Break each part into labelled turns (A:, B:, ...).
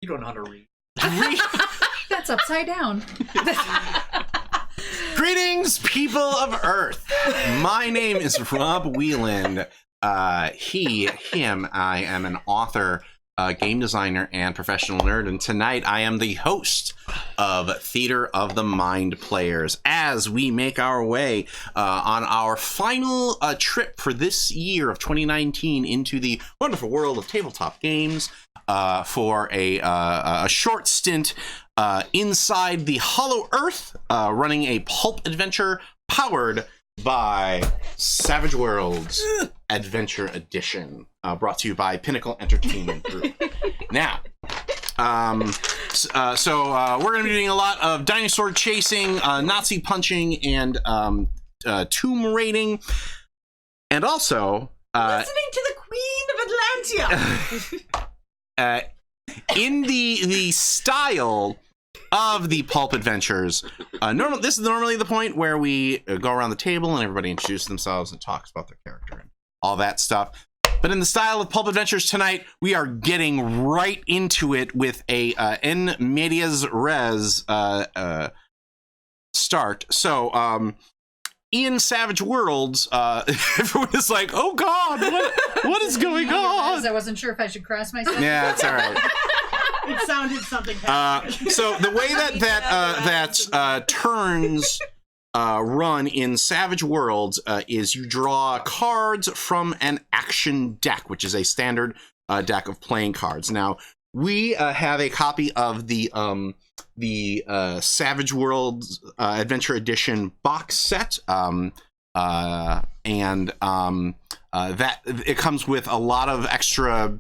A: You don't know how to read.
B: That's upside down.
C: Greetings, people of Earth. My name is Rob Wieland. He, him, I am an author, game designer, and professional nerd. And tonight I am the host of Theater of the Mind Players as we make our way on our final trip for this year of 2019 into the wonderful world of tabletop games for a short stint inside the Hollow Earth, running a pulp adventure powered by Savage Worlds Adventure Edition, brought to you by Pinnacle Entertainment Group. Now, so we're going to be doing a lot of dinosaur chasing, Nazi punching, and tomb raiding, and also
D: listening to the Queen of Atlantia.
C: In the style of the pulp adventures. This is normally the point where we go around the table and everybody introduces themselves and talks about their character and all that stuff. But in the style of pulp adventures tonight, we are getting right into it with a en medias res start. So in Savage Worlds, everyone is like, "Oh God, what is going on?"
B: I wasn't sure if I should cross myself.
C: Yeah, it's all right.
D: It sounded something.
C: So the way that turns run in Savage Worlds is you draw cards from an action deck, which is a standard deck of playing cards. Now we have a copy of the Savage Worlds Adventure Edition box set, and that it comes with a lot of extra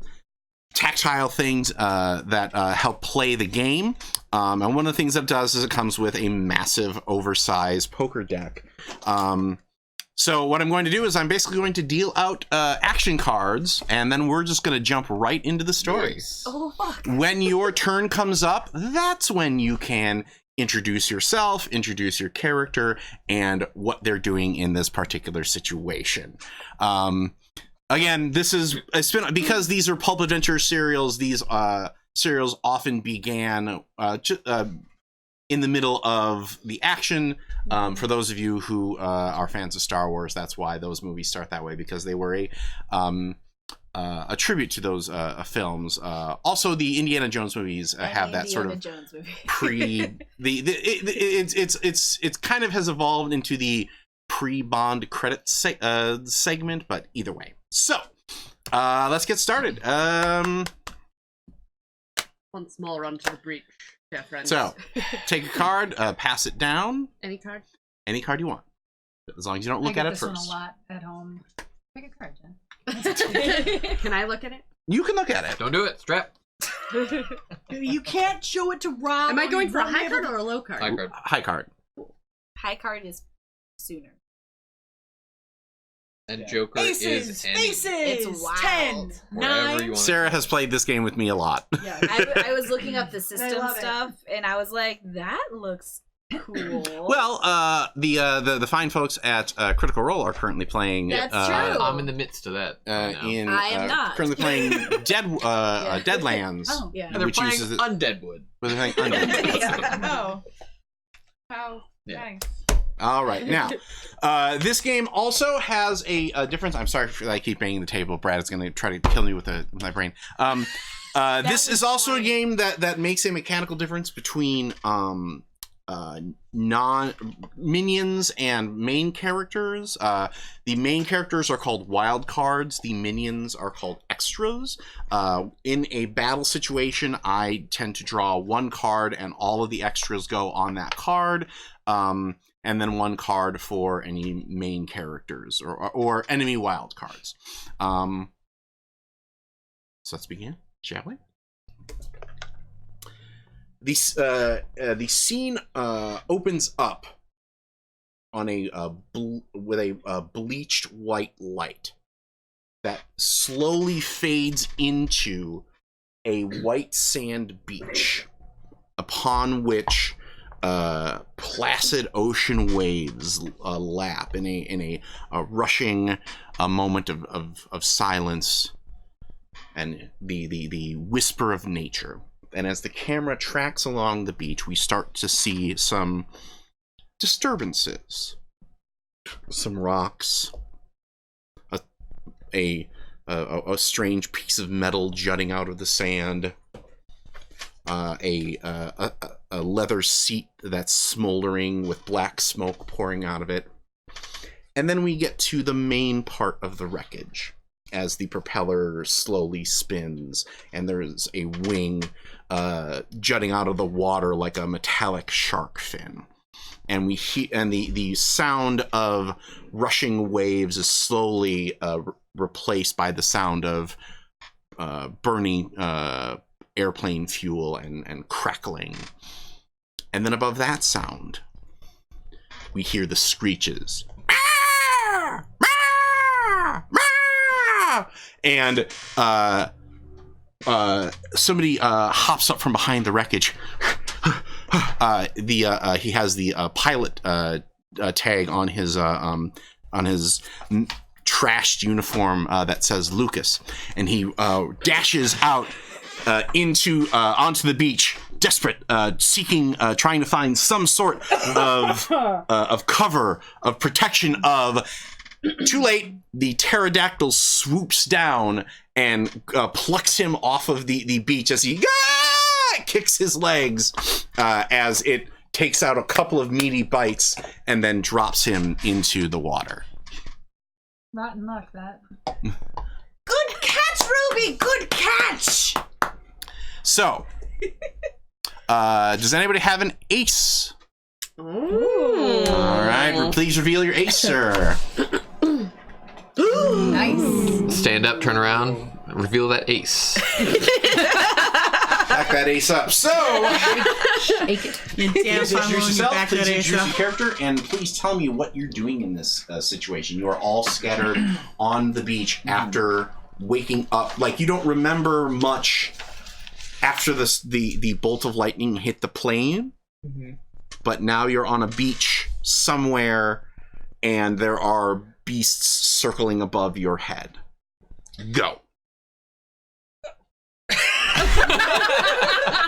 C: tactile things that help play the game, and one of the things that it does is it comes with a massive oversized poker deck. So what I'm going to do is I'm basically going to deal out action cards, and then we're just going to jump right into the story.
A: Nice.
D: Oh fuck!
C: When your turn comes up, that's when you can introduce yourself, introduce your character, and what they're doing in this particular situation. Again, this is a spin because these are pulp adventure serials. These serials often began in the middle of the action. For those of you who are fans of Star Wars, that's why those movies start that way, because they were a tribute to those films. Also, the Indiana Jones movies have that sort of it kind of has evolved into the pre-Bond credit segment, but either way. So, let's get started.
E: One small run to the breach, dear friends.
C: So, take a card, pass it down.
E: Any card?
C: Any card you want, as long as you don't look at it
B: this
C: first.
B: one a lot at home. Pick a card, Jen.
E: Can I look at it?
C: You can look at it.
A: Don't do it. Strap.
D: You can't show it to Rob.
E: Am I going for a high
D: card?
E: card or a low card?
A: High card.
C: High card.
F: High card is sooner.
A: And Joker
D: Aces,
A: is any.
D: aces.
F: It's wild.
D: 10,
A: Wherever
D: 9.
A: you want.
C: Sarah has played this game with me a lot.
D: Yeah.
F: I was looking up the system
D: love it.
F: stuff, and I was like, that looks cool.
C: Well, the fine folks at Critical Role are currently playing.
F: That's true.
A: I'm in the midst of that. right now.
F: I am not.
C: Currently playing Deadlands.
B: Oh,
F: yeah.
A: And they're
C: which
A: playing
C: uses
A: Undeadwood.
C: they're playing Undead.
D: Oh. How
A: Yeah.
D: nice.
C: All right, now this game also has a difference. I'm sorry for I keep banging the table. Brad is going to try to kill me with my brain. This is also a game that makes a mechanical difference between non-minions and main characters. The main characters are called wild cards. The minions are called extras. In a battle situation, I tend to draw one card and all of the extras go on that card. And then one card for any main characters or enemy wild cards. So let's begin, shall we? The scene opens up on with a bleached white light that slowly fades into a white sand beach, upon which placid ocean waves lap in a rushing moment of silence and the whisper of nature. And as the camera tracks along the beach, we start to see some disturbances. Some rocks, a strange piece of metal jutting out of the sand, a leather seat that's smoldering with black smoke pouring out of it. And then we get to the main part of the wreckage as the propeller slowly spins and there's a wing jutting out of the water like a metallic shark fin. And the sound of rushing waves is slowly replaced by the sound of burning airplane fuel and crackling. And then above that sound, we hear the screeches. And somebody hops up from behind the wreckage. He has the pilot tag on his trashed uniform that says Lucas, and he dashes out onto the beach, desperate, seeking, trying to find some sort of cover, of protection. Too late, the pterodactyl swoops down and plucks him off of the beach as he kicks his legs as it takes out a couple of meaty bites and then drops him into the water.
B: Rotten luck, that.
D: Good catch, Ruby! Good catch!
C: So, does anybody have an ace?
E: Ooh.
C: All right, please reveal your ace, sir.
B: Nice.
A: Stand up, turn around, reveal that ace.
C: Back that ace up. So,
B: Shake it.
D: Damn,
C: please
D: if I'm
C: introduce
D: willing to
C: yourself,
D: back
C: please
D: that ace
C: introduce your
D: up.
C: character, and please tell me what you're doing in this situation. You are all scattered on the beach after waking up. Like, you don't remember much after the bolt of lightning hit the plane, but now you're on a beach somewhere, and there are beasts circling above your head. Go.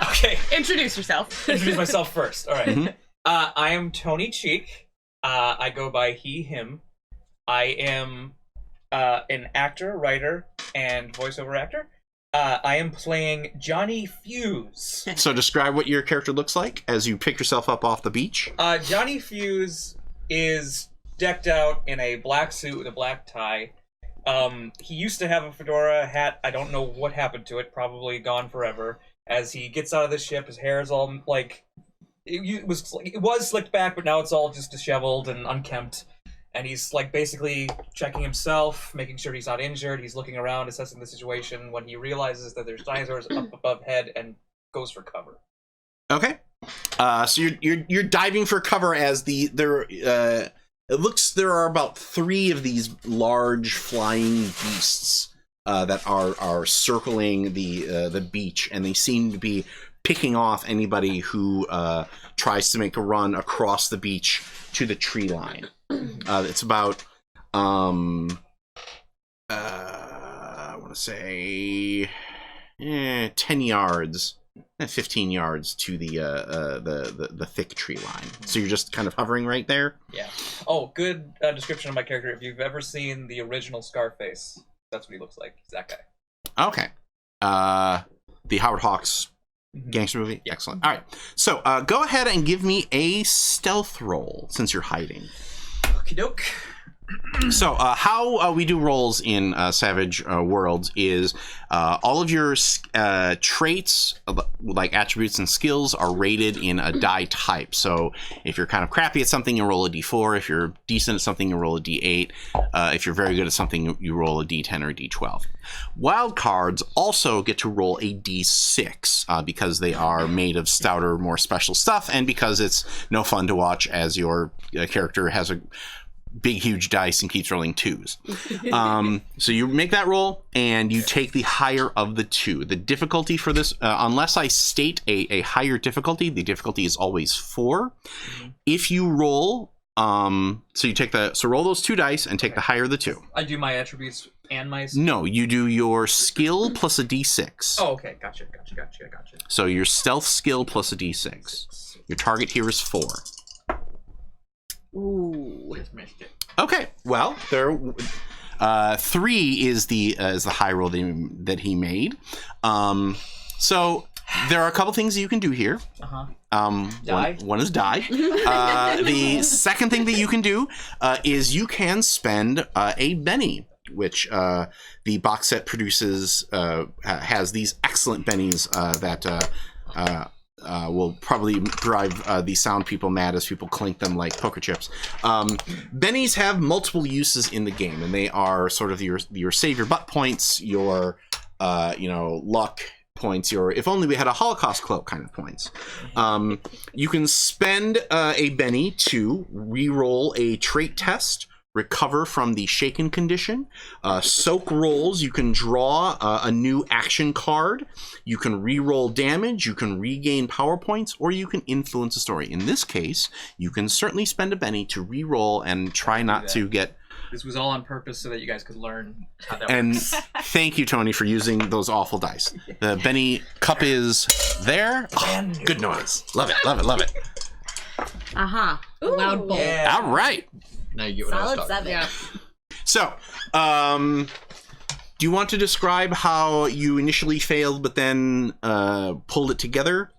G: Okay,
E: Introduce yourself.
G: introduce myself first. All right.
C: Mhm.
G: I am Tony Cheek. I go by he, him. I am an actor, writer, and voiceover actor. I am playing Johnny Fuse.
C: So describe what your character looks like as you pick yourself up off the beach.
G: Johnny Fuse is decked out in a black suit with a black tie. He used to have a fedora hat. I don't know what happened to it. Probably gone forever. As he gets out of the ship, his hair is all like it was slicked back, but now it's all just disheveled and unkempt. And he's like basically checking himself, making sure he's not injured. He's looking around, assessing the situation. When he realizes that there's dinosaurs up above head, and goes for cover.
C: Okay. So you're diving for cover as it looks there are about 3 of these large flying beasts that are circling the beach, and they seem to be picking off anybody who tries to make a run across the beach to the tree line. It's about I want to say 10 yards, 15 yards to the thick tree line. So you're just kind of hovering right there.
G: Yeah. Oh, good description of my character. If you've ever seen the original Scarface, that's what he looks like. He's that guy.
C: Okay. The Howard Hawks gangster movie.
G: Yeah.
C: Excellent. All right. So go ahead and give me a stealth roll since you're hiding.
G: Okie doke.
C: So how we do rolls in Savage Worlds is all of your traits, like attributes and skills, are rated in a die type. So if you're kind of crappy at something, you roll a d4. If you're decent at something, you roll a d8. If you're very good at something, you roll a d10 or a d12. Wild cards also get to roll a d6 because they are made of stouter, more special stuff, and because it's no fun to watch as your character has a big huge dice and keeps rolling 2s. So you make that roll and you take the higher of the 2. The difficulty for this, unless I state a higher difficulty, the difficulty is always 4. If you roll, so roll those 2 dice and take the higher of the 2.
G: I do my attributes And my...
C: No, you do your skill plus a d6.
G: Oh, okay. Gotcha.
C: So your stealth skill plus a d6. Your target here is 4.
E: Ooh.
G: Just missed it.
C: Okay, well, 3 is the high roll that he made. So there are a couple things you can do here.
G: Die?
C: One is die. The second thing that you can do is you can spend a Benny, which the box set produces, has these excellent bennies that will probably drive the sound people mad as people clink them like poker chips. Bennies have multiple uses in the game, and they are sort of your save your butt points, your luck points, your if only we had a Holocaust cloak kind of points. You can spend a Benny to re-roll a trait test, recover from the shaken condition. Soak rolls, you can draw a new action card. You can re-roll damage, you can regain power points, or you can influence a story. In this case, you can certainly spend a Benny to re-roll and try not to get...
G: This was all on purpose so that you guys could learn how that
C: And
G: works.
C: thank you, Tony, for using those awful dice. The Benny cup is there. Oh, good noise. Love it, love it, love it.
E: Uh-huh. Loud bowl.
G: Yeah.
C: All right.
A: Now you get what I was
F: Solid
A: talking
F: 7.
E: Yeah.
C: So, do you want to describe how you initially failed but then pulled it together?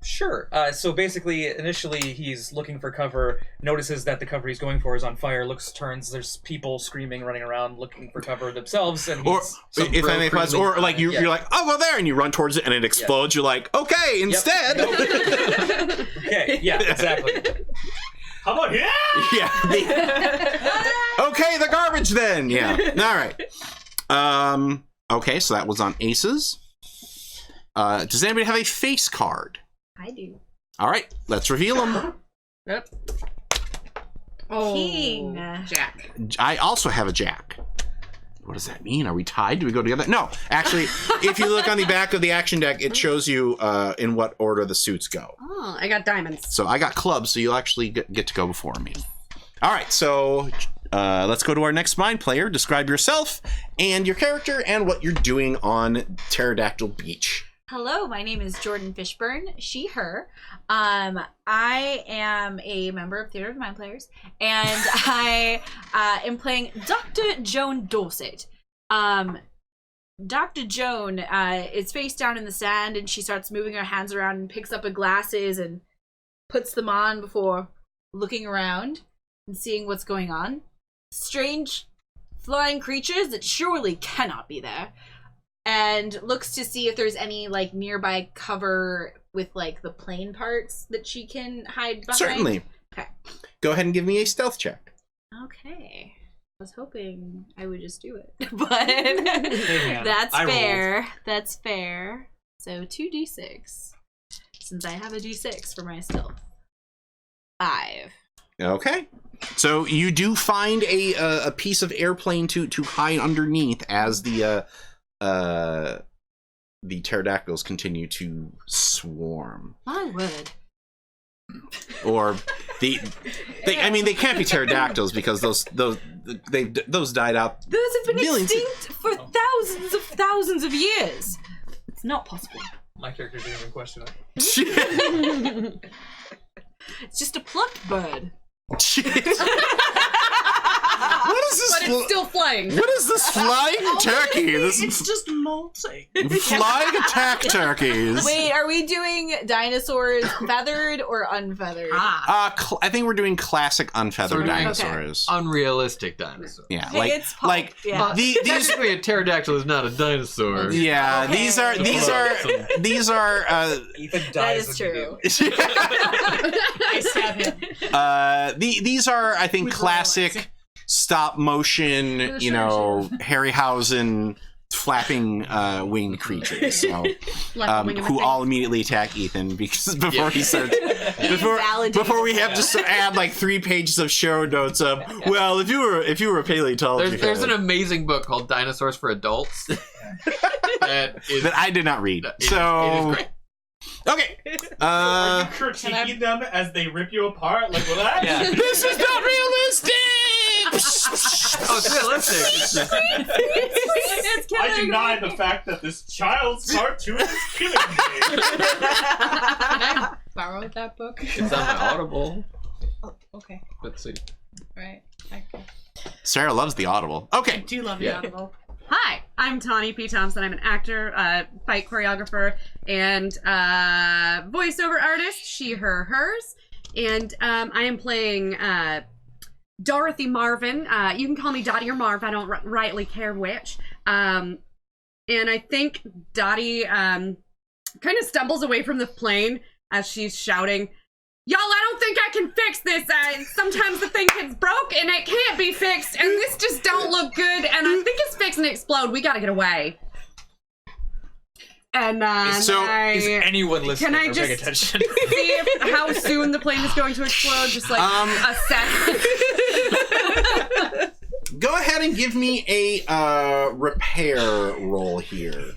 G: Sure. So basically, initially, he's looking for cover, notices that the cover he's going for is on fire, turns, there's people screaming, running around, looking for cover themselves, and
C: Or,
G: he's...
C: if I may pause, or like you're like, oh, go there, and you run towards it and it explodes. You're like, okay, instead.
G: Okay, yeah, exactly. How about yeah?
C: Yeah. Okay, the garbage then. Yeah. All right. Okay, so that was on aces. Does anybody have a face card?
F: I do.
C: All right, let's reveal them.
E: Yep. Oh.
F: King.
E: Jack.
C: I also have a jack. What does that mean? Are we tied? Do we go together? No, actually, if you look on the back of the action deck, it shows you in what order the suits go.
E: Oh, I got diamonds.
C: So I got clubs, so you'll actually get to go before me. All right, so let's go to our next mind player. Describe yourself and your character and what you're doing on Pterodactyl Beach.
F: Hello, my name is Jordan Fishburne, she, her. I am a member of Theater of Mind Players, and I am playing Dr. Joan Dorset. Dr. Joan is face down in the sand, and she starts moving her hands around and picks up her glasses and puts them on before looking around and seeing what's going on. Strange flying creatures that surely cannot be there. And looks to see if there's any like nearby cover with like the plane parts that she can hide behind.
C: Certainly.
F: Okay.
C: Go ahead and give me a stealth check.
F: Okay. I was hoping I would just do it, but
G: man,
F: that's
G: I
F: fair. That's fair. So 2d6, since I have a d6 for my stealth. 5.
C: Okay. So you do find a piece of airplane to hide underneath as the pterodactyls continue to swarm.
F: My word.
C: Or they can't be pterodactyls because those died out.
F: Those have been
C: millions
F: extinct for thousands of years. It's not possible.
G: My character didn't even question it.
F: It's just a plucked bird.
C: What is this?
E: But it's still flying.
C: What is this flying turkey? This
D: It's just molting.
C: flying attack turkeys.
F: Wait, are we doing dinosaurs feathered or unfeathered?
C: I think we're doing classic unfeathered
A: So we're doing-
C: dinosaurs.
A: Unrealistic dinosaur.
C: Yeah,
F: Hey,
C: like
F: it's pop.
C: like
F: Yeah.
C: these.
A: Technically, a pterodactyl is not a dinosaur.
C: Yeah,
F: Okay.
C: these are
G: Ethan
F: That
G: dies
F: is
G: in the
F: true.
E: I stab him.
C: these are I think classic stop motion, Harryhausen flapping winged creatures. So, who all immediately attack Ethan because before he starts before we have to add like 3 pages of show notes of if you were a paleontology
A: There's an
C: fan
A: amazing book called Dinosaurs for Adults
C: that I did not read.
A: It
C: So
A: is great.
C: okay,
H: Are you critiquing them as they rip you apart? Like, well, that?
A: Yeah.
C: this is not realistic.
A: Oh, it's realistic.
F: It's
H: I
F: killing
H: deny the fact that this child's cartoon is killing me.
B: Can I borrow that book?
A: It's on my Audible.
B: Oh, okay.
A: Let's see.
B: Right. Okay.
C: Sarah loves the Audible. Okay.
E: Do love
A: Yeah.
E: the Audible. Hi, I'm Tawny P. Thompson. I'm an actor, fight choreographer, and voiceover artist. She, her, hers. And I am playing Dorothy Marvin. You can call me Dottie or Marv. I don't rightly care which. And I think Dottie kind of stumbles away from the plane as she's shouting, "Y'all, I don't think I can fix this. Sometimes the thing gets broke and it can't be fixed, and this just don't look good, and I think it's fixing to explode. We gotta get away." And
C: So,
G: Is anyone listening
E: I
G: or
E: just-
G: paying attention?
E: see how soon the plane is going to explode, just like assess.
C: Go ahead and give me a repair roll here.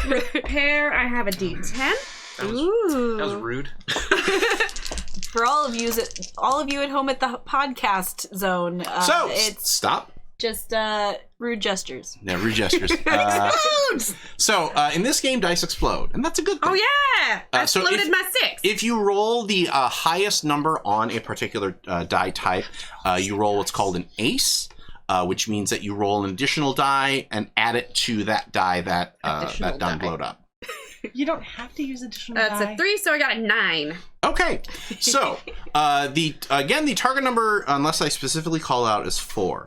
E: Repair, I have a D10.
F: Ooh.
G: That was rude.
F: For all of you at home at the podcast zone,
C: So,
F: it's
C: stop.
F: just rude gestures.
C: No, rude gestures. So, in this game, dice explode, and that's a good thing.
E: Oh yeah! I
C: so
E: exploded my 6.
C: If you roll the highest number on a particular die type, you roll what's called an ace, which means that you roll an additional die and add it to that die that
E: Additional
C: done
E: die.
C: blowed up.
D: You don't have to use additional
E: That's a 3, so I got a 9.
C: Okay, so the target number, unless I specifically call out, is 4.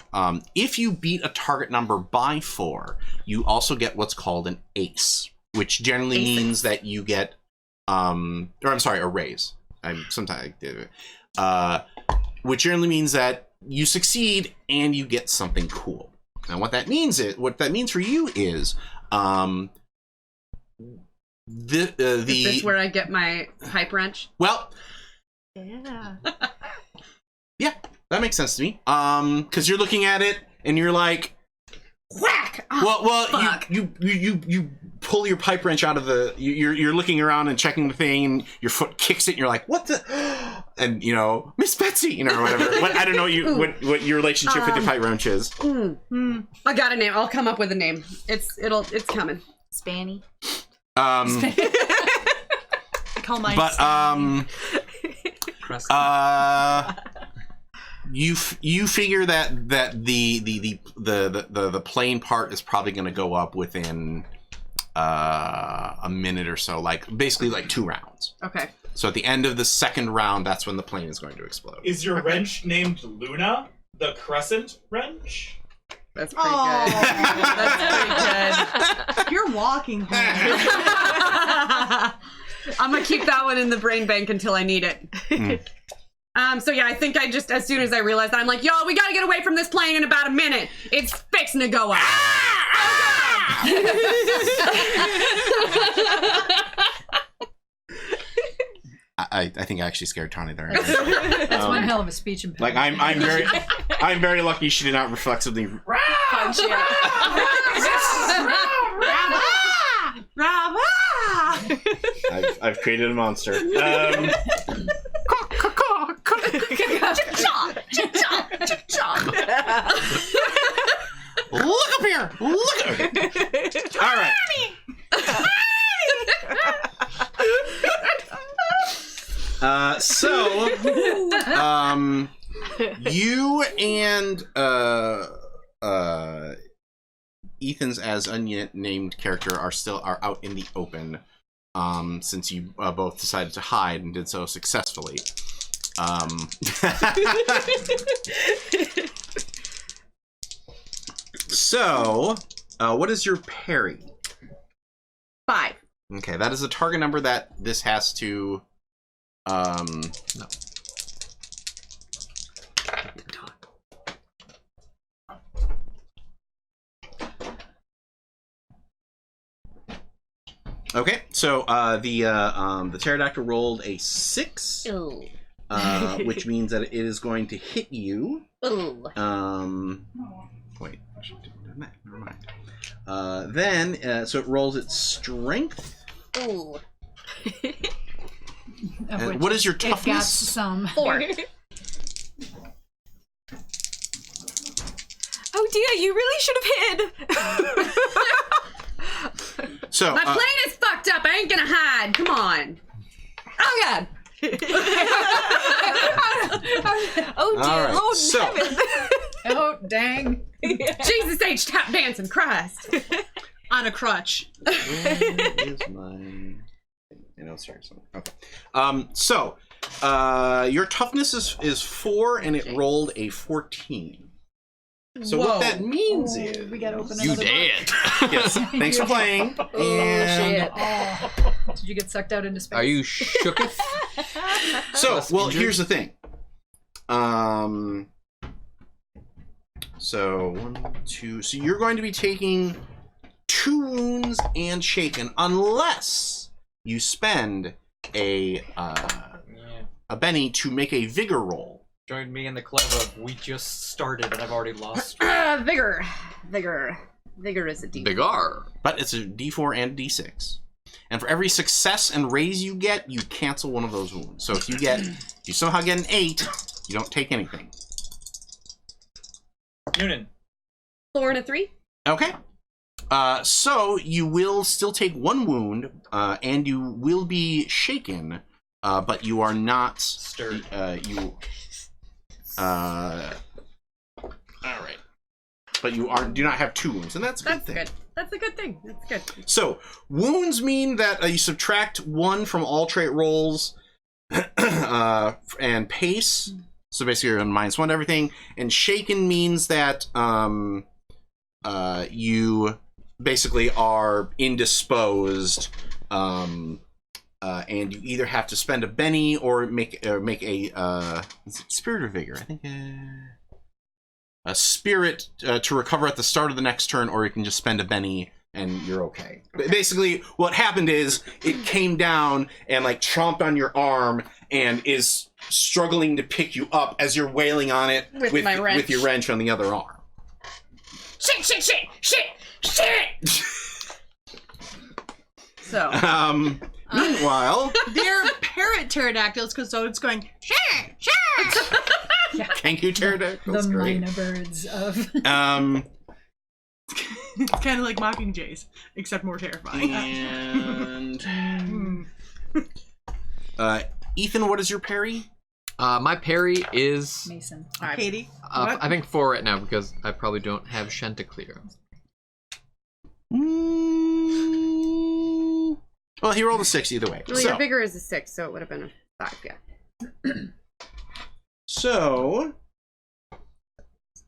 C: If you beat a target number by 4, you also get what's called an ace, which generally means that you get, a raise. Which generally means that you succeed and you get something cool. Now, what that means for you is,
E: Is this where I get my pipe wrench?
C: well,
F: Yeah.
C: yeah, that makes sense to me. Because you're looking at it and you're like,
E: Whack! Oh,
C: well,
E: fuck.
C: you pull your pipe wrench out of the. You're looking around and checking the thing, and your foot kicks it, and you're like, what the? And Miss Betsy, or whatever. I don't know what your relationship with your pipe wrench is.
E: I got a name. I'll come up with a name. It's coming.
F: Spanny.
D: I call mine.
C: But you figure that the plane part is probably going to go up within a minute or so, basically 2 rounds.
E: Okay.
C: So at the end of the second round, that's when the plane is going to explode.
H: Is your wrench named Luna? The crescent wrench?
E: That's pretty
D: Oh.
E: good. That's pretty good.
D: You're walking home.
E: I'm gonna keep that one in the brain bank until I need it. So yeah, I think I just, as soon as I realized that, I'm like, yo, we gotta get away from this plane in about a minute. It's fixing to go up.
C: I think I actually scared Tawny there.
B: That's one hell of a speech impediment.
C: I'm very lucky she did not reflexively.
F: Punch you.
C: I've created a monster. Look up here! Look up here! All right. So, you and Ethan's as unnamed character are out in the open, since you both decided to hide and did so successfully. So, what is your parry?
E: 5.
C: Okay, that is the target number that this has to. No. Okay, so the pterodactyl rolled a 6,
F: Ooh.
C: which means that it is going to hit you.
F: Ooh.
C: Wait, I should have done that. Never mind. Then, so it rolls its strength.
F: Ooh.
B: Of which
C: What is your
B: It got
C: toughness?
B: some.
F: 4. dear, you really should have hid.
C: So
E: My plane is fucked up. I ain't gonna hide. Come on. Oh god.
F: Oh dear,
C: All right,
F: Lord in
C: so-
F: heaven.
B: Oh, dang.
E: Jesus H. Tap dancing Christ.
D: On a crutch.
C: Where is my... sorry. Okay. So, your toughness is 4, and it rolled a 14. So what that means is
B: we gotta open
A: You
B: another
A: dead.
C: yes. Thanks for playing.
F: Oh,
C: And
B: Oh, did you get sucked out into space?
A: Are you shooketh?
C: so,
A: Less
C: well,
A: injured?
C: here's the thing. So 1, 2. So you're going to be taking 2 wounds and shaken, unless you spend a Benny to make a vigor roll.
G: Join me in the club of we just started and I've already lost.
E: Vigor. Vigor is a D.
A: Bigar.
C: But it's a D4 and a D6. And for every success and raise you get, you cancel one of those wounds. So if you somehow get an 8, you don't take anything.
G: Noonan.
E: 4 and a 3.
C: Okay. So you will still take 1 wound, and you will be shaken, but you are not
G: Stirred.
C: All right. But you do not have 2 wounds, and that's a good thing.
E: Good. That's a good thing. That's good.
C: So wounds mean that you subtract 1 from all trait rolls, and pace. So basically, you're on -1 to everything. And shaken means that you basically are indisposed, and you either have to spend a Benny or make a spirit or vigor. I think a spirit to recover at the start of the next turn, or you can just spend a Benny and you're okay. Basically, what happened is it came down and like chomped on your arm and is struggling to pick you up as you're wailing on it
E: With my wrench.
C: with your wrench on the other arm.
E: Shit. So.
C: Meanwhile,
D: They're parrot pterodactyls, because so it's going,
C: thank you, Pterodactyl.
B: the
C: That's great.
B: minor birds of.
D: it's kind of like mockingjays, except more terrifying.
C: And Ethan, what is your parry?
A: My parry is
B: Mason.
D: Katie?
A: I think 4 right now because I probably don't have Chanticleer.
C: Well, he rolled a 6 either way.
E: Well, your vigor is a 6, so it would have been a 5, yeah.
C: So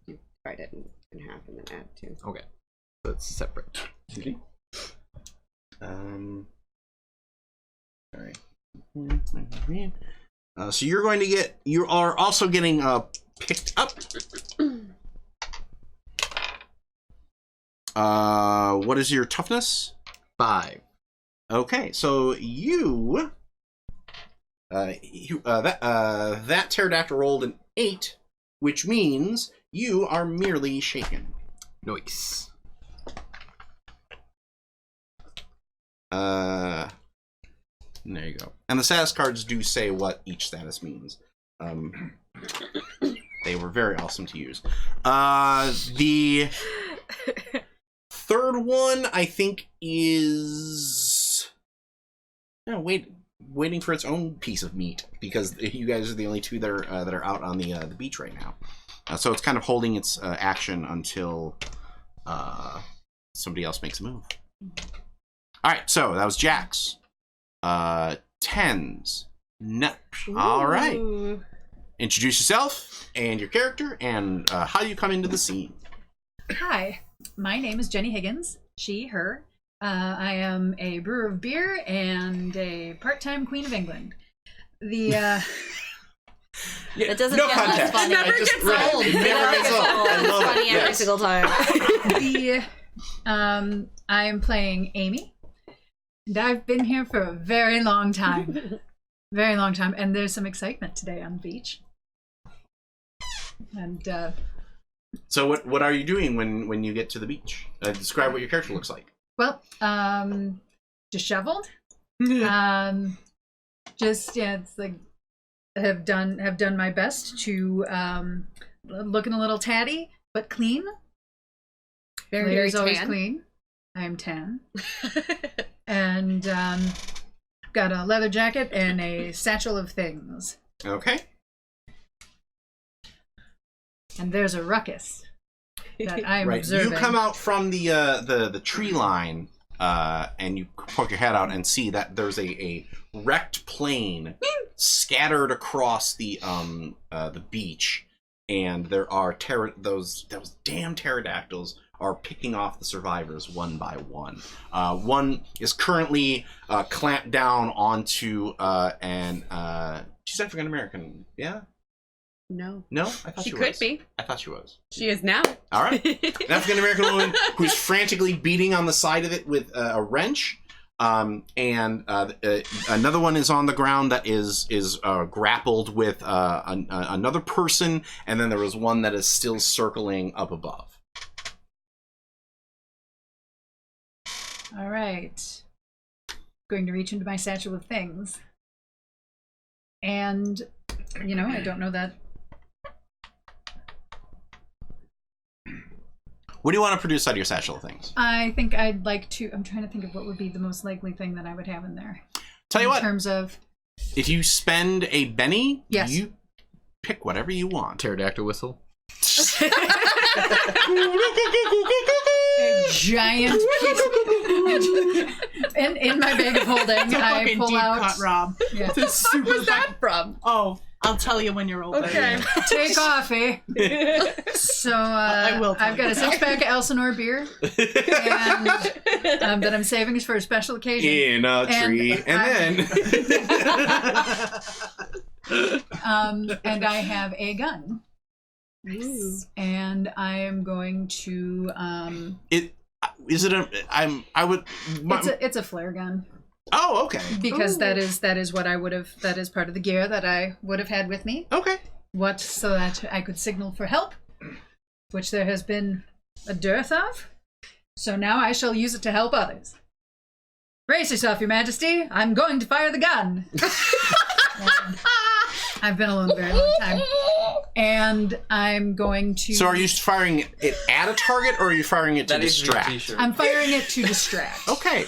E: Divide it in half and then add 2.
A: Okay, that's separate.
C: All right. So you're going to get. You are also getting picked up. What is your toughness?
A: 5.
C: Okay, so that pterodactyl rolled an 8, which means you are merely shaken.
A: Nice.
C: There you go. And the status cards do say what each status means. They were very awesome to use. The third one, I think, is waiting for its own piece of meat, because you guys are the only 2 that are out on the beach right now. So it's kind of holding its action until somebody else makes a move. All right, so that was Jax. 10s. No. All right. Introduce yourself and your character and how you come into the scene.
B: Hi, my name is Jenny Higgins. She, her. I am a brewer of beer and a part-time Queen of England.
C: Yeah,
F: It doesn't
C: no
F: get
C: context.
F: less funny.
C: I just
F: It
C: read
F: old.
C: it. It never gets old. I
F: It's
C: love
F: funny
C: it.
F: every
C: Yes.
F: single time.
B: I am playing Amy. And I've been here for a very long time. Very long time. And there's some excitement today on the beach. And
C: So what are you doing when you get to the beach? Describe what your character looks like.
B: well, disheveled. Just it's like have done my best to looking a little tatty but clean.
E: Very,
B: Lady's
E: very
B: always
E: tan.
B: clean. I am tan. And got a leather jacket and a satchel of things.
C: Okay.
B: And there's a ruckus that I am
C: Right.
B: observing.
C: You come out from the tree line, and you poke your head out and see that there's a wrecked plane scattered across the beach, and there are those damn pterodactyls are picking off the survivors one by one. One is currently clamped down onto she's African American, yeah?
E: No.
C: No, I thought
E: She
C: she
E: could
C: was.
E: be.
C: I thought she was.
E: She is now.
C: All right. An African American woman who's frantically beating on the side of it with a wrench, and another one is on the ground that is grappled with another person, and then there is one that is still circling up above.
B: All right. Going to reach into my satchel of things. And, I don't know that.
C: What do you want to produce out of your satchel of things?
B: I think I'd like to. I'm trying to think of what would be the most likely thing that I would have in there.
C: Tell you
B: in
C: what.
B: terms of.
C: If you spend a Benny,
B: Yes.
C: you pick whatever you want.
A: Pterodactyl whistle.
B: A giant piece. in my bag of holding,
D: It's a
B: I
D: fucking
B: pull
D: deep
B: out.
D: cut, Rob.
B: Yeah.
D: It's a super
E: Where's that from?
D: Oh, I'll tell you when you're older.
E: Okay.
B: Take coffee. So
D: I will tell
B: I've got a 6-pack of Elsinore beer, and that I'm saving for a special occasion.
C: In a tree, and
B: And I have a gun,
E: Nice.
B: and I am going to. It's a flare gun.
C: Oh, okay.
B: Because
E: Ooh.
B: that is what I would have. That is part of the gear that I would have had with me.
C: Okay.
B: So that I could signal for help, which there has been a dearth of. So now I shall use it to help others. Brace yourself, Your Majesty. I'm going to fire the gun. I've been alone a very long time, and I'm going to.
C: So are you firing it at a target, or are you firing it to
I: That needs to be a
C: distract?
I: t-shirt.
B: I'm firing it to distract.
C: Okay.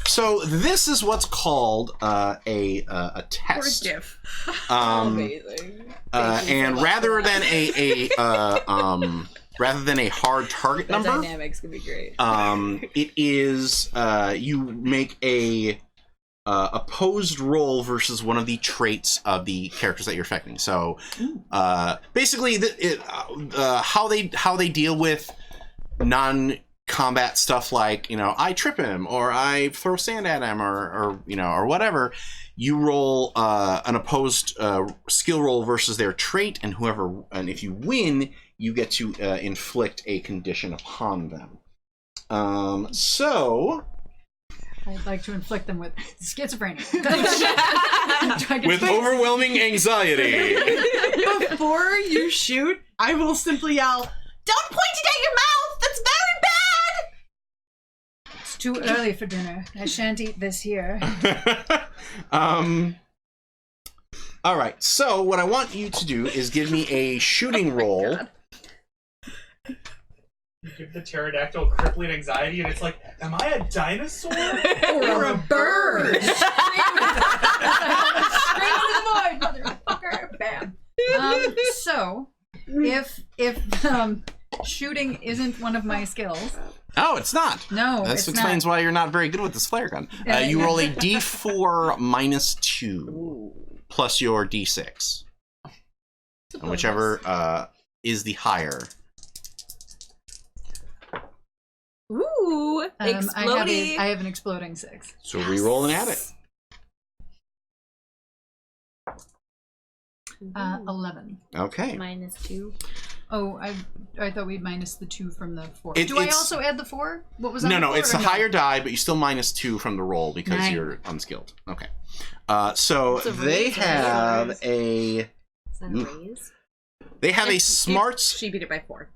C: So this is what's called a
E: Or
C: test.
E: GIF.
F: Amazing.
C: And rather than rather than a hard target
F: That
C: number,
F: dynamic's gonna be great.
C: it is you make a opposed roll versus one of the traits of the characters that you're affecting. So basically, how they deal with non-combat stuff like I trip him or I throw sand at him or whatever. You roll an opposed skill roll versus their trait, and if you win, you get to inflict a condition upon them. So.
B: I'd like to inflict them with schizophrenia.
C: With overwhelming anxiety.
D: Before you shoot, I will simply yell, "Don't point it at your mouth! That's very bad!"
B: It's too early for dinner. I shan't eat this here.
C: All right. So what I want you to do is give me a shooting roll.
H: You give the pterodactyl crippling anxiety, and it's like, am I a dinosaur?
B: Or a bird. Straight into the void, motherfucker. Bam. So, if shooting isn't one of my skills,
C: Oh, it's not.
B: no,
C: This
B: it's
C: explains
B: not.
C: why you're not very good with this flare gun. You roll a d4 minus 2 plus your d6, and whichever is the higher.
F: Ooh, exploding.
B: I have an exploding 6.
C: So re-roll and add it.
B: 11.
C: Okay.
F: -2.
B: Oh, I thought we'd minus the 2 from the 4.
C: It-
B: Do I
C: it's-
B: also add the 4? What was on
C: No,
B: the 4?
C: it's the
B: or
C: higher die, but you still minus 2 from the roll because
B: 9.
C: you're unskilled. Okay. So
F: It's a
C: they
F: raise,
C: have a
F: Is that a raise?
C: smarts.
E: She beat it by 4.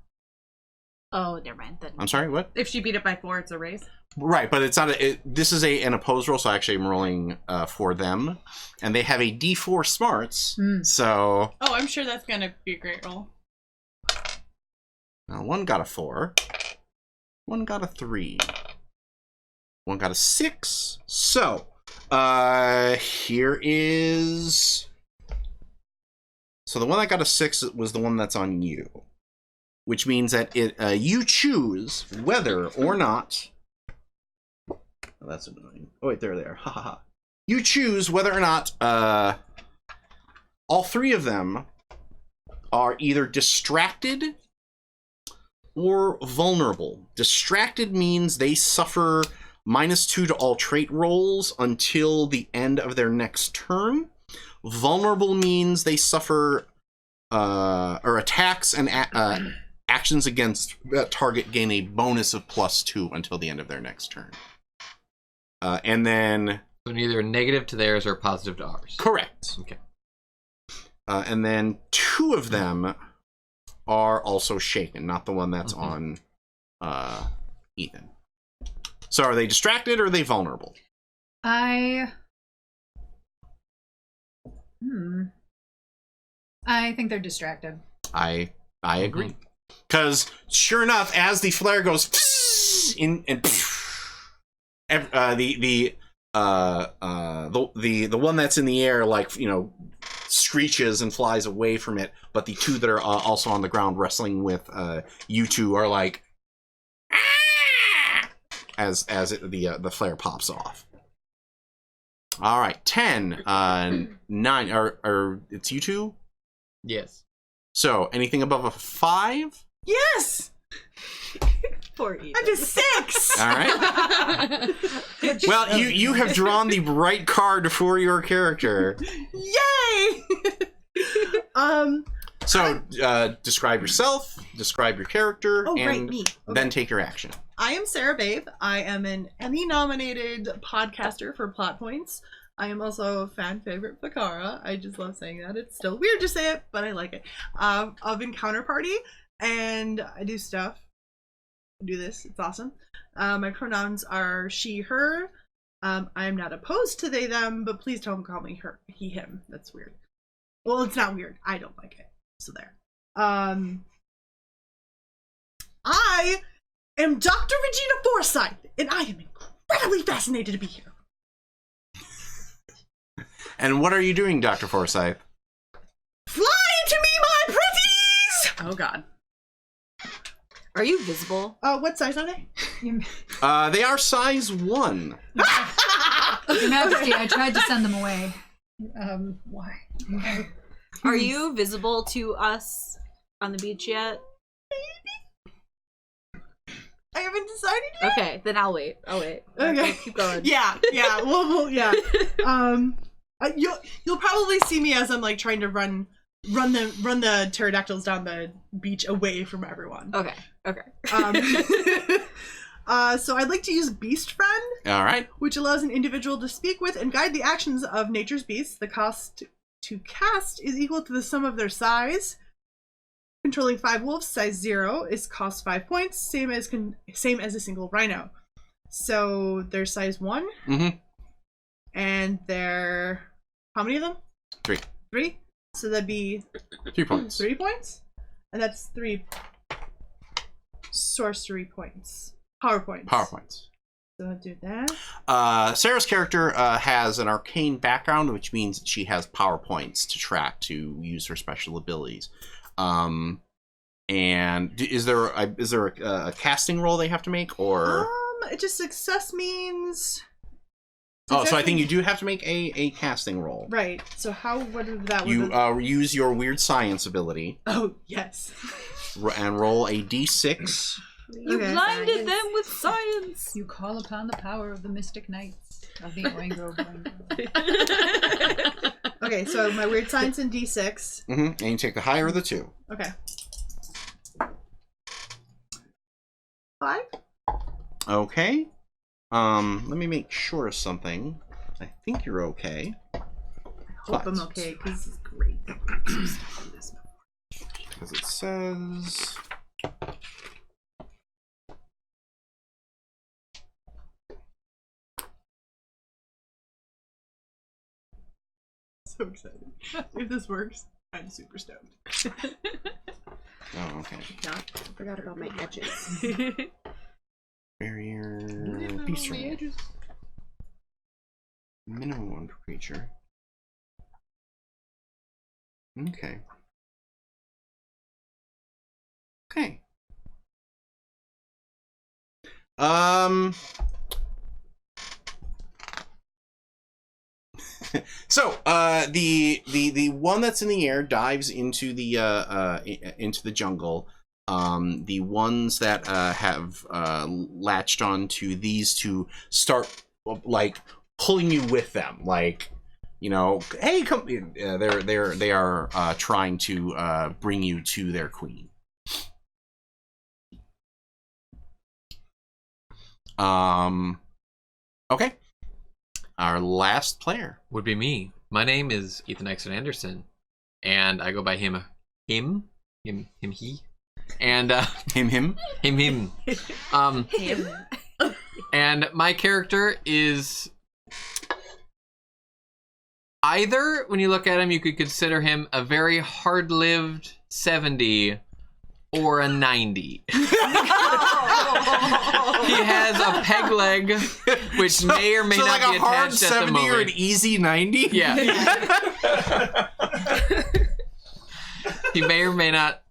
F: Oh, never mind then.
C: I'm sorry, what?
E: If she beat it by 4, it's a raise.
C: Right, but it's not. This is an opposed roll, so actually I'm rolling for them, and they have a D4 smarts. So
D: Oh, I'm sure that's gonna be a great roll.
C: one got a 4. One got a 3. One got a 6. So, here is... So the one that got a 6 was the one that's on you. Which means that you choose whether or not... Oh, that's annoying. Oh, wait, there they are. Ha ha ha. You choose whether or not all 3 of them are either distracted or vulnerable. Distracted means they suffer -2 to all trait rolls until the end of their next turn. Vulnerable means they suffer or attacks and actions against that target gain a bonus of +2 until the end of their next turn. And then...
A: So neither negative to theirs or positive to ours.
C: Correct.
A: Okay.
C: And then 2 of them are also shaken, not the one that's on Ethan. So are they distracted or are they vulnerable?
B: I think they're distracted.
C: I agree. Because sure enough, as the flare goes in and the one that's in the air, like, you know, screeches and flies away from it, but the 2 that are also on the ground wrestling with you 2 are like as the flare pops off. All right, 10, 9, or it's you 2?
A: Yes.
C: So anything above a 5?
D: Yes!
F: Poor Ethan.
D: I'm just 6!
C: All right. Well, you have drawn the right card for your character.
D: Yay!
C: So, describe yourself, describe your character,
D: Oh,
C: and
D: right, me. Okay.
C: then take your action.
D: I am Sarah Babe. I am an Emmy-nominated podcaster for Plot Points. I am also a fan favorite Fakara. I just love saying that. It's still weird to say it, but I like it. Of Encounter Party, and I do stuff. I do this. It's awesome. My pronouns are she, her. I am not opposed to they, them, but please don't call me her, he, him. That's weird. Well, it's not weird. I don't like it. So there. I am Dr. Regina Forsyth, and I am incredibly fascinated to be here.
C: And what are you doing, Dr. Forsyth?
D: Fly to me, my pretties!
E: Oh God.
F: Are you visible?
D: What size are they?
C: They are size 1.
B: Your Majesty, I tried to send them away. Why?
F: Are you visible to us on the beach yet?
D: I haven't decided yet.
F: Okay, then I'll wait.
D: Okay.
F: Keep going.
D: Yeah. Well, yeah. You'll probably see me as I'm like trying to run the pterodactyls down the beach away from everyone.
F: Okay.
D: So I'd like to use Beast Friend,
C: All right.
D: which allows an individual to speak with and guide the actions of nature's beasts. The cost to cast is equal to the sum of their size. Controlling 5 wolves, size 0, is cost 5 points, same as a single rhino. So they're size 1.
C: Mm-hmm.
D: And they're... How many of them?
C: 3.
D: 3? So that'd be
C: 3 points.
D: 3 points? And that's 3 sorcery points. Power points.
C: Power points.
D: So I'll do that.
C: Sarah's character has an arcane background, which means that she has power points to track to use her special abilities. And is there a casting roll they have to make, or
D: It just success means...
C: Oh, so I think you do have to make a casting roll.
D: Right. So what is that?
C: You use your weird science ability.
D: Oh, yes.
C: And roll a d6.
F: You
D: Okay.
F: blinded them with science.
B: You call upon the power of the Mystic Knights of the Oingo Boingo.
D: Okay, so my weird science and d6.
C: Mm-hmm. And you take the higher of the 2.
D: Okay. 5?
C: Okay. Let me make sure of something. I think you're okay.
D: I hope I'm okay, because this is great.
C: Because it says...
D: So excited. If this works, I'm super stoked.
C: Oh, okay.
E: I forgot about my edges.
C: creature. Minimum 1 per creature. Okay. Okay. So, the one that's in the air dives into the jungle. The ones that have latched onto these to start like pulling you with them, like, you know, hey, come. They are trying to bring you to their queen. Okay. Our last player
A: would be me. My name is Ethan Exon Anderson, and I go by him, he, and
C: him.
F: Him.
A: And my character is either, when you look at him, you could consider him a very hard-lived 70 or a 90. He has a peg leg, which may or may not
C: like
A: be
C: a hard
A: attached at the
C: 70
A: moment.
C: or an easy 90?
A: Yeah. He may or may not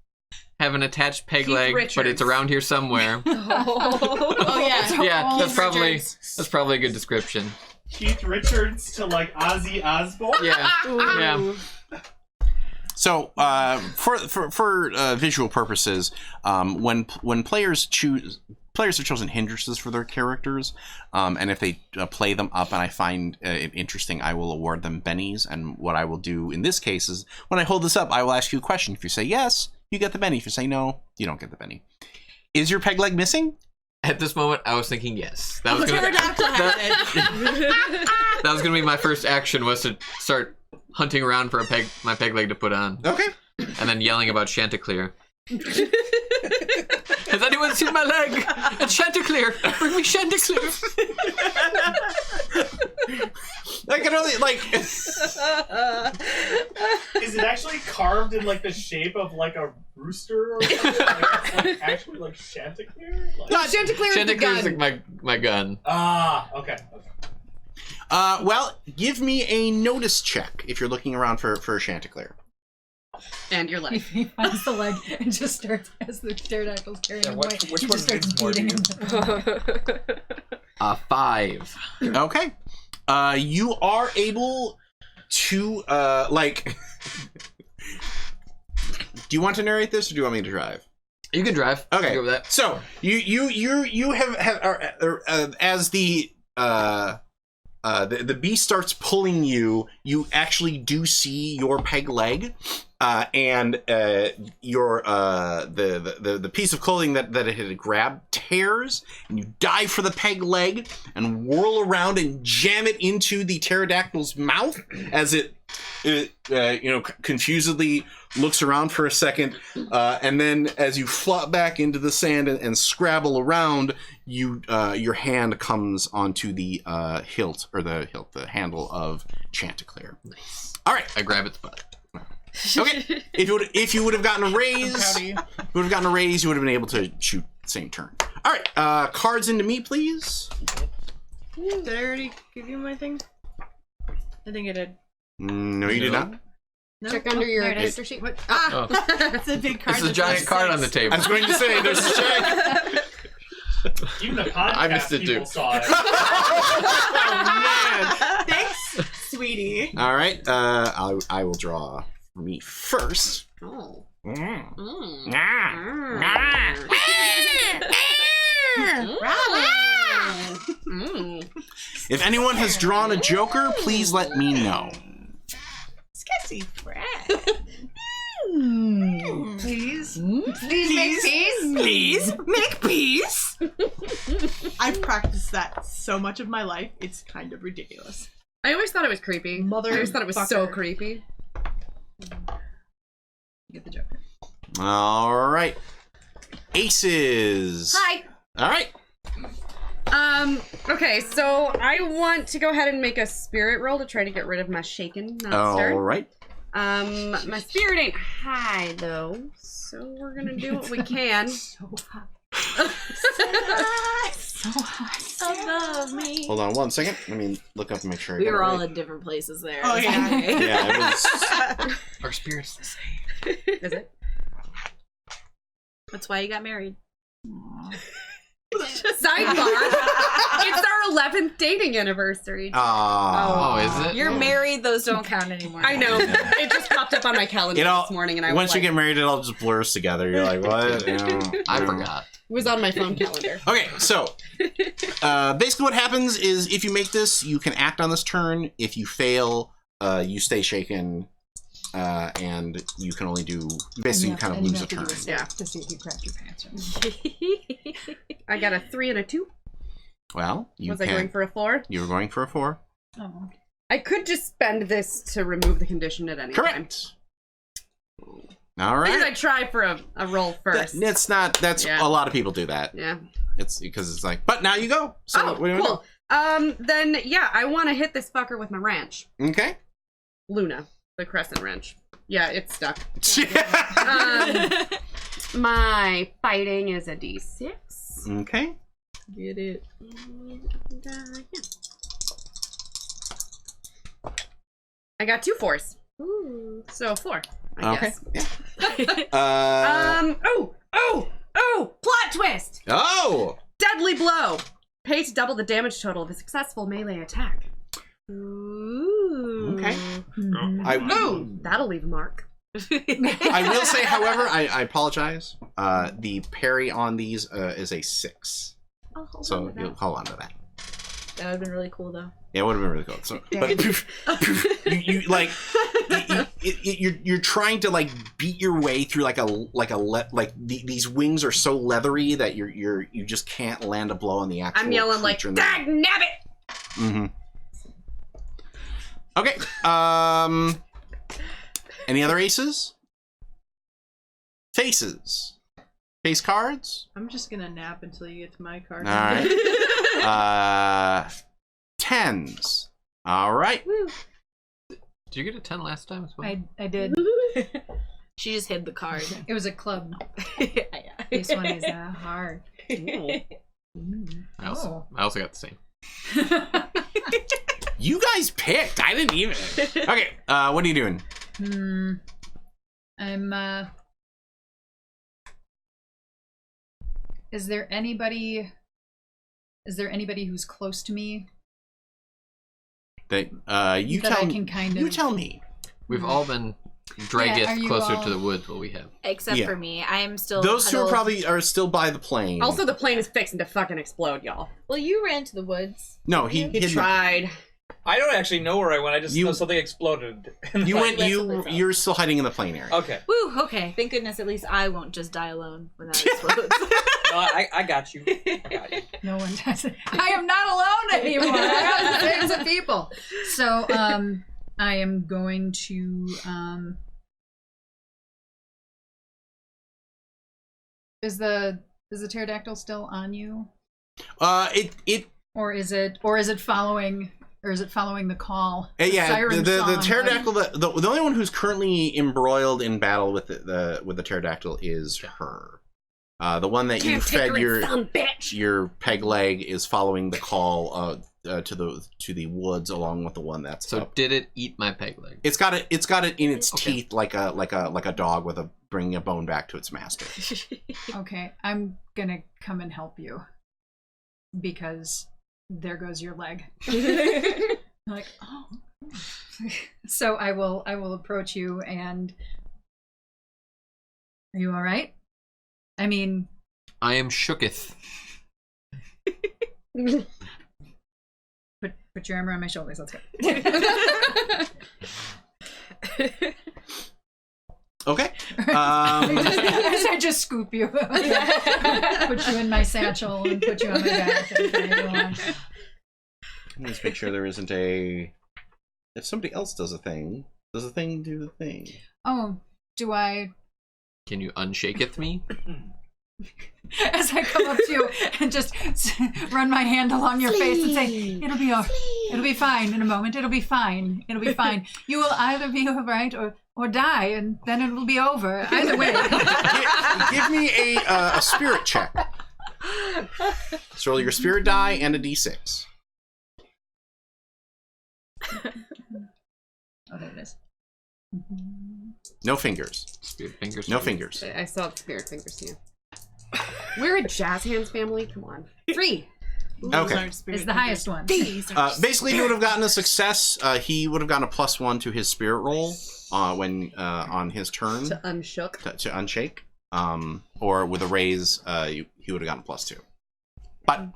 A: have an attached peg
E: Keith
A: leg,
E: Richards.
A: but it's around here somewhere.
F: Oh yeah.
A: Yeah, that's
F: Richards.
A: probably a good description.
H: Keith Richards to like Ozzy Osbourne.
A: Yeah. Yeah.
C: So, for visual purposes, when players have chosen hindrances for their characters, and if they play them up and I find it interesting, I will award them bennies. And what I will do in this case is, when I hold this up, I will ask you a question. If you say yes, you get the benny. If you say no, you don't get the benny. Is your peg leg missing?
A: At this moment, I was thinking yes. That was
F: Pterodactyl has it.
A: that was gonna be my first action, was to start hunting around for my peg leg to put on,
C: Okay.
A: and then yelling about Chanticleer. Has anyone seen my leg? It's Chanticleer. Bring me Chanticleer.
C: I can only
H: Is it actually carved in like the shape of like a rooster or something? Like, it's like actually like Chanticleer? Like...
B: No, Chanticleer is the
A: Chanticleer's
B: gun.
A: like my gun.
H: Ah, okay.
C: well, give me a notice check if you're looking around for Chanticleer.
E: And your leg.
B: He finds the leg and just starts, as the pterodactyl's carrying him away,
G: which
B: he
G: one
B: just starts
G: needs more,
B: beating him.
G: dude?
A: 5.
C: Okay. You are able to do you want to narrate this, or do you want me to drive?
A: You can drive.
C: Okay.
A: I'll go with that.
C: So you have as the beast starts pulling you, you actually do see your peg leg, and your the piece of clothing that it had grabbed tears, and you dive for the peg leg and whirl around and jam it into the pterodactyl's mouth as it confusedly looks around for a second, and then as you flop back into the sand and scrabble around, your hand comes onto the the handle of Chanticleer.
A: Nice.
C: All right.
A: I grab its butt.
C: Okay. If you would have gotten a raise,
D: Proud of you.
C: you would have been able to shoot same turn. All right. Cards into me, please.
D: Did I already give you my thing? I think I did.
C: No, you did not.
D: No?
E: Check under your
D: there it is.
E: character sheet.
D: What?
A: Oh.
D: It's a big card.
A: This is a
D: that
A: giant
D: says
A: card on the
D: 6.
A: table.
C: I was going to say there's a check.
H: Even the
A: I missed
H: podcast
A: it,
H: people
A: too.
H: saw it.
C: Oh man.
D: Thanks, sweetie.
C: All right. I will draw for me first.
E: Oh.
C: Mm. If anyone has drawn a Joker, please let me know.
D: Sketchy friend. Please.
B: Please make peace.
D: Please make peace. I've practiced that so much of my life, it's kind of ridiculous.
E: I always thought it was creepy. I always thought it was so
D: Motherfucker.
E: creepy.
B: Get the Joker.
C: All right. Aces.
E: Hi.
C: All right.
E: Okay, so I want to go ahead and make a spirit roll to try to get rid of my shaken monster.
C: All right.
E: My spirit ain't high though, so we're gonna do what we can.
D: So hot.
B: so high.
F: Above me.
C: Hold on 1 second. Let me look up and make sure. I
F: We
C: got it
F: were all
C: right.
F: in different places there.
D: Oh, yeah.
F: Okay.
C: Yeah, it was.
A: Our spirit's the same.
E: Is it?
F: That's why you got married.
E: Sidebar. It's our 11th dating anniversary.
C: Oh,
A: is it?
F: You're married, those don't count anymore.
E: I know. It just popped up on my calendar
C: You know,
E: this morning, and I
C: once
E: was
C: you
E: like,
C: get married, it all just blurs together. You're like, what?
A: I forgot.
E: it was on my phone calendar.
C: Okay, so basically what happens is if you make this, you can act on this turn. If you fail, you stay shaken, and you can only do basically you kind of lose a turn.
E: Yeah.
B: To see if you crapped your pants.
E: I got a 3 and a 2.
C: Well, you
E: Was
C: can.
E: I going for a 4?
C: You were going for a 4.
B: Oh.
E: I could just spend this to remove the condition at any time.
C: Correct. All
E: Figured
C: right.
E: I'd try for a roll first.
C: It's not. That's
E: Yeah.
C: a lot of people do that.
E: Yeah.
C: It's because it's like. But now you go. So
E: Oh,
C: what do you want
E: cool. Then yeah, I want to hit this fucker with my wrench.
C: to do? Okay.
E: Luna, the crescent wrench. Yeah, it's stuck.
C: okay.
E: My fighting is a D6.
F: Get it.
E: And, yeah. I got 2 4s.
F: Ooh.
E: So 4, I
C: Okay.
E: guess.
C: Yeah.
E: Plot twist!
C: Oh.
E: Deadly blow. Pay to double the damage total of a successful melee attack.
F: Ooh.
C: Okay.
B: Mhm.
E: Ooh, that'll leave a mark.
C: I will say, however, I apologize. The parry on these is a 6,
F: I'll hold on
C: so
F: to
C: you'll
F: that.
C: hold on to that.
F: That would have been really cool, though.
C: Yeah, it would have been really cool. So, but you like you're trying to like beat your way through these wings are so leathery that you just can't land a blow on the actual.
E: I'm yelling like,
C: creature
E: dag nabbit!
C: Mm-hmm. Okay. Any other aces? Faces. Face cards.
D: I'm just gonna nap until you get to my card.
C: All right. 10s. All right.
A: Did you get a 10 last time as well?
B: I did.
F: She just hid the card.
B: It was a club. This one is hard.
A: I also got the same.
C: You guys picked. I didn't even. Okay. What are you doing?
B: I'm Is there anybody who's close to me
C: That you
B: that
C: tell
B: I can kind
C: you
B: of
C: tell me.
A: We've all been
B: Yeah,
A: dragged
B: are you
A: closer
B: all-
A: to the woods what we have.
F: Except
C: Yeah.
F: for me. I am still
C: Those two
F: huddled.
C: probably are still by the plane.
E: Also, the plane is fixing to fucking explode, y'all.
F: Well, you ran to the woods.
C: No, he
E: He
C: hid.
E: tried.
G: I don't actually know where I went. I just
C: You-
G: know something exploded.
C: You went.
F: Let's look this up.
C: You're still hiding in the plane area.
G: Okay.
F: Woo, okay. Thank goodness at least I won't just die alone when that explodes.
G: No, I got you. I got you.
B: no one does it. I am not alone anymore. I have to save some people. So I am going to Is the pterodactyl still on you?
C: It
B: Or is it following the call?
C: yeah.
B: siren
C: The
B: song
C: pterodactyl. The only one who's currently embroiled in battle with the pterodactyl is her. The one that you fed your peg leg is following the call to the woods along with the one that's
A: So
C: up.
A: did it eat my peg leg?
C: It's got it in its
A: Okay.
C: teeth like a dog with bringing a bone back to its master.
B: Okay, I'm gonna come and help you because there goes your leg. I'm like, oh. So I will approach you and are you all right? I mean,
A: I am shooketh.
B: put your arm around my shoulders. Let's go.
C: Okay.
B: I just scoop you, put you in my satchel, and put you on my back. And carry you along.
C: Let's make sure there isn't a. If somebody else does a thing, does the thing do the thing?
B: Oh, do I?
A: Can you unshaketh me?
B: As I come up to you and just run my hand along your face and say, "It'll be all, it'll be fine in a moment. It'll be fine. It'll be fine. You will either be all right or die, and then it will be over. Either way."
C: Give me a spirit check. So roll your spirit die and a d6.
B: Oh, there it is.
C: No fingers.
A: Spirit fingers.
C: No fingers.
E: I still have spirit fingers here. We're a jazz hands family. Come on. 3.
C: Okay.
B: It's the highest one.
C: Basically, he would have gotten a success. He would have gotten a +1 to his spirit roll when on his turn
E: To unshook.
C: to unshake. Or with a raise, he would have gotten a +2. But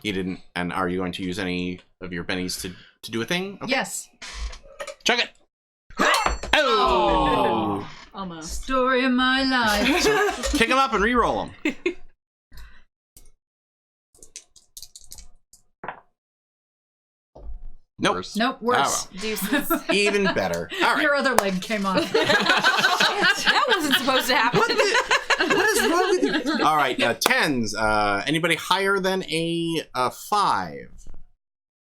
C: he didn't. And are you going to use any of your bennies to do a thing? Okay.
B: Yes.
C: Chuck it. Oh!
F: Almost.
B: Story of my life.
C: Kick him up and re-roll him. Nope.
A: Worse.
B: Nope, worse.
F: Deuces.
C: Even better. All right.
B: Your other leg came off.
F: That wasn't supposed to happen.
C: What is wrong with you? All right, 10s. Anybody higher than a 5?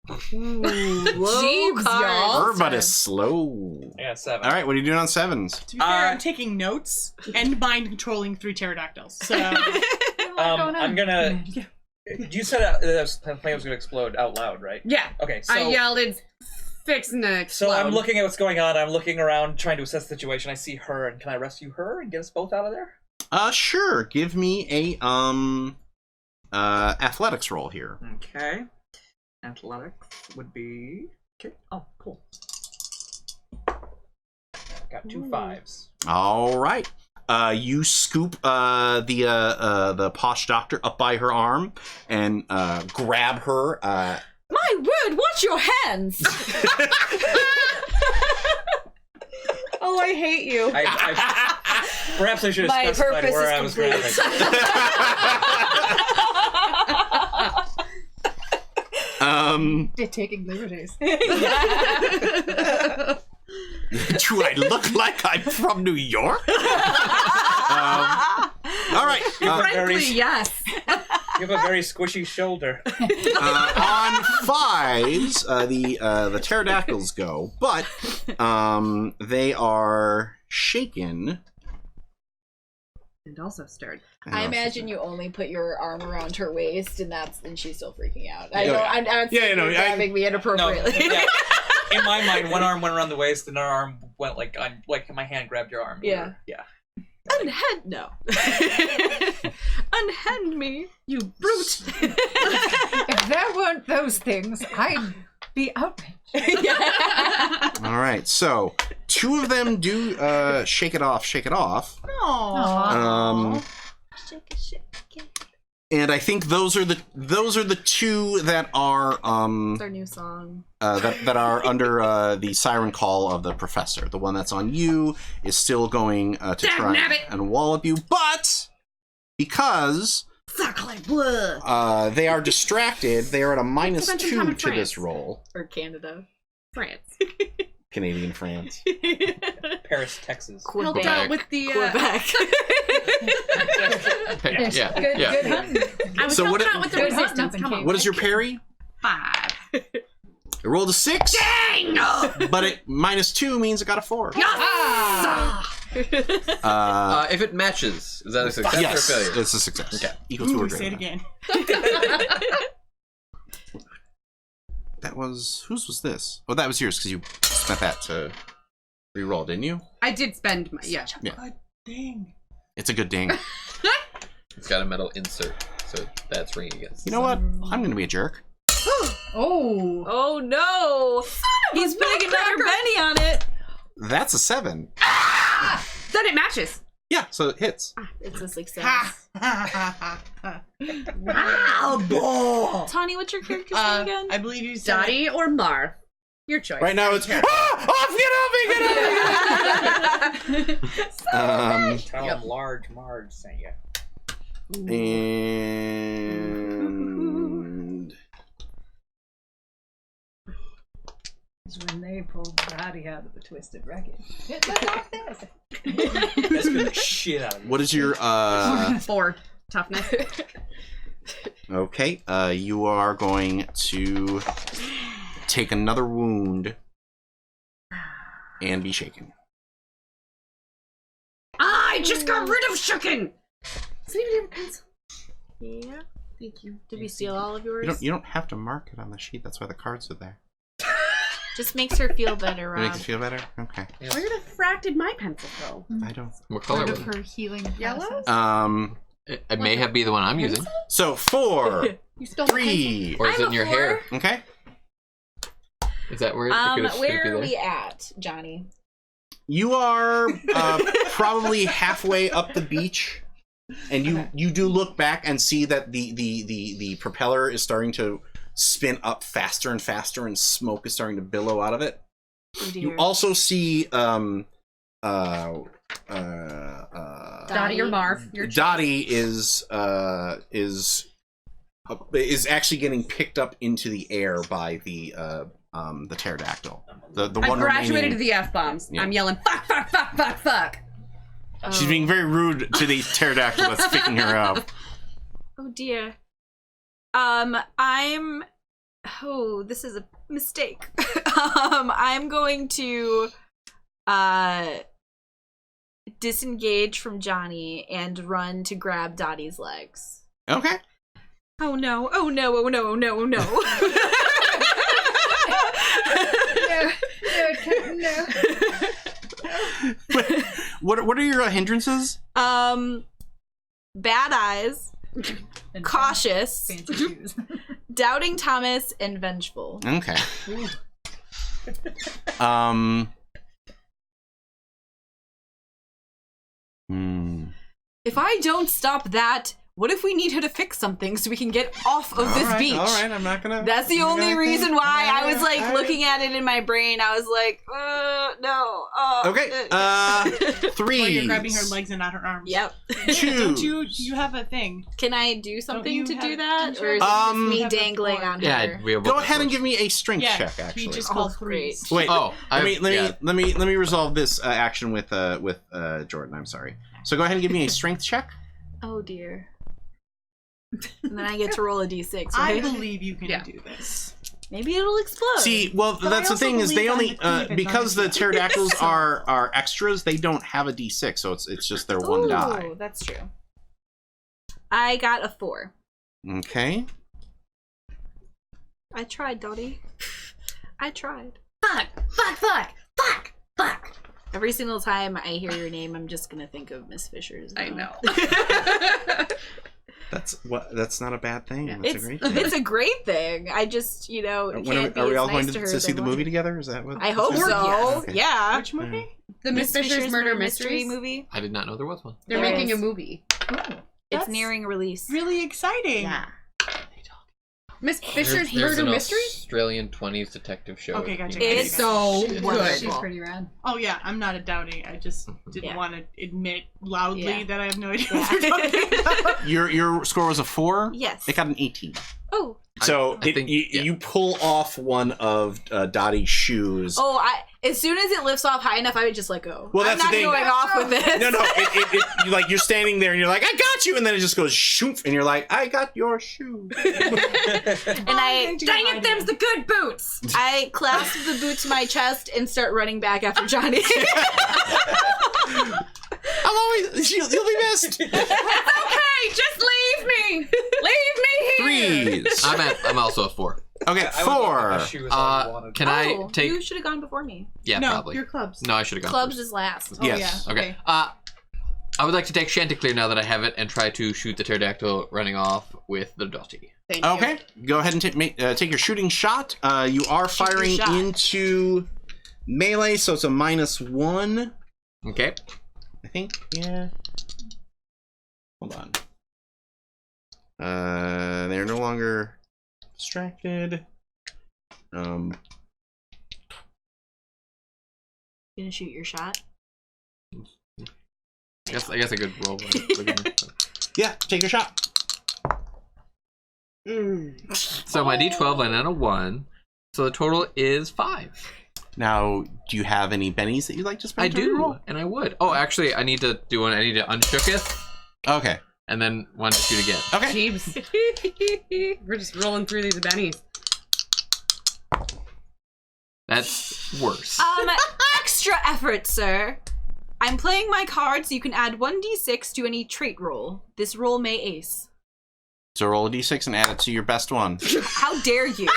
F: Jeebs, y'all.
C: Everybody is slow.
G: Yeah, 7.
C: All right, what are you doing on 7s?
D: To be fair, I'm taking notes and mind controlling 3 pterodactyls. So
G: I'm gonna. You said the plane was gonna explode out loud, right?
E: Yeah.
G: Okay, so
E: I yelled, it's fixing to explode.
G: so I'm looking at what's going on. I'm looking around, trying to assess the situation. I see her, and can I rescue her and get us both out of there?
C: Sure. Give me a athletics roll here.
G: Okay. Athletics would be okay. Oh, cool. Got 2 5s.
C: All right. You scoop the posh doctor up by her arm and grab her.
F: My word, watch your hands.
E: Oh, I hate you.
G: Perhaps I should have
F: My
G: specified
F: purpose
G: where
F: is
G: I was
F: complete.
G: grabbing.
B: They're taking liberties.
C: Do I look like I'm from New York? All right.
E: Frankly, yes.
G: You have a very squishy shoulder.
C: On 5s, the pterodactyls go, but they are shaken.
E: And also stirred.
F: I imagine you only put your arm around her waist, and she's still freaking out. I
C: Yeah.
F: know. I'm
C: Yeah, no,
F: grabbing me
G: No,
F: inappropriately.
G: yeah. In my mind, one arm went around the waist, and another arm went like my hand grabbed your arm.
F: Yeah.
G: Yeah.
F: Unhand no. Unhand me, you brute.
B: If there weren't those things, I'd be outraged.
C: All right, so 2 of them do shake it off.
B: Aww.
F: Shake it, shake it.
C: And I think those are the 2 that are
F: It's our new song.
C: that are under the siren call of the professor. The one that's on you is still going to try and wallop you, but because they are distracted, they are at a -2 to this roll.
F: Or Canada.
E: France.
C: Canadian France.
G: Paris, Texas.
F: Helped
A: Quebec.
F: out with the
E: Quebec.
A: Yeah.
B: Good,
A: Yeah.
B: good hunting.
E: I was
C: So
E: helping
C: what-
E: out with the
B: Good
E: resistance.
B: hunting,
E: Come on.
C: What is your parry?
E: 5.
C: It rolled a 6.
E: Dang!
C: But it -2 means it got a 4.
A: If it matches, is that a success
C: Yes,
A: or a failure?
C: it's a success.
A: Okay.
C: Equal to or
D: say it
C: greater.
D: again.
C: That was whose was this? Oh, that was yours because you spent that to re-roll, didn't you?
E: I did spend my
C: Yeah.
D: Dang.
C: It's a good ding.
A: It's got a metal insert, so that's ringing against.
C: You know what? I'm gonna be a jerk.
B: Oh.
F: Oh no! He's putting another Benny on it.
C: That's a 7.
E: Then it matches.
C: Yeah, so it hits.
F: It's a success.
E: Wow,
F: Tawny, what's your character's name again?
D: I believe you said
E: Dottie or Marv? Your choice.
C: Right now it's off, get off me!
G: Tell him large Marge sent you.
C: And
B: When they pulled Dottie out of the twisted wreckage. It looked like this.
G: That's been the shit out of me.
C: what is your
E: 4 toughness.
C: okay, you are going to take another wound and be shaken.
E: I just got rid of shooking.
F: Does anybody have a pencil? Yeah. Thank you. Did we steal all of yours?
C: You don't have to mark it on the sheet. That's why the cards are there.
F: Just makes her feel better,
C: It makes
F: Rob.
C: you feel better? Okay.
E: Where the frack did my pencil go?
C: I don't.
A: What color
B: Part
A: was
B: of
A: it?
B: her healing
E: Yellow?
B: process.
A: It may have be the one I'm using.
C: So 4,
B: You stole
C: 3.
A: Or is it
F: I'm
A: in your
F: a
A: hair?
C: Okay.
A: Is that where it could have
F: Where
A: be
F: are
A: there?
F: we at, Johnny?
C: You are probably halfway up the beach, and you do look back and see that the propeller is starting to spin up faster and faster, and smoke is starting to billow out of it.
F: Oh dear.
C: You also see
E: Dottie or Marv? Your
C: Dottie is actually getting picked up into the air by the pterodactyl. The
E: I
C: one
E: graduated
C: remaining.
E: to the F-bombs.
C: Yeah.
E: I'm yelling, fuck, fuck, fuck, fuck, fuck.
C: She's being very rude to the pterodactyl that's picking her up.
F: Oh dear. This is a mistake. I'm going to disengage from Johnny and run to grab Dottie's legs.
C: Okay.
F: Oh no, oh no, oh no, oh no, oh no.
B: No.
C: What are your hindrances?
F: Bad eyes,
B: And
F: cautious,
B: fancy shoes.
F: doubting Thomas, and vengeful.
C: Okay.
F: If I don't stop that, what if we need her to fix something so we can get off of this beach?
C: All right, I'm not gonna.
F: That's the only reason why I was like looking at it in my brain. I was like, no.
C: Okay. 3.
D: Well, you're grabbing her legs and not her arms.
F: Yep.
C: 2.
D: You have a thing.
F: Can I do something
D: you
F: to do
D: have-
F: that?
D: don't
F: Or
D: you
F: is it
C: have-
F: just me
D: have a
F: dangling
D: board?
F: on her?
A: Yeah, we have
C: Go
A: both
C: ahead and
A: those.
C: give me a strength
D: Yeah,
C: check.
D: we
C: Actually.
D: just
F: Oh,
D: called
F: great.
D: freeze.
C: Wait.
A: Oh,
C: Let me resolve this action with Jordan. I'm sorry. So go ahead and give me a strength check.
F: Oh dear. And then I get to roll a d6,
D: I
F: right?
D: believe you can
E: Yeah.
D: do this.
F: Maybe it'll explode.
C: See, well,
D: But
C: that's
D: I
C: the thing
D: also
C: is they
D: believe
C: only
D: I'm the
C: because the
D: thief and
C: pterodactyls are extras. They don't have a d6, so it's just their one die.
F: Ooh, that's true. I got a 4.
C: Okay.
F: I tried, Dottie. I tried.
E: Fuck.
F: Every single time I hear your name, I'm just gonna think of Miss Fisher's.
E: I
F: name.
E: know.
C: That's not a bad thing. That's
F: It's
C: a great thing.
F: it's a great thing. I just can't be
C: Are we
F: as
C: all
F: nice
C: going
F: to her
C: to
F: as
C: see
F: I
C: the
F: want.
C: movie together? Is that what?
F: I hope
C: is-
F: so.
C: Okay.
F: Yeah.
D: Which movie?
E: The Miss Fisher's Murder Mysteries.
F: movie.
A: I did not know there was one.
E: They're
F: There
E: making
F: is.
E: a movie.
F: It's
D: That's
F: nearing release.
D: Really exciting.
F: Yeah.
E: Miss Fisher's
A: There's
E: Murder
A: an
E: Mysteries?
A: Australian 20s detective show.
D: Okay, gotcha.
F: It's
E: so
B: She's
E: good.
B: pretty rad.
D: Oh yeah, I'm not a doubting. I just didn't
F: Yeah.
D: want to admit loudly
F: Yeah.
D: that I have no idea
F: Yeah.
D: what you're talking about.
C: Your score was a 4.
F: Yes.
C: It got an 18.
F: Oh.
C: So
A: I think- yeah.
C: you pull off one of Dottie's shoes.
F: Oh, as soon as it lifts off high enough, I would just let go.
C: Well,
F: I'm
C: that's the
F: not
C: thing.
F: going off with this.
C: No, it like you're standing there and you're like, I got you, and then it just goes shoof, and you're like, I got your shoe.
F: And
D: I'm going to
E: Dang
D: hide
E: it, them's the good boots!
F: I clasp the boot to my chest and start running back after Johnny.
C: I'm always you'll be missed.
E: Okay, just leave me! Leave me here!
C: 3s.
A: I'm also a 4.
C: Okay,
G: I would love
C: 4.
G: if she was all you wanted.
A: Can I take?
F: You should have gone before me.
A: Yeah,
D: no,
A: probably.
D: your clubs.
A: No, I should have gone.
F: Clubs
A: first.
F: is last.
D: Oh,
C: Yes.
D: yeah.
A: Okay. I would like to take Chanticleer now that I have it and try to shoot the pterodactyl running off with the Dottie.
E: Thank you.
C: Okay, go ahead and take your shooting shot. You are
F: Shoot your
C: firing
F: shot.
C: into melee, so it's a -1.
A: Okay.
C: I think, yeah. Hold on. They're no longer distracted.
F: You gonna shoot your shot?
A: I guess I could roll one.
C: Yeah, take your shot.
A: So my D12 landed on a 1. So the total is 5.
C: Now, do you have any bennies that you'd like to spend?
A: I
C: on your
A: do,
C: roll?
A: and I would. Oh, actually, I need to do one. I need to unshooketh,
C: Okay.
A: and then one to shoot again.
C: Okay.
E: Jeebs. We're just rolling through these bennies.
A: That's worse.
F: Extra effort, sir. I'm playing my card so you can add 1d6 to any trait roll. This roll may ace.
C: So roll a d6 and add it to your best one.
F: How dare you?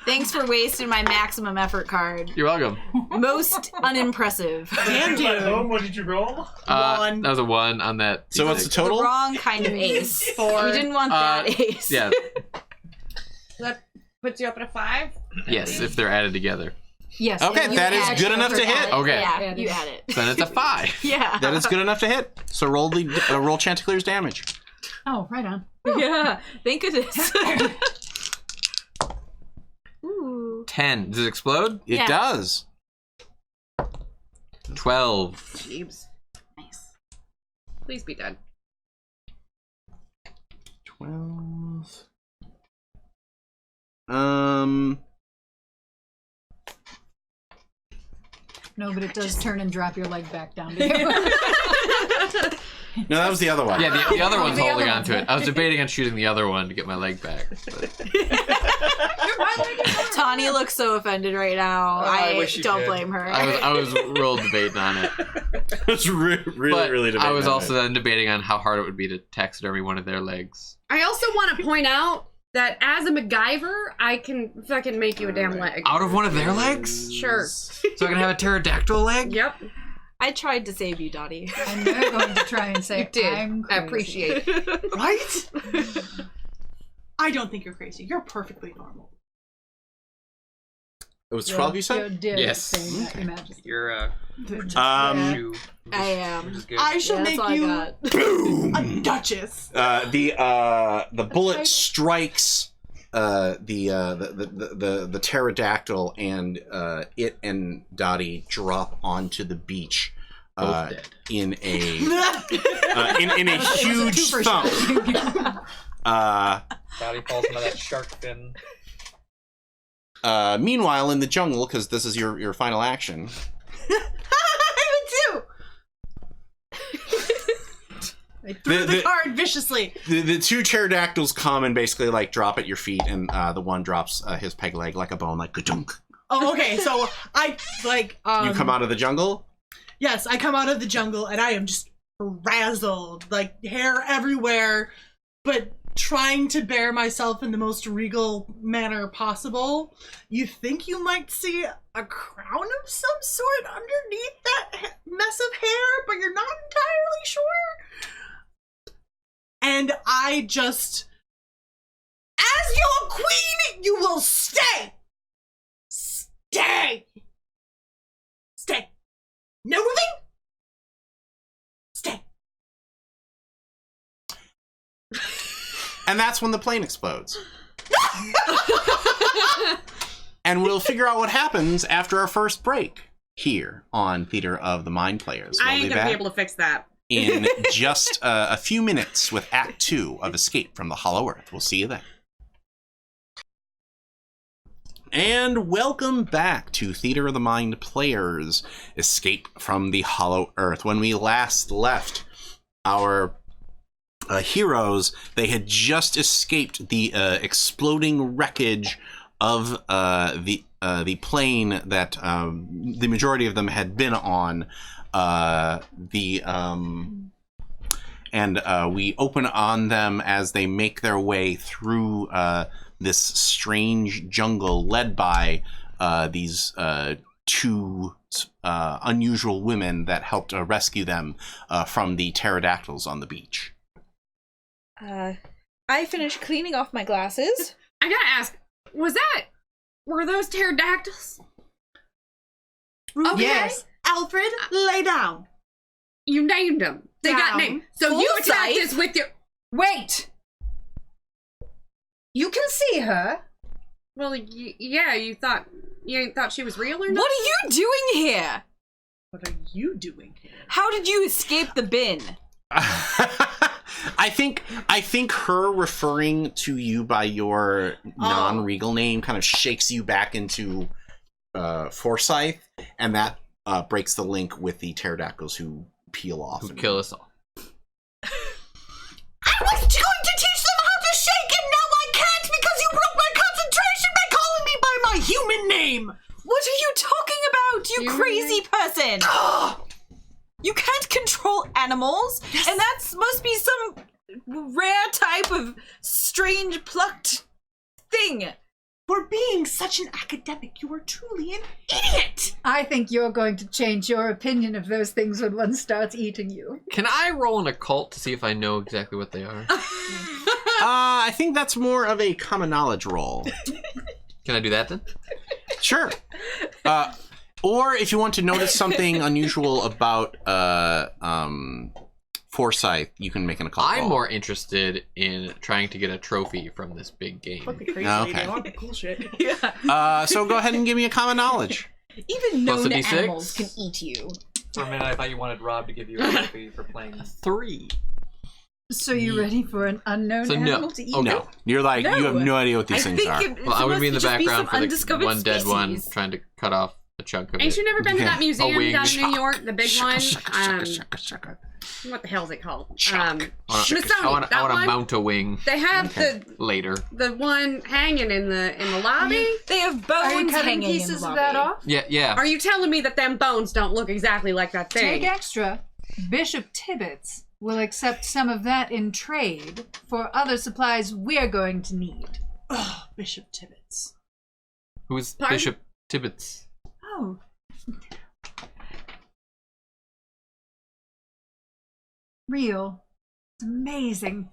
F: Thanks for wasting my maximum effort card.
A: You're welcome.
F: Most unimpressive.
D: Damn,
H: At
D: dude.
H: home, what did you roll?
D: One.
A: That was a 1 on that.
C: So what's the
A: D6.
F: The
C: total?
F: wrong kind of ace.
D: 4.
F: We didn't want that ace.
A: Yeah.
E: That puts you up at a 5.
A: Yes, if they're added together.
B: Yes.
C: Okay,
B: you
C: that is
B: actually
C: good enough to
B: forgot
C: hit.
B: it.
A: Okay.
F: Yeah, you add it.
A: Then it's a 5.
F: Yeah.
C: That is good enough to hit. So roll Chanticleer's damage.
B: Oh, right on.
F: Yeah. Thank goodness. Ooh.
A: 10. Does it explode?
C: It
F: Yeah.
C: does.
A: 12.
E: Jeebs.
F: Nice.
E: Please be dead.
C: 12.
B: No, but it does turn and drop your leg back down to you.
C: No, that was the other one.
A: Yeah, the other one's
B: The other
A: holding
B: one.
A: on to it. I was debating on shooting the other one to get my leg back. But
F: Tawny looks so offended right now.
G: I wish you
F: don't
G: did.
F: blame her.
A: I was real debating on it.
C: It's really
A: But
C: debating
A: I was
C: on
A: also
C: it.
A: then debating on how hard it would be to taxidermy one of their legs.
E: I also want to point out that as a MacGyver, I can fucking make you a damn leg.
A: Out of one of their legs?
E: Sure.
A: So I can have a pterodactyl leg?
E: Yep.
F: I tried to save you, Dottie.
B: And they're going to try and say,
E: You did.
B: I'm
E: I
B: crazy.
E: appreciate it.
D: Right? I don't think you're crazy. You're perfectly normal.
C: It was 12, you
B: You're
C: said?
B: dead
A: Yes.
B: saying that, Your Majesty.
G: You're
C: Um,
F: I am.
G: Which is good.
D: I shall
F: Yeah, that's
D: make
F: all I
D: you
F: got.
C: boom!
D: a duchess.
C: The bullet strikes the pterodactyl, and it and Dottie drop onto the beach
A: Both dead.
C: in a in a huge thump.
G: Dottie falls into that shark fin.
C: Meanwhile, in the jungle, because this is your final action.
D: I would too. I threw the card viciously.
C: The two pterodactyls come and basically like drop at your feet, and the one drops his peg leg like a bone, like ka-dunk.
D: Oh, okay. So I like
C: You come out of the jungle.
D: Yes, I come out of the jungle and I am just frazzled, like hair everywhere, but trying to bear myself in the most regal manner possible. You think you might see a crown of some sort underneath that mess of hair, but you're not entirely sure. And I just, as your queen, you will stay. Stay. Stay. No moving. Stay.
C: And that's when the plane explodes. And we'll figure out what happens after our first break here on Theater of the Mind Players.
E: I
C: We'll
E: ain't
C: be
E: gonna be
C: back
E: able to fix that.
C: in just a few minutes with Act 2 of Escape from the Hollow Earth. We'll see you then. And welcome back to Theater of the Mind Players, Escape from the Hollow Earth. When we last left our heroes, they had just escaped the exploding wreckage of the plane that the majority of them had been on. We open on them as they make their way through this strange jungle led by these two unusual women that helped rescue them from the pterodactyls on the beach.
F: I finished cleaning off my glasses.
E: I gotta ask, were those pterodactyls? Okay.
D: Yes. Alfred, lay down.
E: You named them. They got
D: Down.
E: named. So
F: Full
E: you attacked
F: sight.
E: this with your...
B: Wait! You can see her.
E: Well, yeah, you thought she was real or not?
F: What are you doing here?
D: What are you doing here?
F: How did you escape the bin?
C: I think her referring to you by your non-regal name kind of shakes you back into Forsyth, and that breaks the link with the pterodactyls who peel off.
A: Who kill us all.
D: I was going to teach them how to shake, and now I can't because you broke my concentration by calling me by my human name.
F: What are you talking about, you
E: Human
F: crazy person?
D: Ugh.
F: You can't control animals, and that's must be some rare type of strange plucked thing.
D: For being such an academic, you are truly an idiot!
B: I think you're going to change your opinion of those things when one starts eating you.
A: Can I roll an occult to see if I know exactly what they are?
C: I think that's more of a common knowledge roll.
A: Can I do that then?
C: Sure. Or if you want to notice something unusual about Forsyth, you can make an occult roll.
A: I'm more interested in trying to get a trophy from this big game.
D: Fuck the crazy
C: Okay.
D: lady, I want the cool shit.
C: So go ahead and give me a common knowledge.
F: Even
A: Plus a
F: known
A: D6?
F: animals can eat you.
G: For a minute, I thought you wanted Rob to give you a trophy for playing.
A: 3.
B: So you ready for an unknown
A: So no.
B: animal to eat?
A: Oh,
C: No. You're like, you have no idea what these things are.
A: Well, I would be in the background for the one dead one, trying to cut off a chunk of
E: Ain't
A: it.
E: you never been to that museum
A: wing.
E: down in New York, the big one?
C: Shaka.
E: What the hell is it called?
C: Shock.
E: Smithsonian.
A: I want
E: that
A: to
E: one.
A: mount a wing
E: They have
A: later.
E: the one hanging in the lobby.
F: They have
B: Are you
F: bones
B: cutting
F: hanging
B: pieces
F: in
B: of
F: the
B: that
F: lobby.
B: off?
A: Yeah.
E: Are you telling me that them bones don't look exactly like that thing?
B: Take extra. Bishop Tibbets will accept some of that in trade for other supplies we're going to need.
D: Oh, Bishop Tibbets.
A: Who's
E: Pardon?
A: Bishop Tibbets?
B: Oh. Real. It's amazing.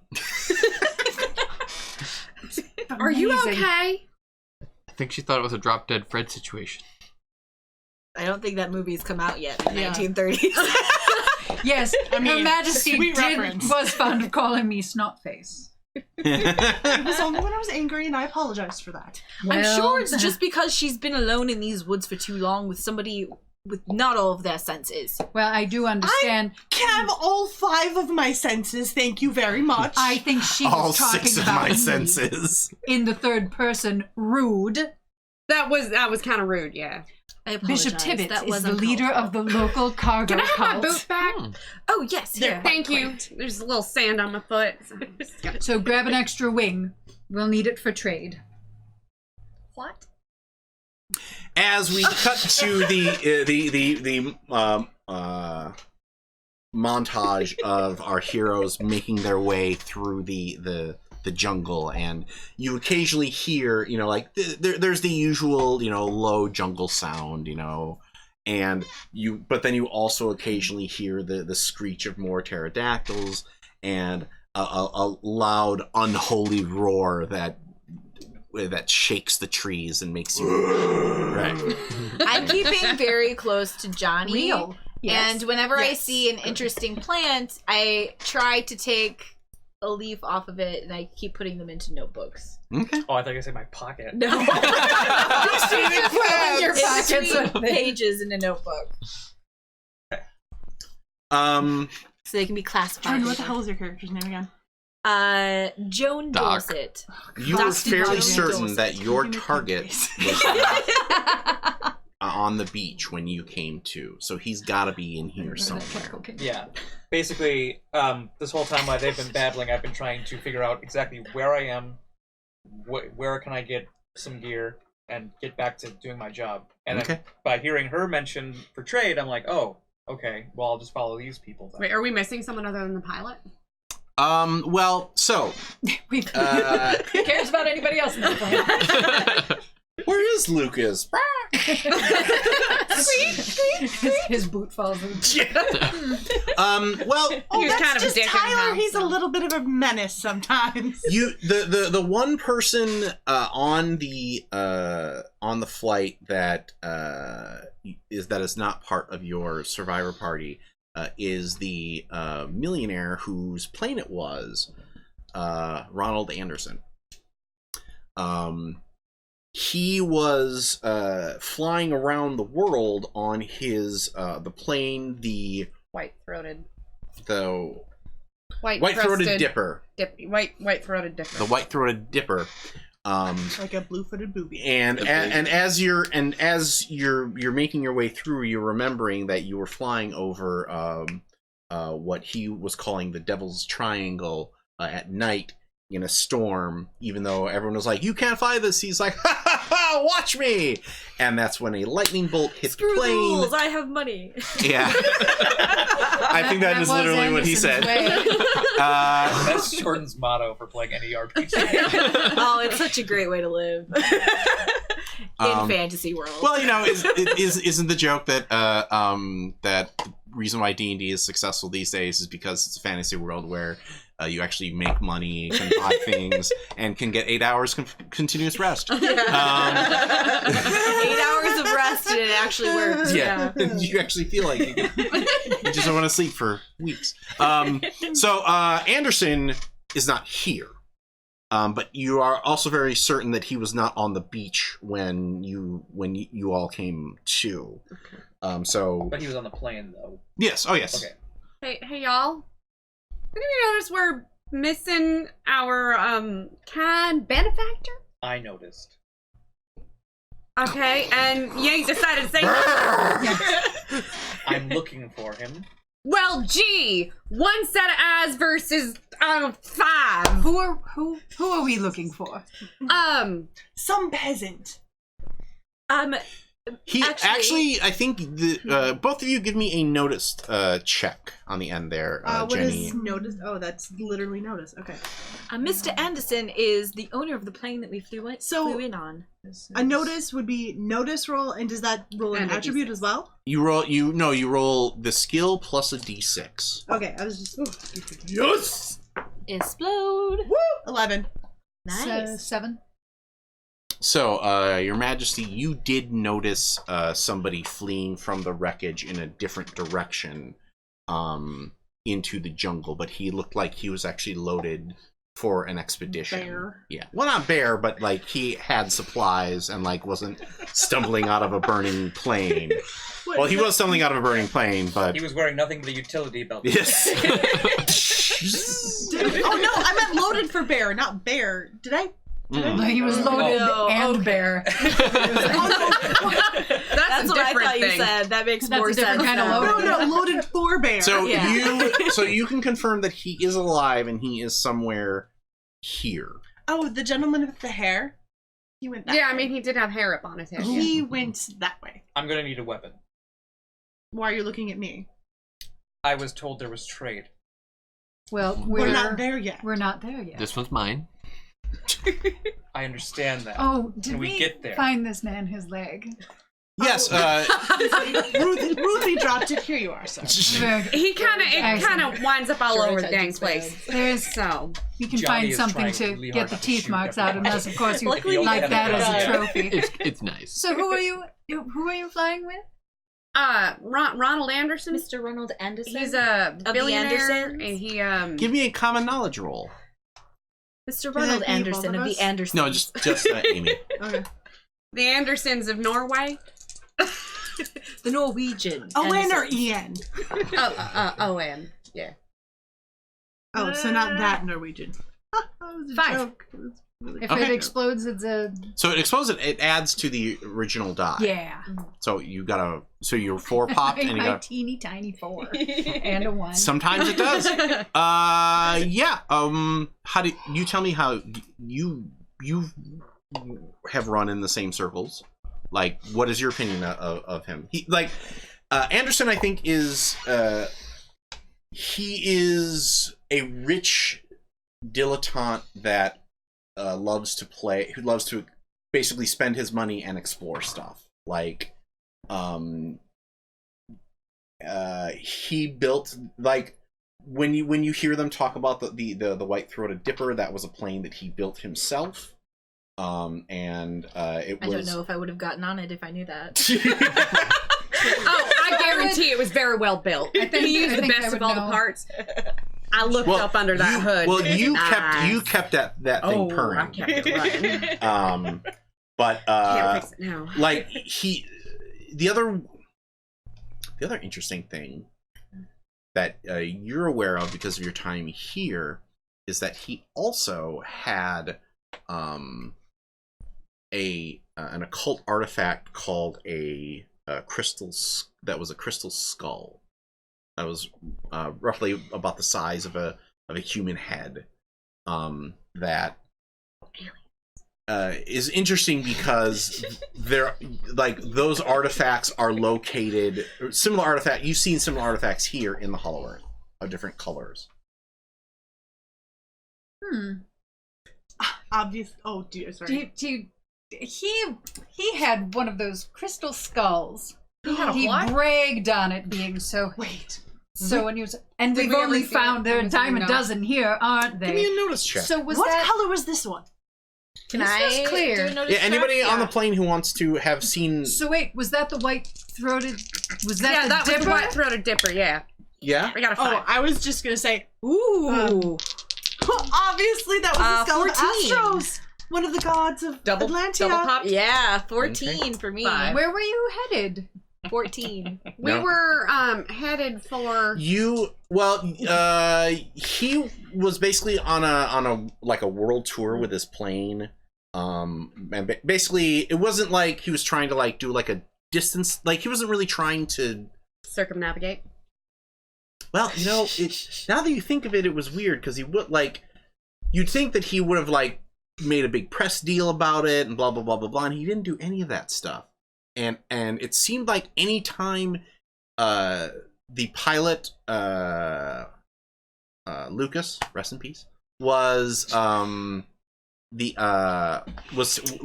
E: Are you
B: Amazing.
E: okay?
A: I think she thought it was a drop dead Fred situation.
F: I don't think that movie's come out yet in the
D: Yeah.
F: 1930s.
B: Yes, Her
D: mean,
B: Majesty
D: sweet reference.
B: was fond of calling me Snotface.
D: It was only when I was angry, and I apologized for that.
F: I'm
B: Well,
F: sure it's just because she's been alone in these woods for too long with somebody with not all of their senses.
B: Well, I do understand.
D: Can I have all 5 of my senses? Thank you very much.
B: I think she
C: All
B: was talking
C: 6 of
B: about
C: my
B: me
C: senses.
B: in the third person. Rude.
E: That was kind of rude, yeah.
F: I apologize.
B: Bishop Tibbets
F: That
B: is
F: was
B: the leader
F: uncalled
B: of the local cargo
E: Can I have my
B: cult.
E: boot back?
F: Oh, yes, here.
E: Thank you. There's a little sand on my foot.
B: So grab an extra wing. We'll need it for trade.
F: What?
C: As we cut to the montage of our heroes making their way through the jungle, and you occasionally hear, like there's the usual, low jungle sound, but then you also occasionally hear the screech of more pterodactyls and a loud unholy roar that shakes the trees and makes you right.
F: I'm keeping very close to Johnny.
B: Real. Yes.
F: And whenever I
B: Yes.
F: see an interesting plant, I try to take a leaf off of it and I keep putting them into notebooks.
C: Okay.
G: Oh, I thought you said my pocket.
F: No.
B: Your
F: It's
B: pockets
F: between
B: are-
F: pages in a notebook. So they can be classified.
D: Jordan, what the hell is your character's name again?
F: Joan
A: Doc.
F: Dorset.
C: You were
F: Dusty
C: fairly
F: Joan
C: certain
F: Dorset.
C: that your
D: Give me a
C: target
D: face.
C: was not on the beach when you came to, so he's got to be in here somewhere.
G: Yeah. Basically, this whole time while they've been battling, I've been trying to figure out exactly where I am, where can I get some gear, and get back to doing my job. And
C: Okay.
G: by hearing her mention for trade, I'm like, oh, okay, well, I'll just follow these people then.
E: Wait, are we missing someone other than the pilot?
C: Well, so
B: Who cares about anybody else in the plane?
C: where is Lucas?
B: His boot falls in.
C: Well,
D: Oh,
E: He was
D: that's
E: kind of a
D: just
E: dick
D: Tyler.
E: anyhow,
D: He's
E: so.
D: a little bit of a menace sometimes.
C: the one person on the flight that is not part of your survivor party is the millionaire whose plane it was, Ronald Anderson. He was flying around the world on his the plane, the
E: White-throated
C: white-throated dipper,
E: white-throated dipper.
C: the white-throated dipper.
D: Like a blue-footed booby.
C: And as you're making your way through, you're remembering that you were flying over what he was calling the Devil's Triangle at night, in a storm, even though everyone was like, "You can't fly this." He's like, "Ha ha ha! Watch me!" And that's when a lightning bolt hits
F: Screw
C: the
F: the
C: plane.
F: rules. I have money.
C: Yeah, I think that is
B: was
C: literally what he said.
B: Anderson's way.
G: That's Jordan's motto for playing any RPG.
F: Oh, it's such a great way to live in fantasy world.
C: Well, you know, isn't the joke that that the reason why D&D is successful these days is because it's a fantasy world where you actually make money, can buy things, and can get 8 hours continuous rest.
F: 8 hours of rest and it actually works.
C: Yeah, you actually feel like you just don't want to sleep for weeks. So Anderson is not here, but you are also very certain that he was not on the beach when you all came to. So,
G: But he was on the plane, though.
C: yes, oh yes.
G: Okay.
E: Hey, y'all. Did you notice we're missing our kind benefactor?
G: I noticed.
E: Okay, and you decided to say
G: I'm looking for him.
E: well, gee, one set of eyes versus 5.
B: Who are we looking for?
D: Some peasant.
C: He
F: Actually-
C: I think the both of you give me a notice check on the end there,
D: What
C: Jenny.
D: is notice? Oh, that's literally notice. Okay.
F: Mr. Anderson is the owner of the plane that we flew in on.
D: A notice would be notice roll, and does that roll an
E: And a
D: attribute
E: D6.
D: as well?
C: You roll the skill plus a d6.
D: Okay, I was just
C: Yes.
F: Explode.
D: 11.
F: Nice.
B: 7.
C: So, Your Majesty, you did notice somebody fleeing from the wreckage in a different direction into the jungle, but he looked like he was actually loaded for an expedition.
D: Bear.
C: Yeah. Well, not bear, but like he had supplies and like wasn't stumbling out of a burning plane. Well, he was stumbling out of a burning plane, but
G: He was wearing nothing but a utility belt.
C: yes.
D: Oh no, I meant loaded for bear, not bear. Did I?
C: Mm.
B: No, he was loaded
F: Oh,
B: and
F: okay.
B: bear.
E: That's
F: That's
E: a
F: what I
E: different
F: thought you
E: thing.
F: said. That makes
B: That's
F: more
B: a different
F: sense.
B: kind of
F: now.
B: load.
D: No, loaded for bear.
C: So
F: Yeah.
C: you can confirm that he is alive and he is somewhere here.
D: Oh, the gentleman with the hair. He went that
E: Yeah, I
D: way.
E: mean, he did have hair up on his head.
D: He went that way.
G: I'm gonna need a weapon.
D: Why are you looking at me?
G: I was told there was trade.
B: Well,
D: We're not there yet.
B: We're not there yet.
A: This one's mine.
G: I understand that.
B: Oh, did
G: Can we
B: we
G: get there?
B: find this man his leg?
C: Yes.
D: Ruthie dropped it. Here you are, sir.
B: Very good.
E: He kind of winds up all
F: Sure,
E: over the dang
F: attention
E: place.
B: There's
E: So
B: you can
G: Johnny
B: find
G: is
B: something
G: trying
B: to
G: really
B: get
G: hard
B: the
G: not to
B: teeth
G: shoot
B: marks out,
G: everyone.
B: unless of course you
F: Luckily,
B: like
G: you
B: that
G: have
B: as a
F: a
B: trophy.
A: It's nice.
B: So who are you flying with?
E: Ronald Anderson.
F: Mr. Ronald Anderson.
E: He's a
F: the
E: billionaire,
F: Andersons?
E: and he
C: Give me a common knowledge roll.
F: Mr.
D: Can
F: Ronald
D: that be
F: Anderson
D: both
F: of
D: of
F: the
D: us?
F: Andersons.
C: No, just Amy.
D: Okay.
E: the Andersons of Norway.
F: the Norwegian.
D: O-N or
F: Andersons.
D: E-N?
E: O-N. Yeah.
D: Oh, so not that Norwegian. That was a
B: 5.
D: joke. It was really
B: If
C: Okay.
B: it explodes, it's a
C: So it explodes it adds to the original die.
B: yeah.
C: So you're 4 popped and you
B: my
C: got
B: teeny tiny 4 and a 1.
C: sometimes it does. Yeah. How do you tell me how you have run in the same circles? Like, what is your opinion of him? He Anderson, I think, is he is a rich dilettante that loves to basically spend his money and explore stuff. Like, he built, like, when you hear them talk about the white-throated dipper, that was a plane that he built himself. It
F: I
C: was.
F: don't know if I would have gotten on it if I knew that.
E: Oh, I guarantee it was very well built. I think he used
B: I
E: the
B: think I
E: best
B: would
E: of all
B: know.
E: the parts. I looked
C: Well,
E: up under that hood.
C: Well, you
E: Nice.
C: kept that thing
E: Oh, I
C: purring.
E: kept it running.
C: But
E: Can't fix it now.
C: like the other interesting thing that you're aware of because of your time here is that he also had an occult artifact called a crystal skull that was roughly about the size of a human head, that is interesting because they're like those artifacts are located. Similar artifact. You've seen similar artifacts here in the Hollow Earth of different colors.
D: Obvious. Oh, dear. Sorry.
B: He had one of those crystal skulls.
E: He what?
B: Bragged on it being so.
D: Wait.
B: So when he was, and
E: Did
B: we've
E: we ever
B: only
E: see
B: found
E: it?
B: there
E: I
B: a dime a
E: don't
B: dozen here, aren't they?
C: Give me a notice check.
B: So was
D: What
B: that
D: color was this one?
F: Can
B: This
F: I
B: was clear.
F: do a notice
C: yeah, anybody
F: check?
C: on the plane who wants to have seen?
B: So wait, was that the white-throated? Was that
E: Yeah,
B: the
E: that
B: dipper?
E: was the white-throated dipper, yeah.
C: Yeah.
E: I got a
D: Oh,
E: 5.
D: I was just gonna say.
F: Ooh.
D: Obviously, that was the skull
F: 14.
D: of Astros, one of the gods of Atlantia.
E: Double pop.
F: Yeah, 14 for me.
E: 5.
B: Where were you headed?
F: 14.
E: We
C: No.
E: were headed for
C: He was basically on a like a world tour with his plane. And basically it wasn't like he was trying to like do like a distance, like he wasn't really trying to
E: circumnavigate.
C: well, you know, now that you think of it, it was weird because he would like you'd think that he would have like made a big press deal about it and blah blah blah blah blah, and he didn't do any of that stuff. And it seemed like any time the pilot Lucas, rest in peace, was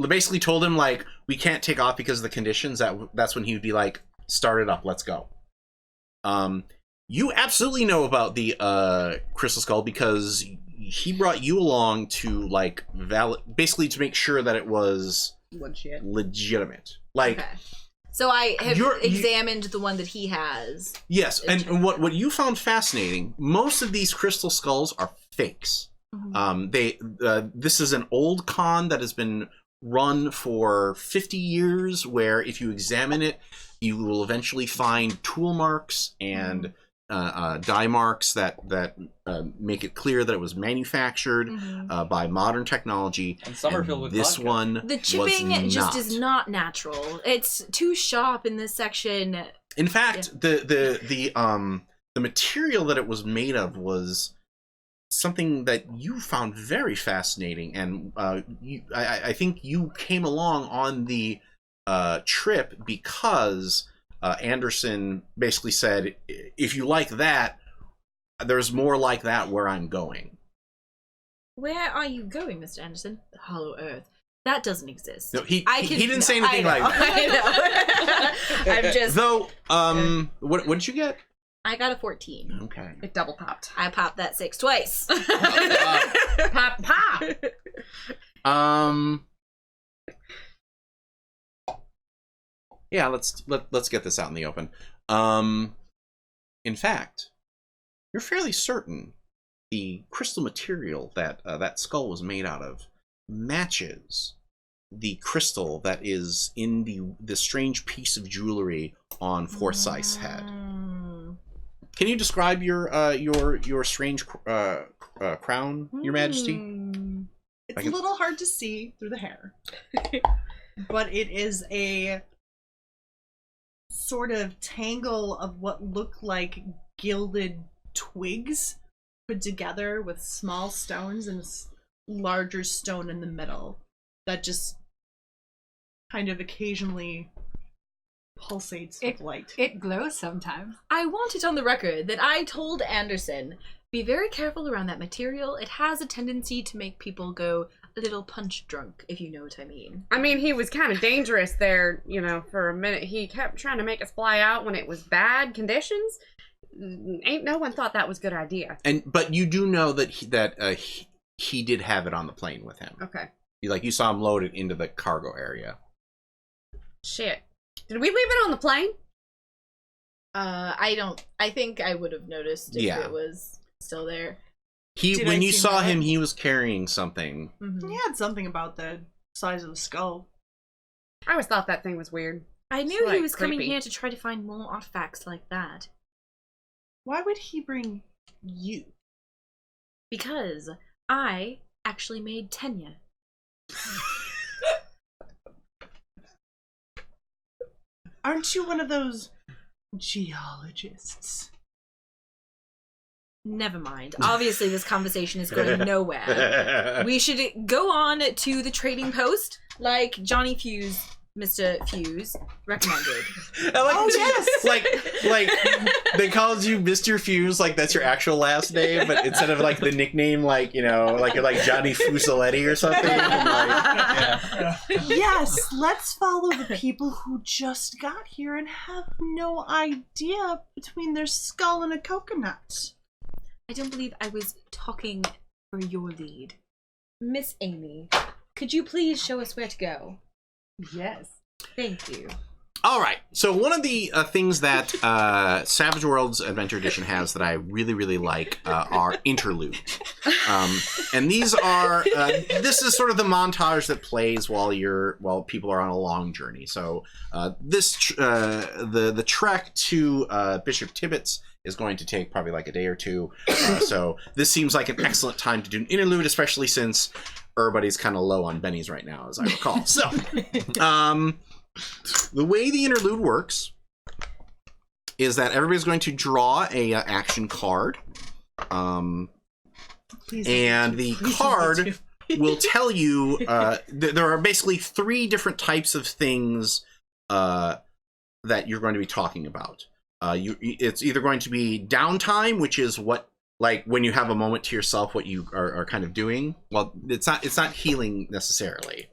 C: basically told him like we can't take off because of the conditions, that's when he would be like, start it up, let's go. You absolutely know about the Crystal Skull because he brought you along to like basically to make sure that it was legitimate. Like,
F: Okay. So I have
C: you-
F: examined the one that he has.
C: yes, and what you found fascinating, most of these crystal skulls are fakes. This is an old con that has been run for 50 years, where if you examine it, you will eventually find tool marks and die marks that make it clear that it was manufactured by modern technology.
G: And some are filled with
C: this
G: vodka.
C: one
F: The chipping
C: was
F: just
C: not.
F: is not natural. It's too sharp in this section.
C: In fact, the material that it was made of was something that you found very fascinating, and I think you came along on the trip because Anderson basically said, if you like that, there's more like that where I'm going.
F: Where are you going, Mr. Anderson? The Hollow Earth. That doesn't exist.
C: No, he
F: I can-
C: didn't say
F: no,
C: anything
F: I know,
C: like that.
F: I know. I'm just.
C: Though, what did you get?
F: I got a 14.
C: Okay.
E: It double popped.
F: I popped that 6 twice.
E: Pop, pop.
C: Yeah, let's get this out in the open. In fact, you're fairly certain the crystal material that that skull was made out of matches the crystal that is in the strange piece of jewelry on Forsyth's head. Can you describe your strange crown, Your Majesty?
D: It's a little hard to see through the hair, but it is a sort of tangle of what look like gilded twigs put together with small stones and a larger stone in the middle that just kind of occasionally pulsates with light.
B: It glows sometimes.
F: I want it on the record that I told Anderson, be very careful around that material. It has a tendency to make people go a little punch drunk, if you know what I mean.
E: I mean, he was kind of dangerous there, you know, for a minute. He kept trying to make us fly out when it was bad conditions. Ain't no one thought that was a good idea.
C: But you do know that he did have it on the plane with him.
E: Okay.
C: You saw him load it into the cargo area.
E: Shit. Did we leave it on the plane?
F: I think I would have noticed if
C: Yeah.
F: it was still there.
C: When you
D: see
C: saw
D: that?
C: him, he was carrying something.
D: He had something about the size of the skull.
E: I always thought that thing was weird.
F: I
E: It's,
F: knew he
E: like,
F: was coming
E: creepy.
F: here to try to find more artifacts like that.
D: Why would he bring you?
F: Because I actually made tenure.
D: Aren't you one of those geologists?
F: Never mind. Obviously, this conversation is going nowhere. We should go on to the trading post, like Johnny Fuse, Mr. Fuse, recommended.
C: Yes! like they called you Mr. Fuse, like that's your actual last name, but instead of like the nickname, like, you know, like you're like Johnny Fusiletti or something. And like,
D: Yes, let's follow the people who just got here and have no idea between their skull and a coconut.
F: I don't believe I was talking for your lead. Miss Amy, could you please show us where to go?
B: Yes.
F: Thank you.
C: all right. So one of the things that Savage Worlds Adventure Edition has that I really, really like are interludes. And these are this is sort of the montage that plays while people are on a long journey. So the trek to Bishop Tibbetts is going to take probably like a day or two. So this seems like an excellent time to do an interlude, especially since everybody's kind of low on bennies right now, as I recall. So the way the interlude works is that everybody's going to draw a action card. And the card will tell you there are basically 3 different types of things that you're going to be talking about. It's either going to be downtime, which is what, like, when you have a moment to yourself, what you are kind of doing. Well, it's not healing necessarily.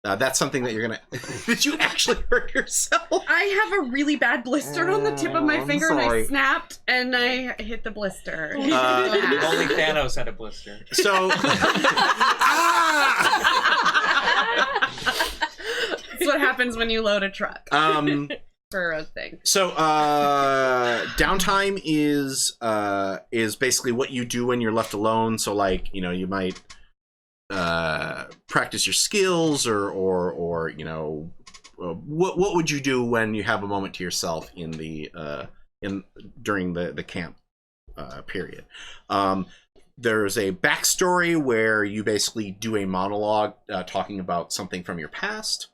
C: That's something that you're gonna. Did you actually hurt yourself?
E: I have a really bad blister on the tip of my finger, and I snapped, and I hit the blister.
G: Only Thanos had a blister.
C: So,
E: That's what happens when you load a truck. For a thing.
C: So, downtime is basically what you do when you're left alone. So, like, you know, you might practice your skills, or you know, what would you do when you have a moment to yourself in during the camp period. There's a backstory where you basically do a monologue talking about something from your past.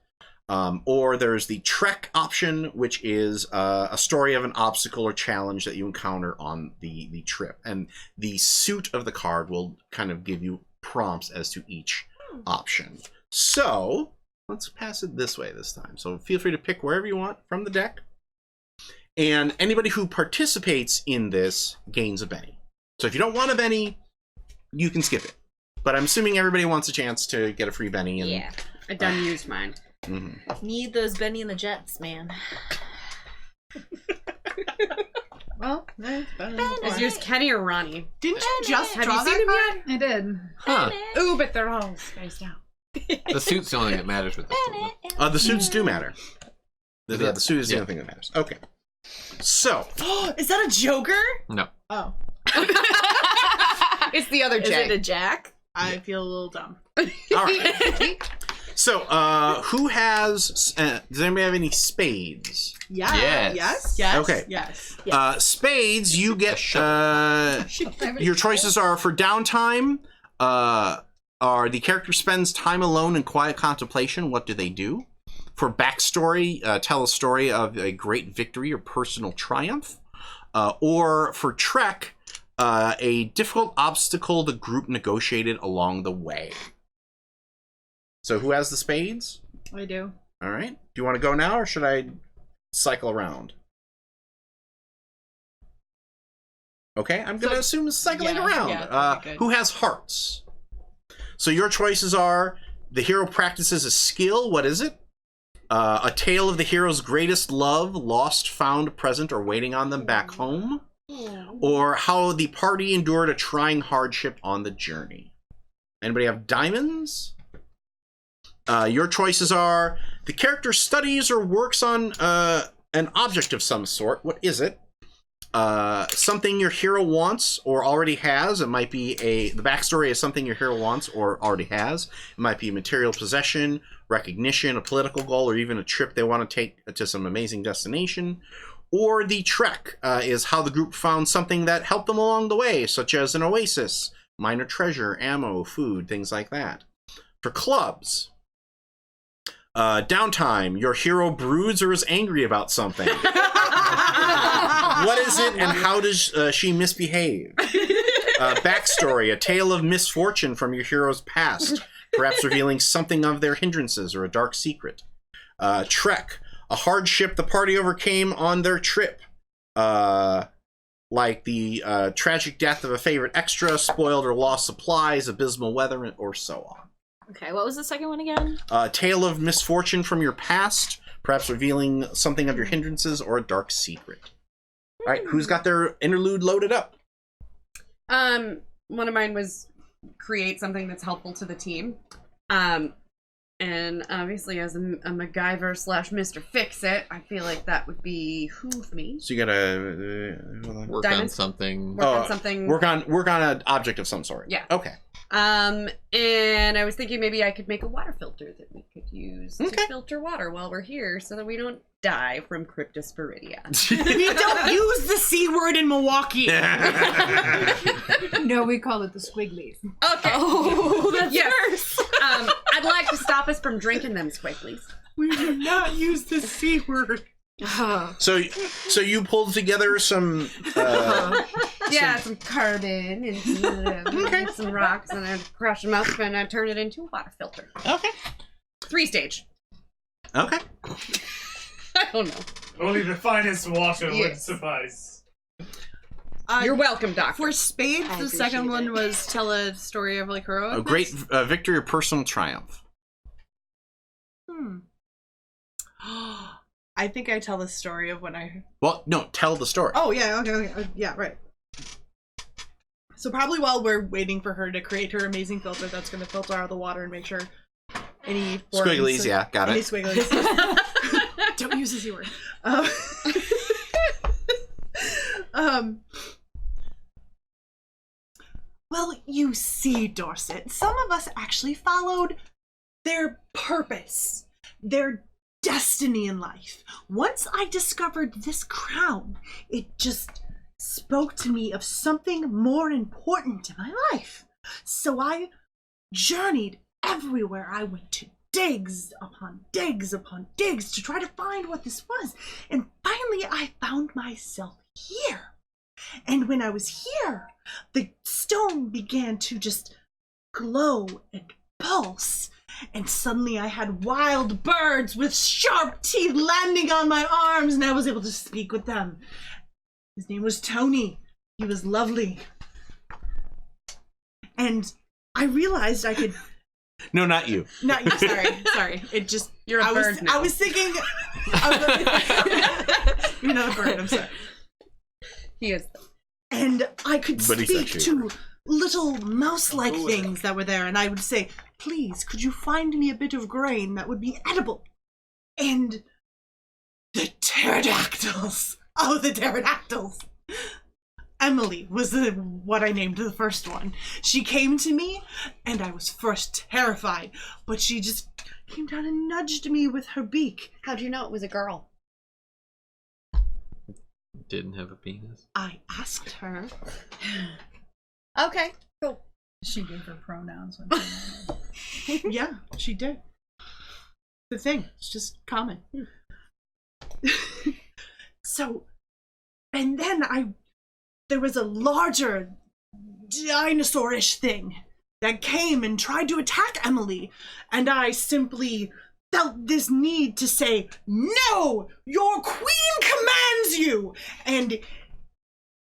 C: Or there's the trek option, which is a story of an obstacle or challenge that you encounter on the trip. And the suit of the card will kind of give you prompts as to each option. So let's pass it this way this time. So feel free to pick wherever you want from the deck. And anybody who participates in this gains a Benny. So if you don't want a Benny, you can skip it. But I'm assuming everybody wants a chance to get a free Benny. And,
F: Yeah.
E: I done used mine.
C: Mm-hmm.
F: Need those Benny and the Jets, man.
D: Well, that's better.
E: Is yours Kenny or Ronnie?
D: Didn't you just
E: Have
D: draw
E: you seen
D: that
E: him
D: card?
E: yet?
B: I did.
A: Huh.
E: Ooh, but they're all spaced out.
A: The suit's the only thing that matters with this one.
C: The suits do matter.
A: Is
C: The
A: it?
C: suit is the
A: Yeah.
C: only thing that matters. Okay. So,
D: Is that a Joker?
A: No.
D: Oh,
E: It's the other
F: Is
E: J.
F: it a Jack?
D: I feel a little dumb.
C: all right. So, who has? Does anybody have any spades?
D: Yeah.
A: Yes.
D: Yes.
C: Okay.
D: Yes.
C: Spades. You get. Your choices are for downtime. Are the character spends time alone in quiet contemplation? What do they do? For backstory, tell a story of a great victory or personal triumph. Or for trek, a difficult obstacle the group negotiated along the way. So who has the spades?
D: I do.
C: All right. Do you want to go now, or should I cycle around? Okay, I'm going to assume cycling around.
D: yeah, that'd be good.
C: Who has hearts? So your choices are: the hero practices a skill. What is it? A tale of the hero's greatest love, lost, found, present, or waiting on them back home. Or how the party endured a trying hardship on the journey. Anybody have diamonds? Your choices are: the character studies or works on an object of some sort. What is it? Something your hero wants or already has. It might be the backstory is something your hero wants or already has. It might be a material possession, recognition, a political goal, or even a trip they want to take to some amazing destination. Or the trek is how the group found something that helped them along the way, such as an oasis, minor treasure, ammo, food, things like that. For clubs, downtime, your hero broods or is angry about something. What is it, and how does she misbehave? Backstory: a tale of misfortune from your hero's past, perhaps revealing something of their hindrances or a dark secret. Trek: a hardship the party overcame on their trip, like the tragic death of a favorite extra, spoiled or lost supplies, abysmal weather, or so on.
F: Okay, what was the second one again?
C: Tale of misfortune from your past, perhaps revealing something of your hindrances or a dark secret. All right, who's got their interlude loaded up?
E: One of mine was create something that's helpful to the team. And obviously as a MacGyver / Mr. Fix-It, I feel like that would behoove me.
C: So you gotta
A: Work on
E: Diamonds?
A: something.
E: Work on something.
C: work on an object of some sort.
E: Yeah.
C: Okay.
E: And I was thinking maybe I could make a water filter that we could use to filter water while we're here so that we don't die from cryptosporidia.
D: We don't use the C word in Milwaukee.
B: No, we call it the squigglies.
E: Okay.
F: Oh, that's
E: Yes. I'd like to stop us from drinking them squigglies.
D: We do not use the C word.
C: So you pulled together some.
E: Yeah, some carbon and some rocks, and I crush them up and I turn it into a water filter.
C: Okay.
E: 3-stage.
C: Okay.
E: I don't know.
H: Only the finest water would
E: Yes.
H: suffice.
E: You're welcome, Doctor.
D: For spades,
F: I
D: the second
F: appreciate
D: one
F: it.
D: was tell a story of like heroic.
C: A great victory or personal triumph.
D: I think I tell the story of when I.
C: Well, no, tell the story.
D: Oh yeah, okay, yeah, right. So probably while we're waiting for her to create her amazing filter that's going to filter out the water and make sure any forms-
C: Squigglies, yeah, got
D: any
C: it.
D: squigglies. Don't use the C word. Well, you see, Dorset, some of us actually followed their purpose, their destiny in life. Once I discovered this crown, it just spoke to me of something more important in my life. So I journeyed everywhere I went to. Digs upon digs upon digs to try to find what this was. And finally I found myself here. And when I was here, the stone began to just glow and pulse. And suddenly I had wild birds with sharp teeth landing on my arms, and I was able to speak with them. His name was Tony. He was lovely. And I realized I could...
C: No, not you.
D: Not you, sorry. It just...
E: You're a bird now.
D: I was thinking... You're not a bird, I'm sorry.
E: He is.
D: And I could
C: But he's
D: speak
C: actually a
D: to
C: bird.
D: little mouse-like things that were there, and I would say, please, could you find me a bit of grain that would be edible? And the pterodactyls. Oh, the pterodactyls. Emily was what I named the first one. She came to me, and I was first terrified, but she just came down and nudged me with her beak.
E: How'd you know it was a girl?
A: Didn't have a penis.
D: I asked her.
E: Okay, cool.
B: She gave her pronouns when she married.
D: Yeah, she did. The thing, it's just common. So, and then there was a larger dinosaur-ish thing that came and tried to attack Emily, and I simply felt this need to say, no, your queen commands you, and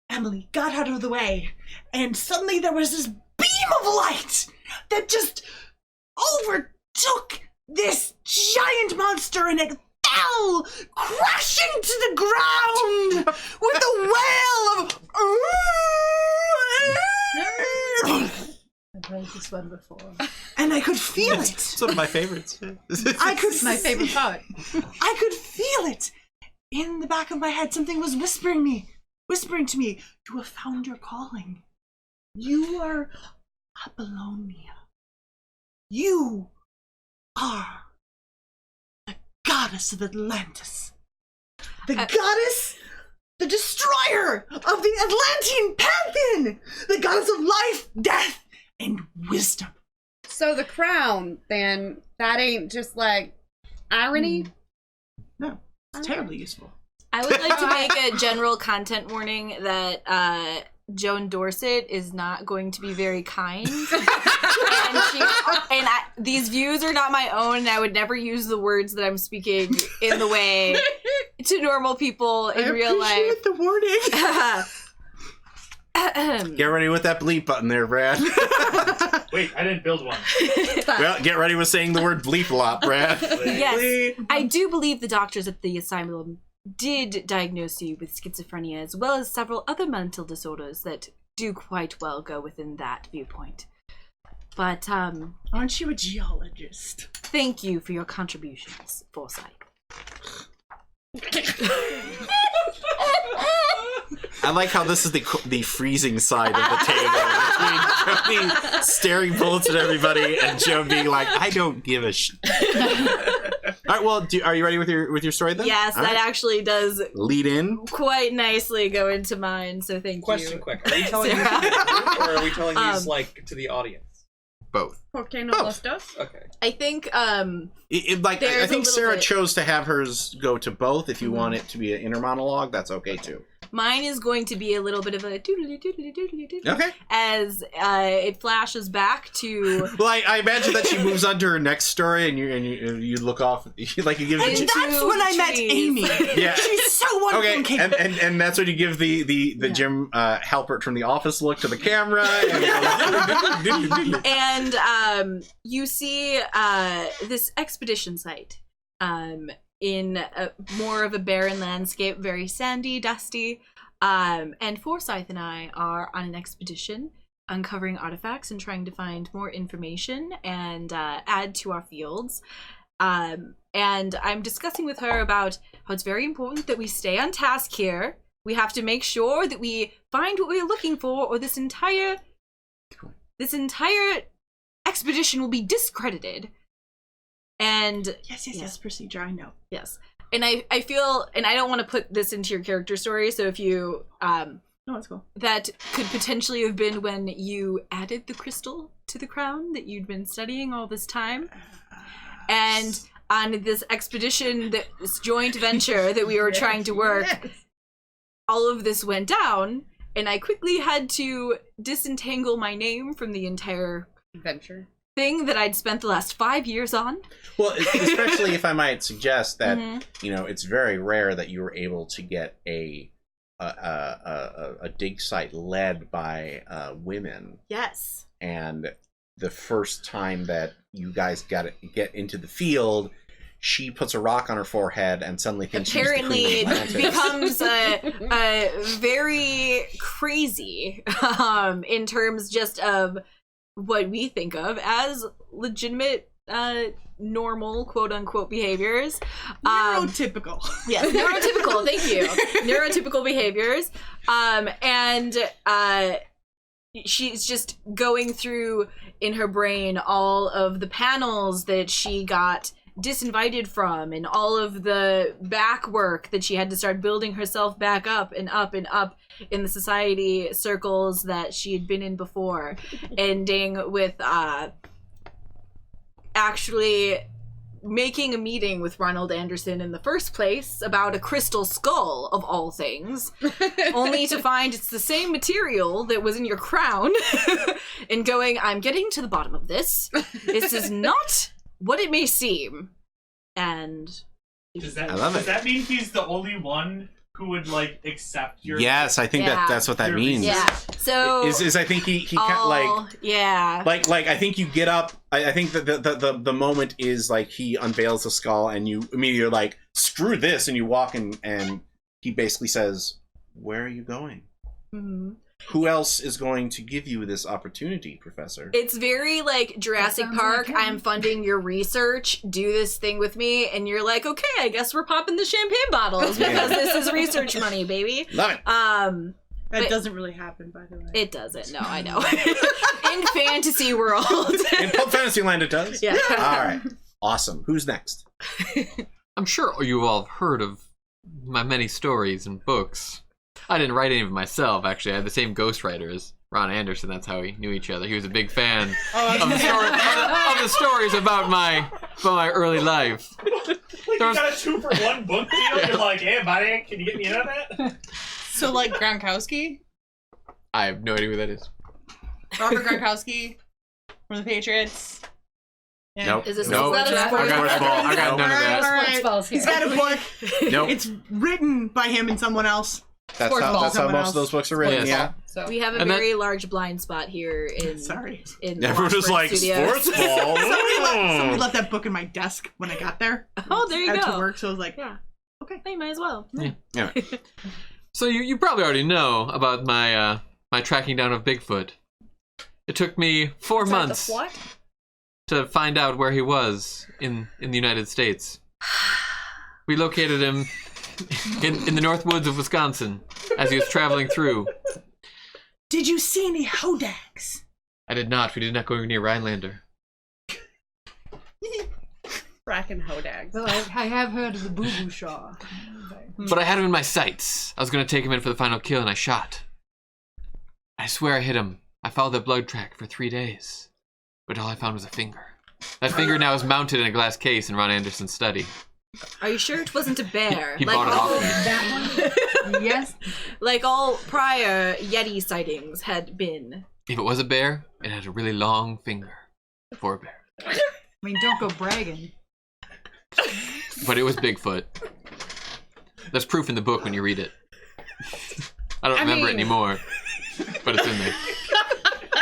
D: Emily got out of the way, and suddenly there was this beam of light that just overtook this giant monster, and it fell crashing to the ground with a wail of
B: I've heard this one before.
D: and I could feel it.
C: It's one of my favorites.
B: It's my favorite part.
D: I could feel it in the back of my head. Something was whispering to me, you have found your calling. You are Apollonia. You are the goddess of Atlantis. The goddess, the destroyer of the Atlantean pantheon. The goddess of life, death, and wisdom.
E: So the crown, then, that ain't just like irony?
D: No, it's terribly useful.
F: I would like to make a general content warning that Joan Dorset is not going to be very kind. These views are not my own, and I would never use the words that I'm speaking in the way to normal people in real life.
D: I appreciate the warning.
C: Get ready with that bleep button there, Brad.
H: Wait, I didn't build one.
C: Well, get ready with saying the word bleep a lot, Brad.
F: Yes, I do believe the doctors at the asylum did diagnose you with schizophrenia, as well as several other mental disorders that do quite well go within that viewpoint. But,
D: Aren't you a geologist?
F: thank you for your contributions, Forsyth.
C: I like how this is the freezing side of the table between Jody staring bullets at everybody and Joe being like, I don't give a shit. All right, well, are you ready with your story then?
F: Yes,
C: All
F: that
C: right.
F: actually does
C: Lead in.
F: quite nicely go into mine, so thank
G: Question
F: you.
G: quick. Are we telling these
F: Sarah.
G: to the group, or are we telling these like to the audience?
C: Both.
E: Okay, no
C: Oh.
E: lost us.
G: Okay.
F: I think,
C: I
F: There's
C: think
F: a little
C: Sarah
F: bit-
C: chose to have hers go to both. If you want it to be an inner monologue, that's okay too.
F: mine is going to be a little bit of a doodly-doodly-doodly-doodly
C: Okay.
F: as it flashes back to...
C: Well, I imagine that she moves on to her next story, and you look off, like you give.
D: And
C: the,
D: that's when I met
F: trees.
D: Amy.
C: Yeah.
D: She's so wonderful.
C: Okay, and that's when you give the Jim Halpert from The Office look to the camera.
F: And you see this expedition site in more of a barren landscape, very sandy, dusty. And Forsyth and I are on an expedition uncovering artifacts and trying to find more information and add to our fields. And I'm discussing with her about how it's very important that we stay on task here. We have to make sure that we find what we're looking for, or this entire expedition will be discredited. And
D: Yes, procedure, I know.
F: yes, and I feel, and I don't want to put this into your character story, so if you
D: No, that's cool.
F: that could potentially have been when you added the crystal to the crown that you'd been studying all this time, and on this expedition, this joint venture that we were trying to work, all of this went down, and I quickly had to disentangle my name from the entire
E: Adventure.
F: thing that I'd spent the last 5 years on.
C: Well, especially if I might suggest that
F: Mhm.
C: it's very rare that you were able to get a dig site led by women,
F: Yes.
C: and the first time that you guys get into the field, she puts a rock on her forehead and suddenly thinks
F: Apparently,
C: she's the Queen of
F: it
C: Atlantis.
F: becomes very crazy in terms just of what we think of as legitimate, normal, quote-unquote behaviors.
D: Neurotypical.
F: Yes, neurotypical, thank you. Neurotypical behaviors. And she's just going through in her brain all of the panels that she got disinvited from and all of the back work that she had to start building herself back up and up and up in the society circles that she had been in before, ending with actually making a meeting with Ronald Anderson in the first place about a crystal skull of all things, only to find it's the same material that was in your crown, and going, I'm getting to the bottom of this. This is not what it may seem. And
C: I love it.
H: Does that mean he's the only one who would accept your?
C: Yes, I think
F: Yeah.
C: that's what that
H: Your
C: means.
F: yeah, so
C: Is I think he
F: yeah.
C: like I think you get up. I think that the moment is like he unveils the skull and you immediately are like, screw this, and you walk in and he basically says, where are you going?
F: Mhm.
C: Who else is going to give you this opportunity, Professor?
F: It's very like Jurassic
B: sounds
F: Park.
B: like him.
F: I'm funding your research. Do this thing with me, and you're like, okay, I guess we're popping the champagne bottles because this is research money, baby.
C: Love it.
D: That
F: But-
D: doesn't really happen, by the way.
F: It doesn't. No, I know. In fantasy world.
C: In Pulp Fantasyland, it does.
F: Yeah.
C: All right. Awesome. Who's next?
A: I'm sure you all have heard of my many stories and books. I didn't write any of them myself, actually. I had the same ghostwriter as Ron Anderson. That's how we knew each other. He was a big fan of the stories about my early life.
H: like you got a 2-for-1 book deal. You're like, hey, buddy, can you get me in on that?
D: So, like, Gronkowski?
A: I have no idea who that is.
D: Robert Gronkowski from the Patriots. Yeah.
C: Nope.
F: Is this
C: Nope.
F: is that a
C: I got
F: sport?
C: sports ball. I got none of that.
D: All right.
B: Sports balls here.
D: He's got a book.
C: Nope.
D: It's written by him and someone else.
C: That's
D: Sports ball.
C: how
D: Someone
C: most
D: else.
C: of those books are written.
A: Yes.
C: Yeah.
B: So
F: We have a
A: And that-
F: very large blind spot here in
D: Sorry.
F: in
C: Everyone was
F: Washburn
C: like,
F: Studios.
C: sports ball.
D: Somebody left that book in my desk when I got there.
F: Oh, there you
D: Out
F: go.
D: to work, so I was like,
F: Yeah.
D: Okay.
F: Hey, might as well.
C: Yeah.
A: So you probably already know about my my tracking down of Bigfoot. It took me 4 months
F: What?
A: to find out where he was in the United States. We located him in the north woods of Wisconsin as he was traveling through.
D: Did you see any hodags?
A: I did not. We did not go near Rhinelander.
E: Frackin' hodags.
B: Well, I have heard of the Boo Boo Shaw.
A: But I had him in my sights. I was going to take him in for the final kill, and I shot. I swear I hit him. I followed the blood track for 3 days. But all I found was a finger. That finger now is mounted in a glass case in Ron Anderson's study.
F: Are you sure it wasn't a bear?
A: He bought it
F: all,
A: off me.
B: That one? Yes.
F: like all prior Yeti sightings had been.
A: If it was a bear, it had a really long finger for a bear.
B: I mean, don't go bragging.
A: But it was Bigfoot. There's proof in the book when you read it. I don't remember it anymore, but it's in there.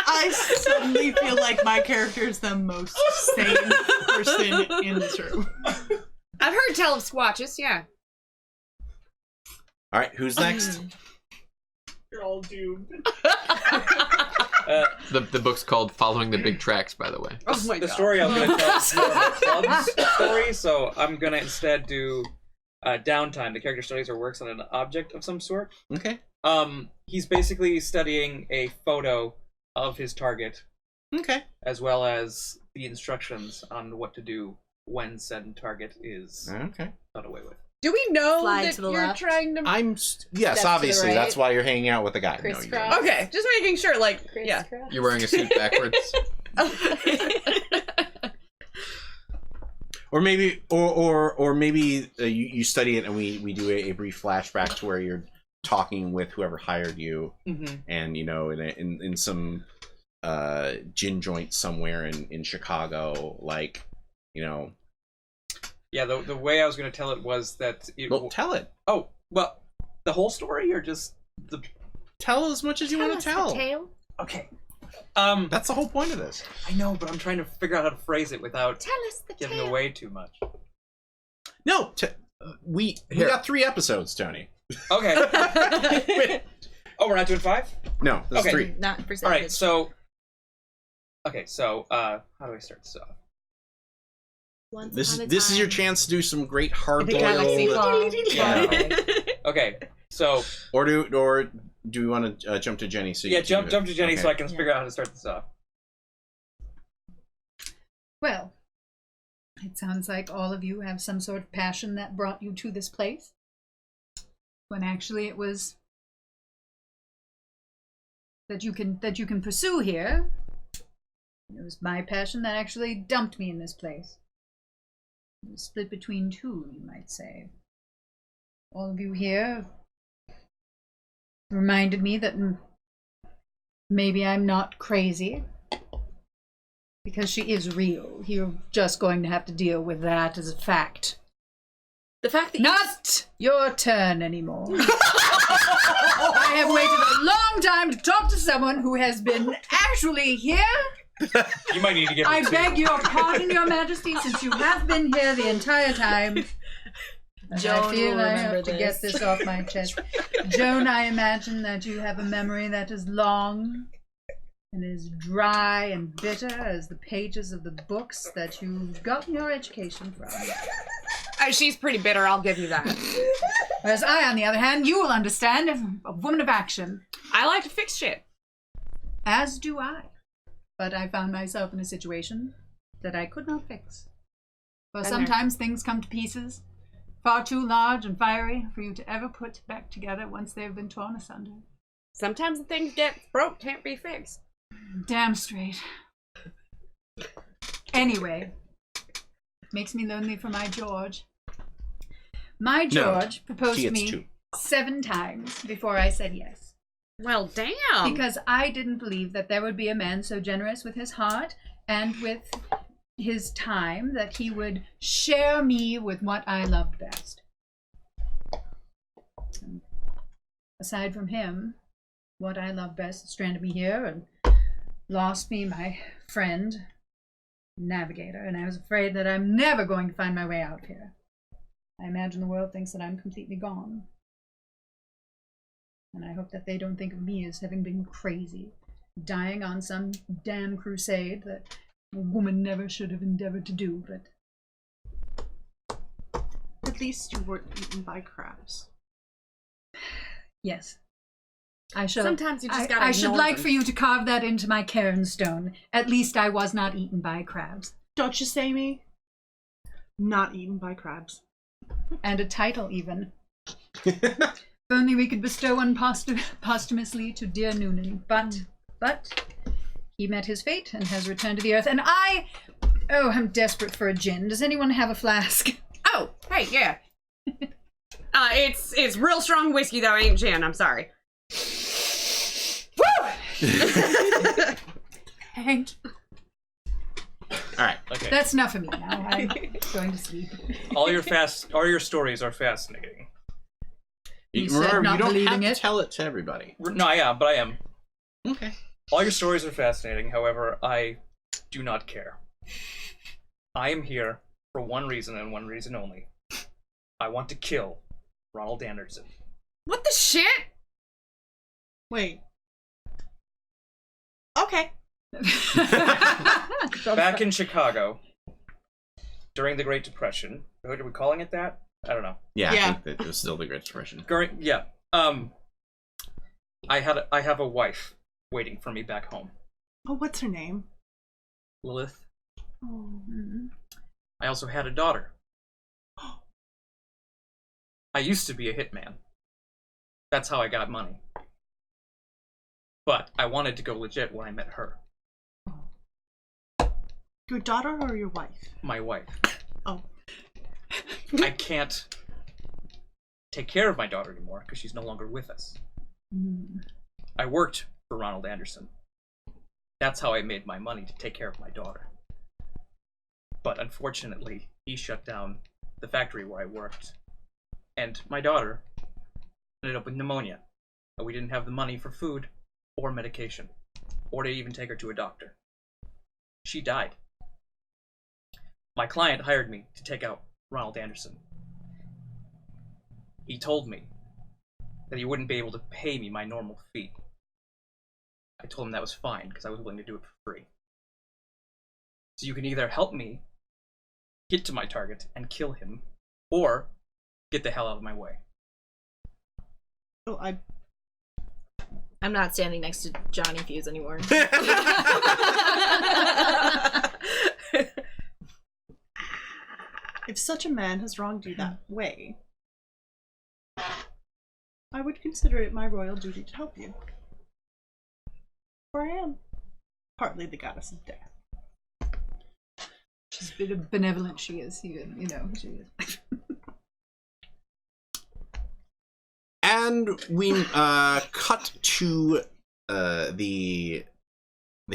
D: I suddenly feel like my character is the most sane person in this room.
E: I've heard tell of squatches, yeah.
C: All right, who's next?
H: You're all doomed.
A: The book's called Following the Big Tracks, by the way.
E: Oh my
G: The
E: god.
G: story I'm going to tell is more of a club's story, so I'm going to instead do downtime. The character studies or works on an object of some sort.
C: Okay.
G: He's basically studying a photo of his target,
C: Okay.
G: as well as the instructions on what to do when said target is
C: Okay.
G: done away with.
E: Do we know
F: Slide
E: that
F: to the
E: you're
F: left.
E: trying to...
C: Yes,
F: Step to
C: obviously.
F: the right.
C: That's why you're hanging out with the guy. No, you
F: Crisscross.
C: don't.
E: Okay, just making sure, like, yeah.
A: You're wearing a suit backwards.
C: Or maybe, or maybe you study it and we do a brief flashback to where you're talking with whoever hired you, and you know, in some gin joint somewhere in Chicago, like, you know.
G: Yeah, the way I was going to tell it was that it...
C: Well, tell it.
G: Oh, well, the whole story or just the...
C: Tell as much as you want to tell.
F: Tail?
G: Okay.
C: That's the whole point of this.
G: I know, but I'm trying to figure out how to phrase it without
F: Tell us the
G: giving
F: tail.
G: away too much.
C: No, we got 3 episodes, Tony.
G: Okay. Oh, we're not doing 5?
C: No, there's
G: Okay.
C: 3.
F: Not percentage.
G: All right, so... Okay, so, how do I start this off?
F: Once
C: This
F: upon a
C: is your
F: time.
C: chance to do some great hard
E: galaxy
C: boiled.
G: Okay, so...
C: Or do we want to jump to Jenny? So you
G: Yeah,
C: can
G: jump
C: do it?
G: to Jenny
C: Okay.
G: so I can figure out how to start this off.
B: Well, it sounds like all of you have some sort of passion that brought you to this place. When actually it was that you can pursue here. It was my passion that actually dumped me in this place. It was split between 2, you might say. All of you here reminded me that maybe I'm not crazy. Because she is real. You're just going to have to deal with that as a fact.
F: The fact that
B: Not your turn anymore. I have waited a long time to talk to someone who has been actually here.
G: You might need to give
B: I
G: me 2.
B: beg your pardon, your majesty, since you have been here the entire time. And
F: Joan
B: I feel
F: will
B: I
F: remember
B: have to get
F: this.
B: this off my chest. Joan, I imagine that you have a memory that is long and as dry and bitter as the pages of the books that you've gotten your education from.
E: She's pretty bitter, I'll give you that.
B: Whereas I, on the other hand, you will understand, as a woman of action.
E: I like to fix shit.
B: As do I. But I found myself in a situation that I could not fix. For
E: Been
B: sometimes things come to pieces, far too large and fiery for you to ever put back together once they've been torn asunder.
E: Sometimes the things get broke, can't be fixed.
B: Damn straight. Anyway, makes me lonely for my George. My
C: No,
B: George proposed
C: He
B: to
C: gets
B: me
C: 2.
B: 7 times before I said yes.
E: Well, damn.
B: Because I didn't believe that there would be a man so generous with his heart and with his time that he would share me with what I loved best. And aside from him, what I loved best stranded me here and lost me my friend, Navigator, and I was afraid that I'm never going to find my way out of here. I imagine the world thinks that I'm completely gone. And I hope that they don't think of me as having been crazy, dying on some damn crusade that a woman never should have endeavored to do, but...
D: At least you weren't eaten by crabs.
B: Yes. I shall...
E: Sometimes you just gotta
B: I should
E: ignore
B: like
E: them.
B: for you to carve that into my cairn stone. At least I was not eaten by crabs.
D: Don't you say me? Not eaten by crabs.
B: And a title, even. If only we could bestow one posthumously to dear Noonan. But he met his fate and has returned to the earth. And I'm desperate for a gin. Does anyone have a flask?
E: Oh, hey, yeah. It's real strong whiskey though, ain't gin. I'm sorry.
B: Hank,
C: All right.
G: Okay.
B: that's enough of me now. I'm going to sleep.
G: All your stories are fascinating.
B: You said
C: Remember,
B: not
C: you don't have
B: believing
C: to
B: it.
C: tell it to everybody.
G: No, I am.
C: Okay.
G: All your stories are fascinating. However, I do not care. I am here for one reason and one reason only. I want to kill Ronald Anderson.
E: What the shit?
D: Wait. Okay.
G: Back in Chicago, during the Great Depression, what are we calling it that? I don't know.
C: Yeah,
D: Yeah.
C: I think that it was still the Great Depression.
G: Yeah. I have a wife waiting for me back home.
D: Oh, what's her name?
G: Lilith.
D: Oh.
G: I also had a daughter. I used to be a hitman. That's how I got money. But I wanted to go legit when I met her,
D: Your daughter or your wife?
G: my wife.
D: Oh.
G: I can't take care of my daughter anymore because she's no longer with us. I worked for Ronald Anderson. That's how I made my money to take care of my daughter. But unfortunately, he shut down the factory where I worked. And my daughter ended up with pneumonia. And we didn't have the money for food or medication, or to even take her to a doctor. She died. My client hired me to take out Ronald Anderson. He told me that he wouldn't be able to pay me my normal fee. I told him that was fine because I was willing to do it for free. So you can either help me get to my target and kill him, or get the hell out of my way.
D: Oh,
F: I'm not standing next to Johnny Fuse anymore.
D: If such a man has wronged you that way, I would consider it my royal duty to help you. For I am partly the goddess of death.
B: She's a bit benevolent, she is. She is.
C: And we cut to the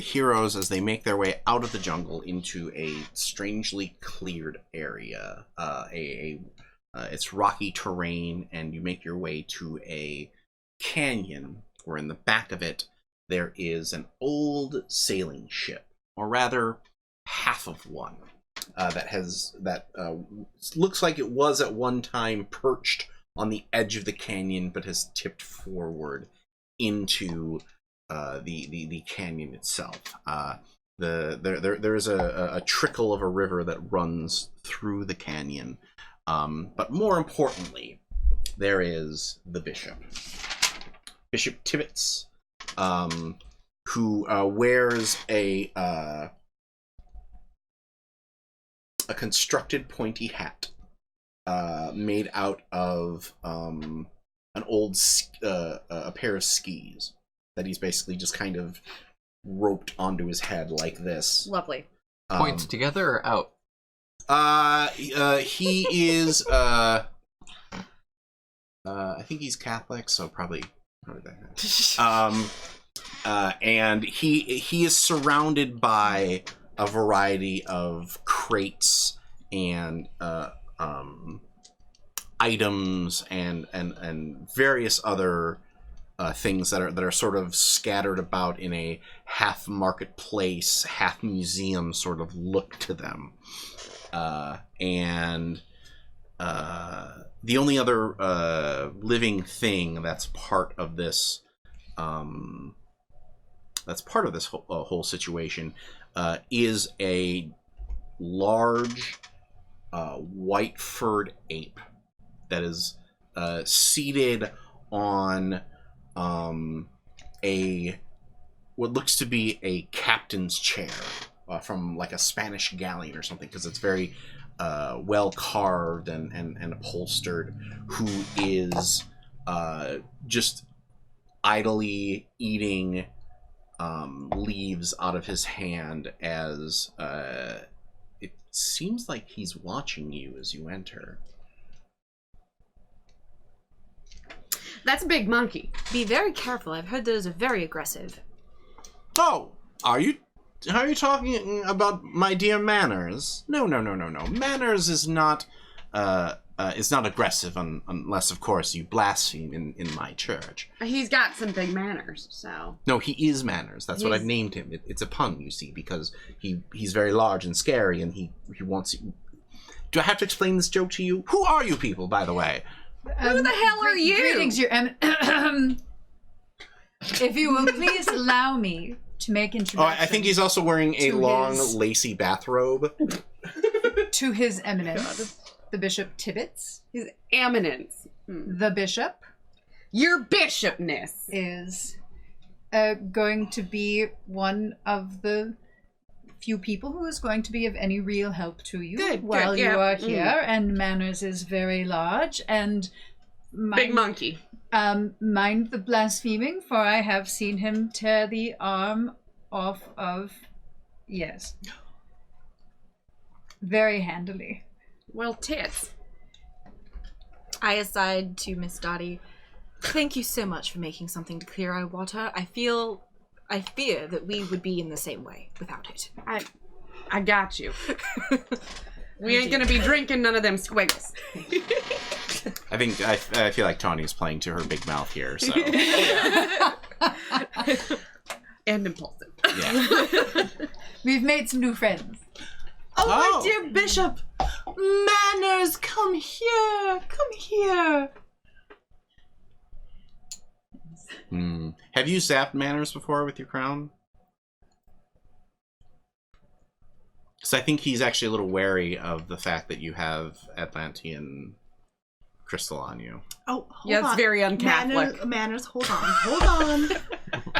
C: heroes as they make their way out of the jungle into a strangely cleared area. It's rocky terrain, and you make your way to a canyon, where in the back of it there is an old sailing ship, or rather, half of one, that looks like it was at one time perched on the edge of the canyon, but has tipped forward into the canyon itself. There is a trickle of a river that runs through the canyon, but more importantly, there is the bishop, Bishop Tibbets, who wears a constructed pointy hat made out of an old a pair of skis that he's basically just kind of roped onto his head like this.
F: Lovely.
A: Points together or out?
C: He is I think he's Catholic, so probably that. And he is surrounded by a variety of crates and items and various other things that are sort of scattered about in a half marketplace, half museum sort of look to them. The only other living thing that's part of this whole situation is a large white furred ape that is seated on what looks to be a captain's chair from like a Spanish galleon or something, because it's very well carved and upholstered, who is just idly eating leaves out of his hand as it seems like he's watching you as you enter.
E: That's a big monkey.
F: Be very careful. I've heard those are very aggressive.
C: Oh, are you talking about my dear Manners? No. Manners is not aggressive unless, of course, you blaspheme in my church.
E: He's got some big manners, so...
C: No, he is Manners. That's what I've named him. It's a pun, you see, because he's very large and scary, and he wants... Do I have to explain this joke to you? Who are you people, by the way?
E: Who the hell are you?
B: Greetings, Your If you will please allow me to make introductions.
C: Oh, I think he's also wearing a long,
B: his...
C: lacy bathrobe.
B: To His Eminence, the Bishop Tibbets.
E: His Eminence.
B: The Bishop.
E: Your bishopness.
B: Is going to be one of the few people who is going to be of any real help to you while you are here. And Manners is very large and...
E: Big monkey.
B: Mind the blaspheming, for I have seen him tear the arm off of... Yes. Very handily.
E: Well, tits.
F: I aside to Miss Dottie, thank you so much for making something to clear our water. I fear that we would be in the same way without it.
E: I got you. We ain't gonna be drinking none of them squiggles.
C: I feel like Tawny's playing to her big mouth here, so...
E: And impulsive.
C: Yeah.
B: We've made some new friends.
D: Oh, my dear Bishop! Manners, come here! Come here!
C: Have you zapped Manners before with your crown? Because I think he's actually a little wary of the fact that you have Atlantean crystal on you.
D: Oh, hold
E: yeah, it's
D: on.
E: very un-Catholic.
D: Manners, hold on.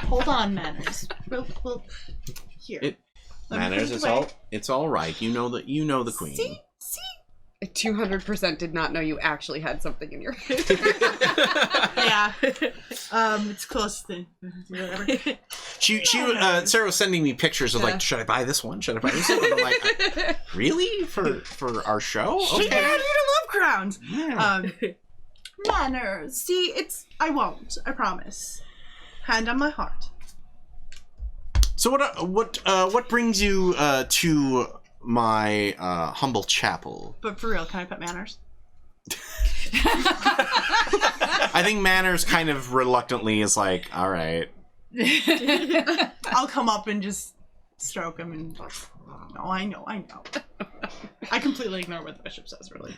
D: Hold on, Manners. Well, here.
C: Manners, it's all right. You know the queen.
D: See?
E: I 200% did not know you actually had something in your hand.
D: Yeah. It's close to whatever.
C: Sarah was sending me pictures of like, should I buy this one? Should I buy this one? And I'm like, really? For our show?
D: She
C: Okay.
D: had you to love crowns.
C: Yeah.
D: Manners. See, I won't. I promise. Hand on my heart.
C: So what brings you to my humble chapel?
D: But for real, can I put Manners?
C: I think Manners kind of reluctantly is like, all right.
D: I'll come up and just stroke him and... No, I know. I completely ignore what the bishop says, really.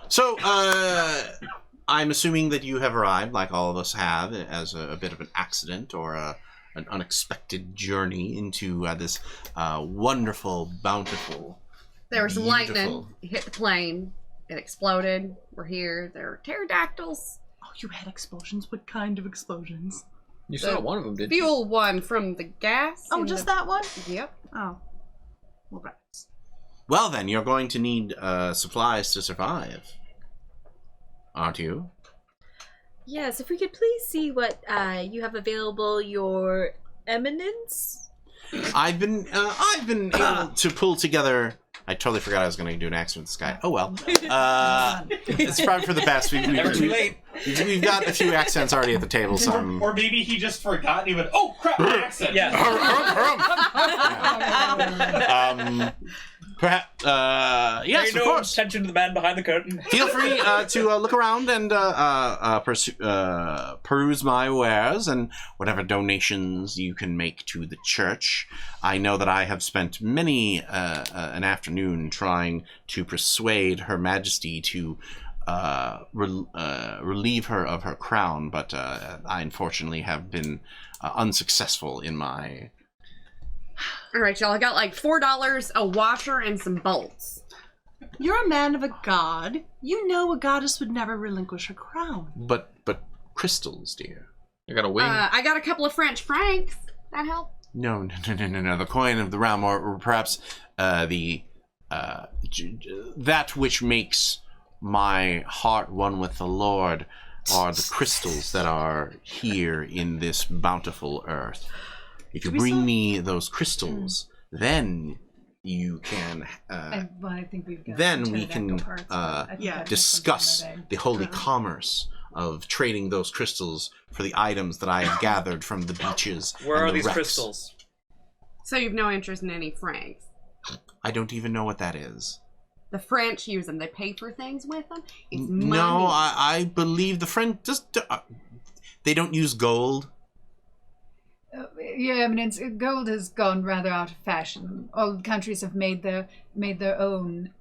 C: So, I'm assuming that you have arrived, like all of us have, as a bit of an accident or an unexpected journey into this wonderful, bountiful,
E: There was
C: beautiful...
E: lightning. It hit the plane. It exploded. We're here. There are pterodactyls.
D: Oh, you had explosions? What kind of explosions?
A: You saw one of them, didn't you?
E: Fuel one from the gas.
D: Oh, just that one?
E: Yep.
D: Oh. Well, right.
C: Well then, you're going to need supplies to survive. Aren't you?
F: Yes, if we could please see what you have available, Your Eminence.
C: I've been able to pull together I totally forgot I was going to do an accent with this guy. Oh well. It's probably for the best.
G: Never too late.
C: We've got a few accents already at the table. So
H: Or maybe he just forgot and he went, oh crap, my accent.
G: Yeah.
C: Perhaps, yes, of course.
G: Attention to the man behind the curtain.
C: Feel free to look around and peruse my wares and whatever donations you can make to the church. I know that I have spent many an afternoon trying to persuade Her Majesty to relieve her of her crown, but I unfortunately have been unsuccessful in my...
E: All right, y'all. I got like $4, a washer, and some bolts.
D: You're a man of a god. You know a goddess would never relinquish her crown.
C: But crystals, dear.
A: I got a wing.
E: I got a couple of French francs. That help?
C: No. The coin of the realm, or perhaps that which makes my heart one with the Lord, are the crystals that are here in this bountiful earth. If you bring me those crystals, then you can.
B: I think we've got
C: Then
B: some
C: we can
B: pterodactyl parts, but I think I've
C: discuss
B: got something in my
C: the
B: bag.
C: holy commerce of trading those crystals for the items that I have gathered from the beaches.
G: Where
C: and
G: are
C: the
G: these
C: wrecks.
G: crystals?
E: So you've no interest in any francs?
C: I don't even know what that is.
E: The French use them. They pay for things with them. It's money.
C: No, I believe the French just they don't use gold.
B: Your Eminence, gold has gone rather out of fashion. All countries have made their own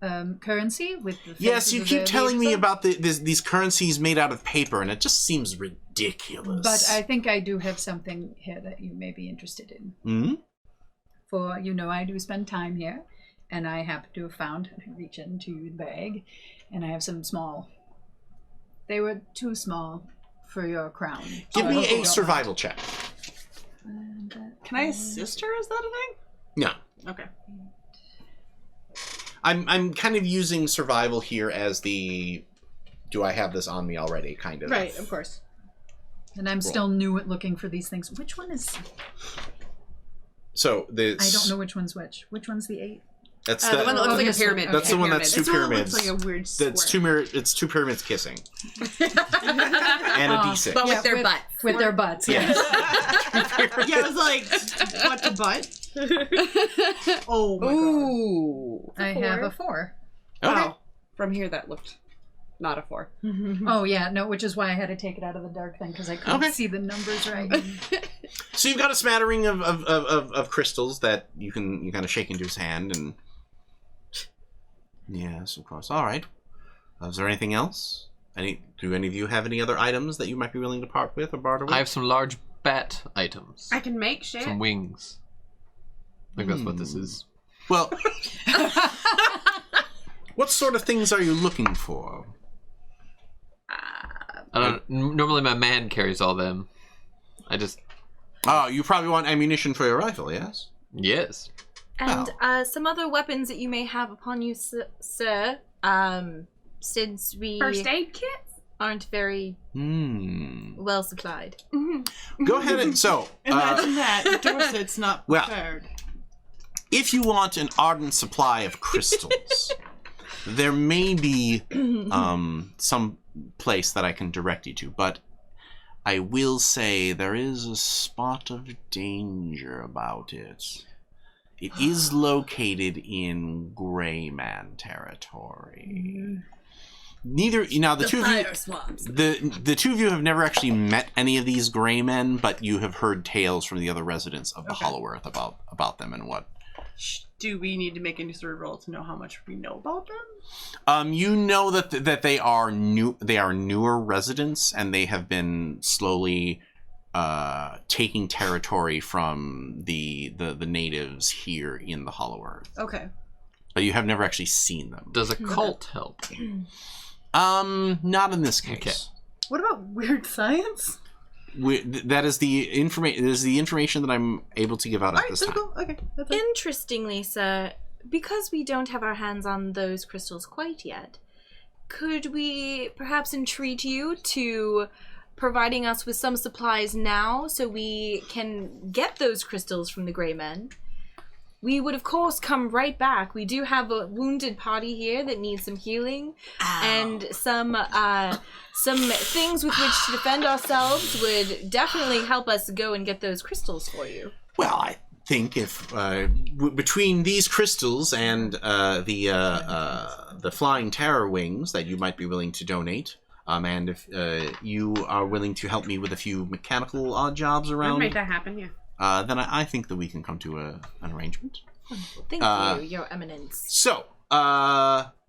B: currency with the
C: Yes,
B: faces
C: you
B: of
C: keep
B: their
C: telling me
B: leaders.
C: about these currencies made out of paper, and it just seems ridiculous.
B: But I think I do have something here that you may be interested in.
C: Hmm?
B: For I do spend time here, and I happen to have found. I reach into the bag, and I have some small. They were too small for your crown.
C: Give
B: So I
C: me
B: hope you
C: a
B: don't
C: survival check.
B: mind.
D: Can I assist her? Is that a thing?
C: No.
D: Okay.
C: I'm kind of using survival here as the do I have this on me already kind of.
D: Right, of course.
B: And I'm still new at looking for these things. Which one is?
C: So this
B: I don't know which one's which. Which one's the 8?
C: That's
E: The one that looks like a
B: this one.
E: pyramid.
C: That's the one that's two
D: It's one that
C: pyramids.
D: looks like a weird
C: That's
D: square.
C: it's two pyramids kissing. And a D6.
E: But with their butts.
B: With their butts,
C: Yes.
D: Yeah, I was like, what the butt? Oh my god.
E: Ooh.
B: I have a 4.
C: Okay.
E: Wow. From here, that looked not a 4.
B: Oh yeah, no, which is why I had to take it out of the dark thing because I couldn't
C: Okay.
B: see the numbers right.
C: So you've got a smattering of crystals that you kind of shake into his hand, and yes, of course. All right. Is there anything else? Do any of you have any other items that you might be willing to part with or barter with?
A: I have some large bat items.
E: I can make shit.
A: Some wings. I think that's what this is.
C: Well, what sort of things are you looking for?
A: I don't. Normally, my man carries all them. I just.
C: Oh, you probably want ammunition for your rifle, yes?
A: Yes.
F: And some other weapons that you may have upon you, sir. Since we
E: First aid kits?
F: aren't very well supplied.
C: Go ahead and
D: Imagine that. Dorset's not
C: well,
D: prepared.
C: if you want an ardent supply of crystals, there may be some place that I can direct you to, but I will say there is a spot of danger about it. It is located in Gray Man territory. The two of you,
F: swamps.
C: the two of you have never actually met any of these Gray Men, but you have heard tales from the other residents of the Hollow Earth about them and what.
D: Do we need to make any sort of roll to know how much we know about them?
C: You know that they are new. They are newer residents, and they have been slowly taking territory from the natives here in the Hollow Earth.
D: Okay.
C: But you have never actually seen them.
A: Does a cult help?
C: Not in this case.
A: Okay.
D: What about weird science?
C: That is the information. Is the information that I'm able to give out at
D: Alright,
C: this
D: that's
C: time.
D: cool. Okay. That's it.
F: Interestingly, sir, because we don't have our hands on those crystals quite yet, could we perhaps entreat you to providing us with some supplies now so we can get those crystals from the Grey Men? we would of course come right back. We do have a wounded party here that needs some healing, and some things with which to defend ourselves would definitely help us go and get those crystals for you.
C: Well, I think if between these crystals and the flying terror wings that you might be willing to donate, and if you are willing to help me with a few mechanical odd jobs
E: I'd
C: around,
E: make that happen, yeah.
C: then I think that we can come to an arrangement.
F: Thank you, Your Eminence.
C: So,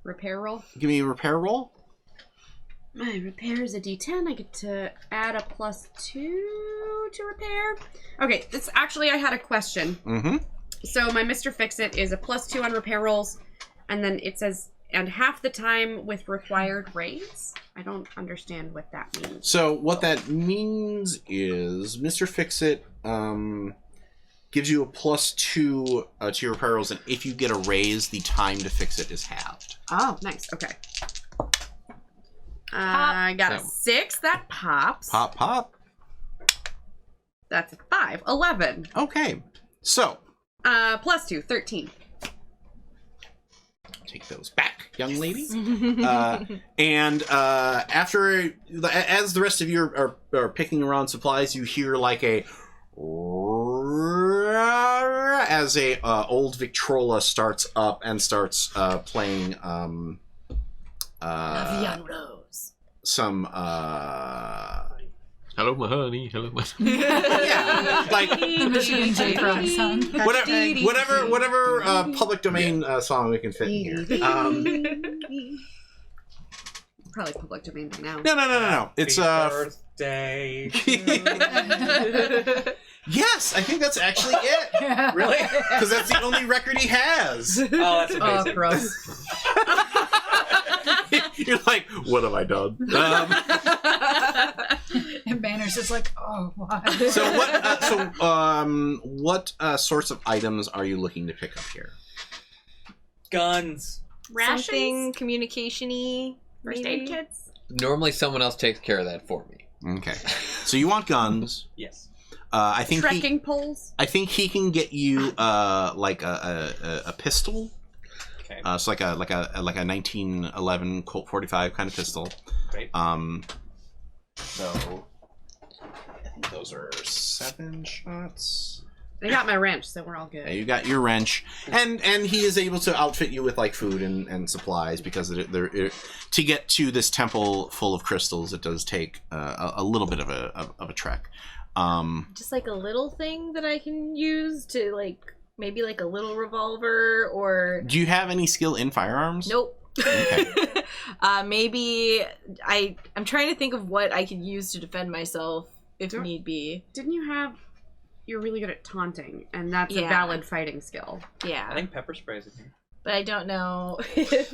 E: Repair roll?
C: give me a repair roll.
E: My repair is a d10. I get to add a +2 to repair. Okay, this actually, I had a question.
C: Mm-hmm.
E: So my Mr. Fix-It is a +2 on repair rolls, and then it says, and half the time with required raise? I don't understand what that means.
C: So what that means is Mr. Fix-It gives you a +2 to your repair rolls, and if you get a raise, the time to fix it is halved.
E: Oh, nice. Okay. I got a 6. That pops.
C: Pop, pop.
E: That's a 5. 11.
C: Okay. So,
E: +2. 13.
C: take those back, young lady. And after, as the rest of you are picking around supplies, you hear like a as a old Victrola starts up and starts playing
F: Young Rose.
C: some
A: Hello, my honey. Hello, my.
C: yeah, like
B: The Michigan J. Frog song.
C: whatever public domain song we can fit in here.
E: Probably public domain by now.
C: No. It's
G: birthday.
C: Yes, I think that's actually it.
G: Really?
C: Because that's the only record he has.
G: Oh, that's amazing.
B: Oh, gross.
C: You're like, what have I done?
B: And Banner's just like, oh, why?
C: So what sorts of items are you looking to pick up here?
G: Guns.
E: Rations?
F: Something communication-y.
E: First
F: maybe?
E: aid kits?
A: Normally, someone else takes care of that for me.
C: Okay, so you want guns.
G: Yes.
C: I think
E: Trekking poles?
C: I think he can get you like a pistol.
G: Okay.
C: So like a 1911 Colt 45 kind of pistol.
G: Great.
C: So I think those are 7 shots.
E: They got my wrench, so we're all
C: Yeah,
E: good.
C: you got your wrench, and he is able to outfit you with like food and supplies because to get to this temple full of crystals, it does take a little bit of a trek.
F: Just like a little thing that I can use to like maybe like a little revolver or.
C: Do you have any skill in firearms?
F: Nope.
C: Okay.
F: Maybe I'm trying to think of what I could use to defend myself if need be.
E: Didn't you have... You're really good at taunting, and that's a
F: Yeah.
E: valid fighting skill.
F: Yeah.
G: I think pepper spray is in here.
F: But I don't know if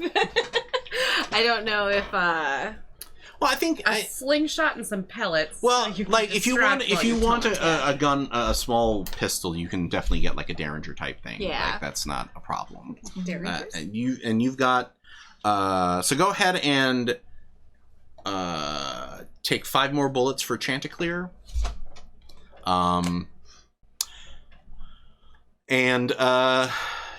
C: Well, I think
E: A slingshot and some pellets.
C: well,
E: so you can
C: like if you want
E: distract while you taunt.
C: a gun, a small pistol, you can definitely get like a Derringer type thing.
F: Yeah.
C: Like that's not a problem.
E: Derringers?
C: You've got so go ahead and take 5 more bullets for Chanticleer. And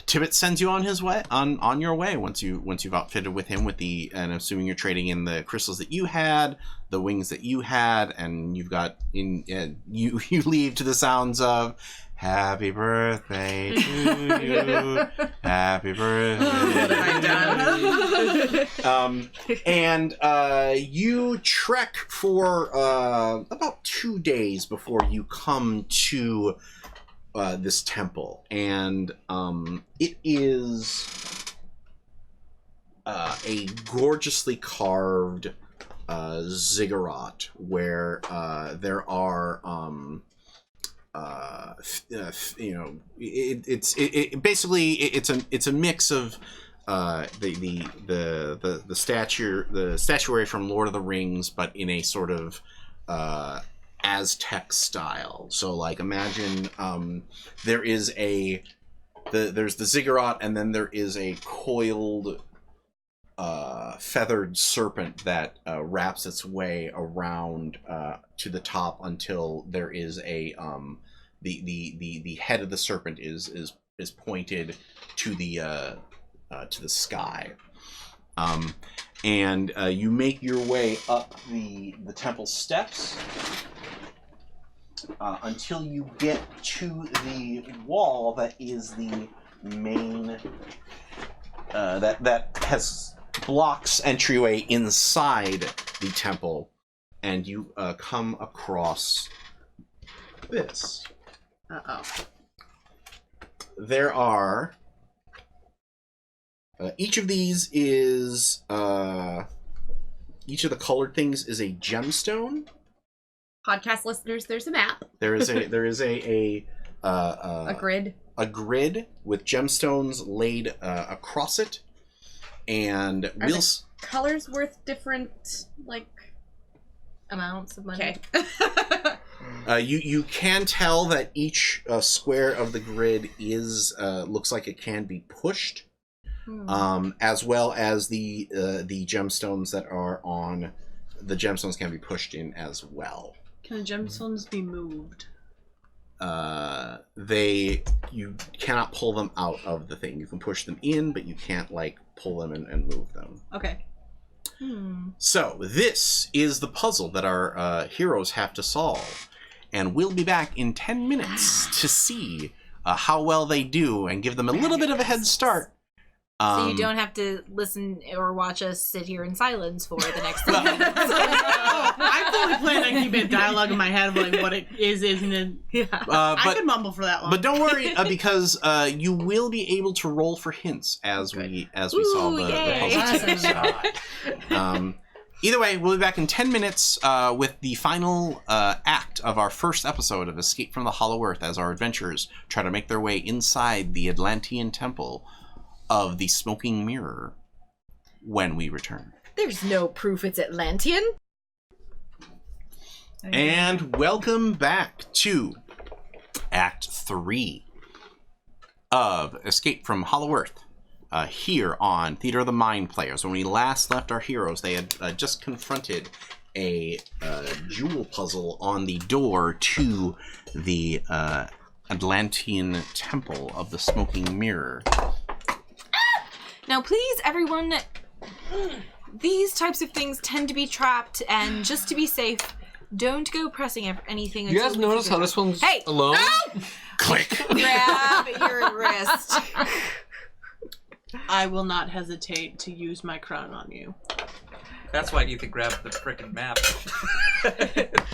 C: Tibbet sends you on his way on your way once you've outfitted with him and assuming you're trading in the crystals that you had, the wings that you had, and you've got you leave to the sounds of "Happy birthday to you, happy birthday."
E: What have I done?
C: And you trek for about 2 days before you come to this temple, and it is a gorgeously carved ziggurat where there are it's a mix of the statuary from Lord of the Rings, but in a sort of Aztec style. So like imagine there's the ziggurat, and then there is a coiled feathered serpent that wraps its way around to the top until there is a the head of the serpent is is pointed to the sky. And you make your way up the temple steps until you get to the wall that is the main that has blocks entryway inside the temple, and you come across this. There are each of these is each of the colored things is a gemstone.
E: Podcast listeners, there's a map.
C: There is a
E: Grid.
C: A grid with gemstones laid across it, and
E: Are the colors worth different
F: Amounts of money.
E: Okay.
C: you can tell that each square of the grid is looks like it can be pushed, as well as the gemstones that are on the gemstones can be pushed in as well.
D: Can the gemstones be moved?
C: You cannot pull them out of the thing. You can push them in, but you can't pull them and move them.
D: Okay.
C: So this is the puzzle that our heroes have to solve, and we'll be back in 10 minutes to see how well they do and give them a little bit of a head start.
F: So you don't have to listen or watch us sit here in silence for the next 10 minutes.
D: I fully plan on keeping a dialogue in my head of what it is, isn't it?
F: Yeah.
D: I could mumble for that long.
C: But don't worry, because you will be able to roll for hints as we solve the puzzle. Either way, we'll be back in 10 minutes with the final act of our first episode of Escape from the Hollow Earth, as our adventurers try to make their way inside the Atlantean temple of the Smoking Mirror when we return.
F: There's no proof it's Atlantean.
C: And welcome back to Act 3 of Escape from Hollow Earth, here on Theater of the Mind Players. When we last left our heroes, they had just confronted a jewel puzzle on the door to the Atlantean Temple of the Smoking Mirror.
F: Now, please, everyone, these types of things tend to be trapped, and just to be safe, don't go pressing anything.
A: You guys notice how this one's alone?
F: No!
C: Click!
F: Grab your wrist.
D: I will not hesitate to use my crown on you.
G: That's why you could grab the frickin' map.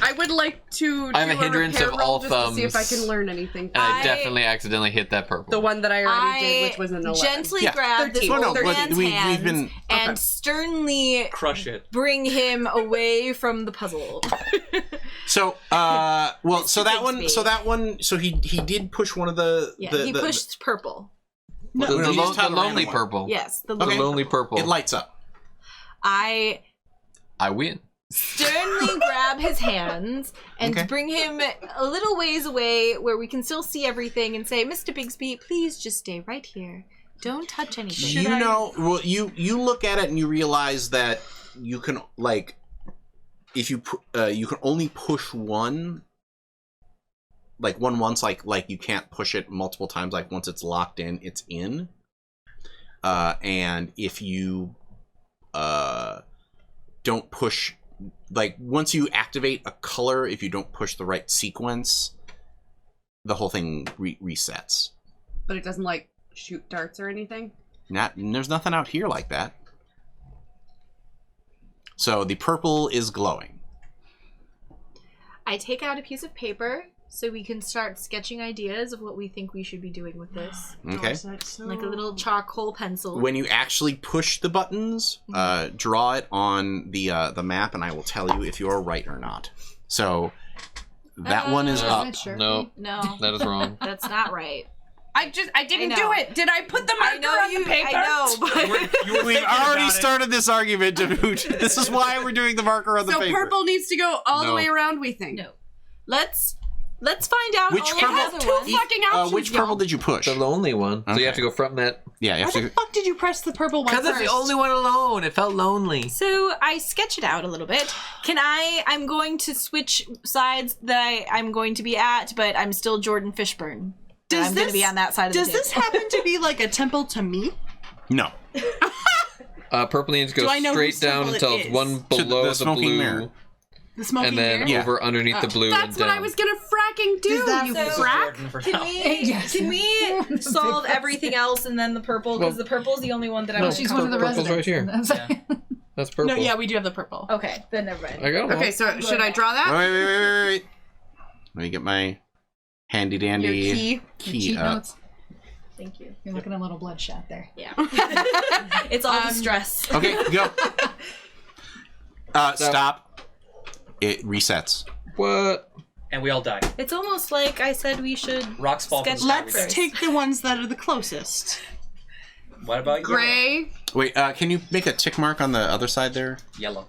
E: I would like to
A: I have a hindrance
E: repair
A: of
E: roll
A: all
E: just to see if I
A: thumbs.
E: can learn anything.
A: And I definitely accidentally hit that purple.
E: The one that I already did, which was an 11.
F: Gently
C: Yeah.
F: grab this
E: 13.
F: old
C: Oh, no,
F: man's
C: we've
F: hands
C: been-
F: and sternly
G: Crush it.
F: bring him away from the puzzle.
C: So, so he did push one of the...
F: Yeah,
C: the
F: he
C: the-
F: pushed purple.
C: No,
A: the,
C: no,
A: the
C: you just tell the
A: lonely
C: random one.
A: purple.
F: Yes, the
C: Okay.
A: The lonely purple.
C: It lights up.
F: I
A: I win.
F: sternly grab his hands and
C: Okay.
F: bring him a little ways away where we can still see everything and say, Mr. Bigsby, please just stay right here. Don't touch anything.
C: You look at it and you realize that you can, if you you can only push one, one once, you can't push it multiple times. Once it's locked in, it's in. And if you don't push, once you activate a color, if you don't push the right sequence, the whole thing resets.
E: But it doesn't shoot darts or anything?
C: There's nothing out here like that. So the purple is glowing.
F: I take out a piece of paper so we can start sketching ideas of what we think we should be doing with this.
C: Okay.
F: Like a little charcoal pencil.
C: When you actually push the buttons, draw it on the map, and I will tell you if you're right or not. So that one is up.
B: Sure.
A: No,
F: No,
A: that is wrong.
F: that's not right.
E: I didn't
F: I
E: do
F: know.
E: it. Did I put the
F: I
E: marker
F: know
E: on
F: you.
E: the paper?
F: I know, but
G: You were
C: We've
G: thinking
C: already
G: about it.
C: started this argument, Damoot. This is why we're doing the marker on the
E: So
C: paper.
E: purple needs to go all the
C: No.
E: way around, we think.
F: no. Let's find out.
C: Which
F: all
C: purple?
F: The other
E: two
F: ones.
E: fucking options,
C: which purple
E: y'all.
C: did you push?
A: The lonely one. So
C: Okay.
A: you have to go from that.
C: Yeah, you
D: Why
C: have
D: the
C: to.
D: fuck did you press the purple one
A: Because
D: first?
A: it's the only one alone. It felt lonely.
F: So I sketch it out a little bit. I'm going to switch sides that I'm going to be at, but I'm still Jordan Fishburne. that I'm going to be on that side of the table.
D: Does this happen to be like a temple to me?
C: No.
A: Purple needs to
D: Do
A: go
D: I know
A: straight
D: whose
A: down
D: temple
A: until
D: it
A: it's
D: is?
A: one
C: To the
A: below the
C: smoking
A: blue,
C: mirror.
D: The smoking
A: and then
C: Yeah.
A: over underneath the blue
E: That's
A: and
E: what
A: down.
E: I was gonna fracking do,
D: Does that
E: you
D: so-
E: frack.
G: Jordan for
F: Can
G: now.
F: we,
B: Yes.
F: can we solve everything else and then the purple? Because the purple is the only one that I
A: No,
F: want
B: She's
F: to
B: one of the
A: Purple's
B: residents.
A: right here.
G: Yeah.
A: That's purple.
D: No, yeah, we do have the purple.
F: Okay, then never mind.
A: I got them
E: Okay, so should I draw that?
C: Wait. Let me get my handy dandy
E: Your key.
B: Your cheat
C: up.
B: notes.
F: Thank you.
B: You're looking a little bloodshot there.
F: Yeah. It's all the stress.
C: Okay, go. Stop. It resets.
A: What?
G: And we all die.
F: It's almost like I said we should.
G: Rocks fall from the
F: Sketch
G: sky.
D: Let's
F: first.
D: take the ones that are the closest.
G: What about
E: Gray.
C: Wait, can you make a tick mark on the other side there?
G: Yellow.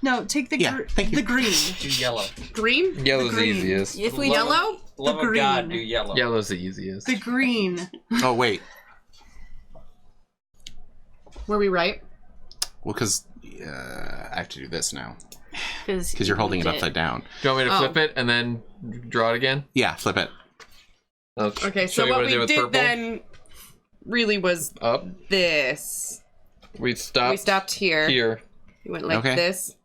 D: No, take the
C: Yeah, thank you.
D: the green.
G: Do yellow.
E: Green.
A: Yellow's the
D: green.
A: easiest.
F: If we
E: Yellow.
G: Love
D: The
G: of God,
D: green.
G: do yellow.
A: Yellow's the easiest.
D: The green.
C: Oh, wait.
E: Were we right?
C: Well, because I have to do this now.
F: Because
C: Because you're holding it upside down.
A: Do you want me to
E: Oh.
A: flip it and then draw it again?
C: Yeah, flip it.
A: I'll
E: Okay,
A: show
E: so
A: you
E: what
A: I did
E: we
A: with
E: did
A: purple.
E: then really was
A: Up.
E: this.
A: We stopped.
E: We stopped here.
A: Here.
E: We went like
C: Okay.
E: this.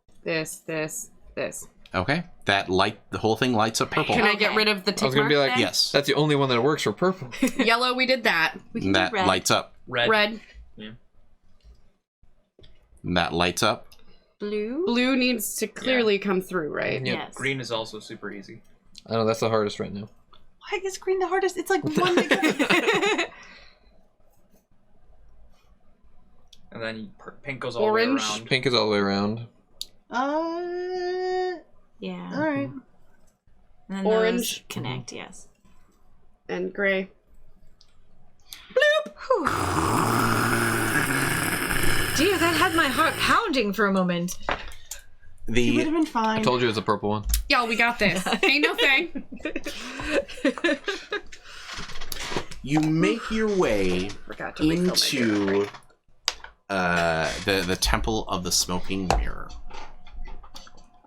C: Okay. That light, the whole thing lights up purple.
E: Can I
F: Okay.
E: get rid of the tick
A: I was gonna be
E: mark
A: like,
E: then?
C: Yes.
A: that's the only one that works for purple.
E: Yellow, we did that.
F: we can
C: And
F: do
C: that
F: red.
C: lights up.
G: Red.
E: Red.
C: And that lights up.
F: Blue.
E: Blue needs to clearly come through, right?
A: Yeah.
F: Yes.
G: Green is also super easy.
A: I know that's the hardest right now.
D: Why is green the hardest? It's like one big.
G: And then pink goes all
E: Orange.
G: the way around.
A: Pink is all the way around.
F: Yeah.
D: All right.
F: And then
E: Orange.
F: those connect. Yes.
E: And gray.
B: Dear, that had my heart pounding for a moment.
D: You would
C: The
D: have been fine.
A: I told you it was a purple one.
E: Yo, we got this. Ain't no thing.
C: you make your way
E: Forgot to refill my
C: into the temple of the smoking mirror.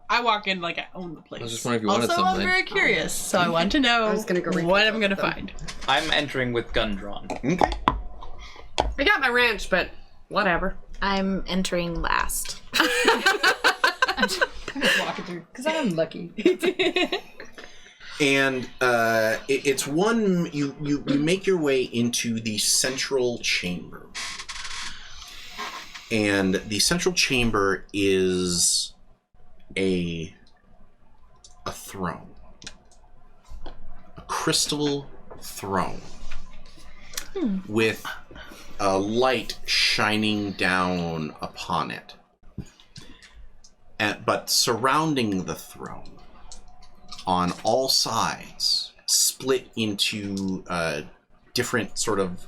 D: I walk in like I own the place.
A: I was just wondering if you wanted
D: also, I'm
A: something.
D: very curious, so I want to know
E: I was gonna go refill
D: what I'm gonna
E: them.
D: find.
G: I'm entering with gun drawn.
C: Okay.
E: I got my ranch, but whatever.
F: I'm entering last.
B: I'm just walking through because I'm lucky.
C: And it's one you make your way into the central chamber, and the central chamber is a throne, a crystal throne with a light shining down upon it, but surrounding the throne on all sides, split into different sort of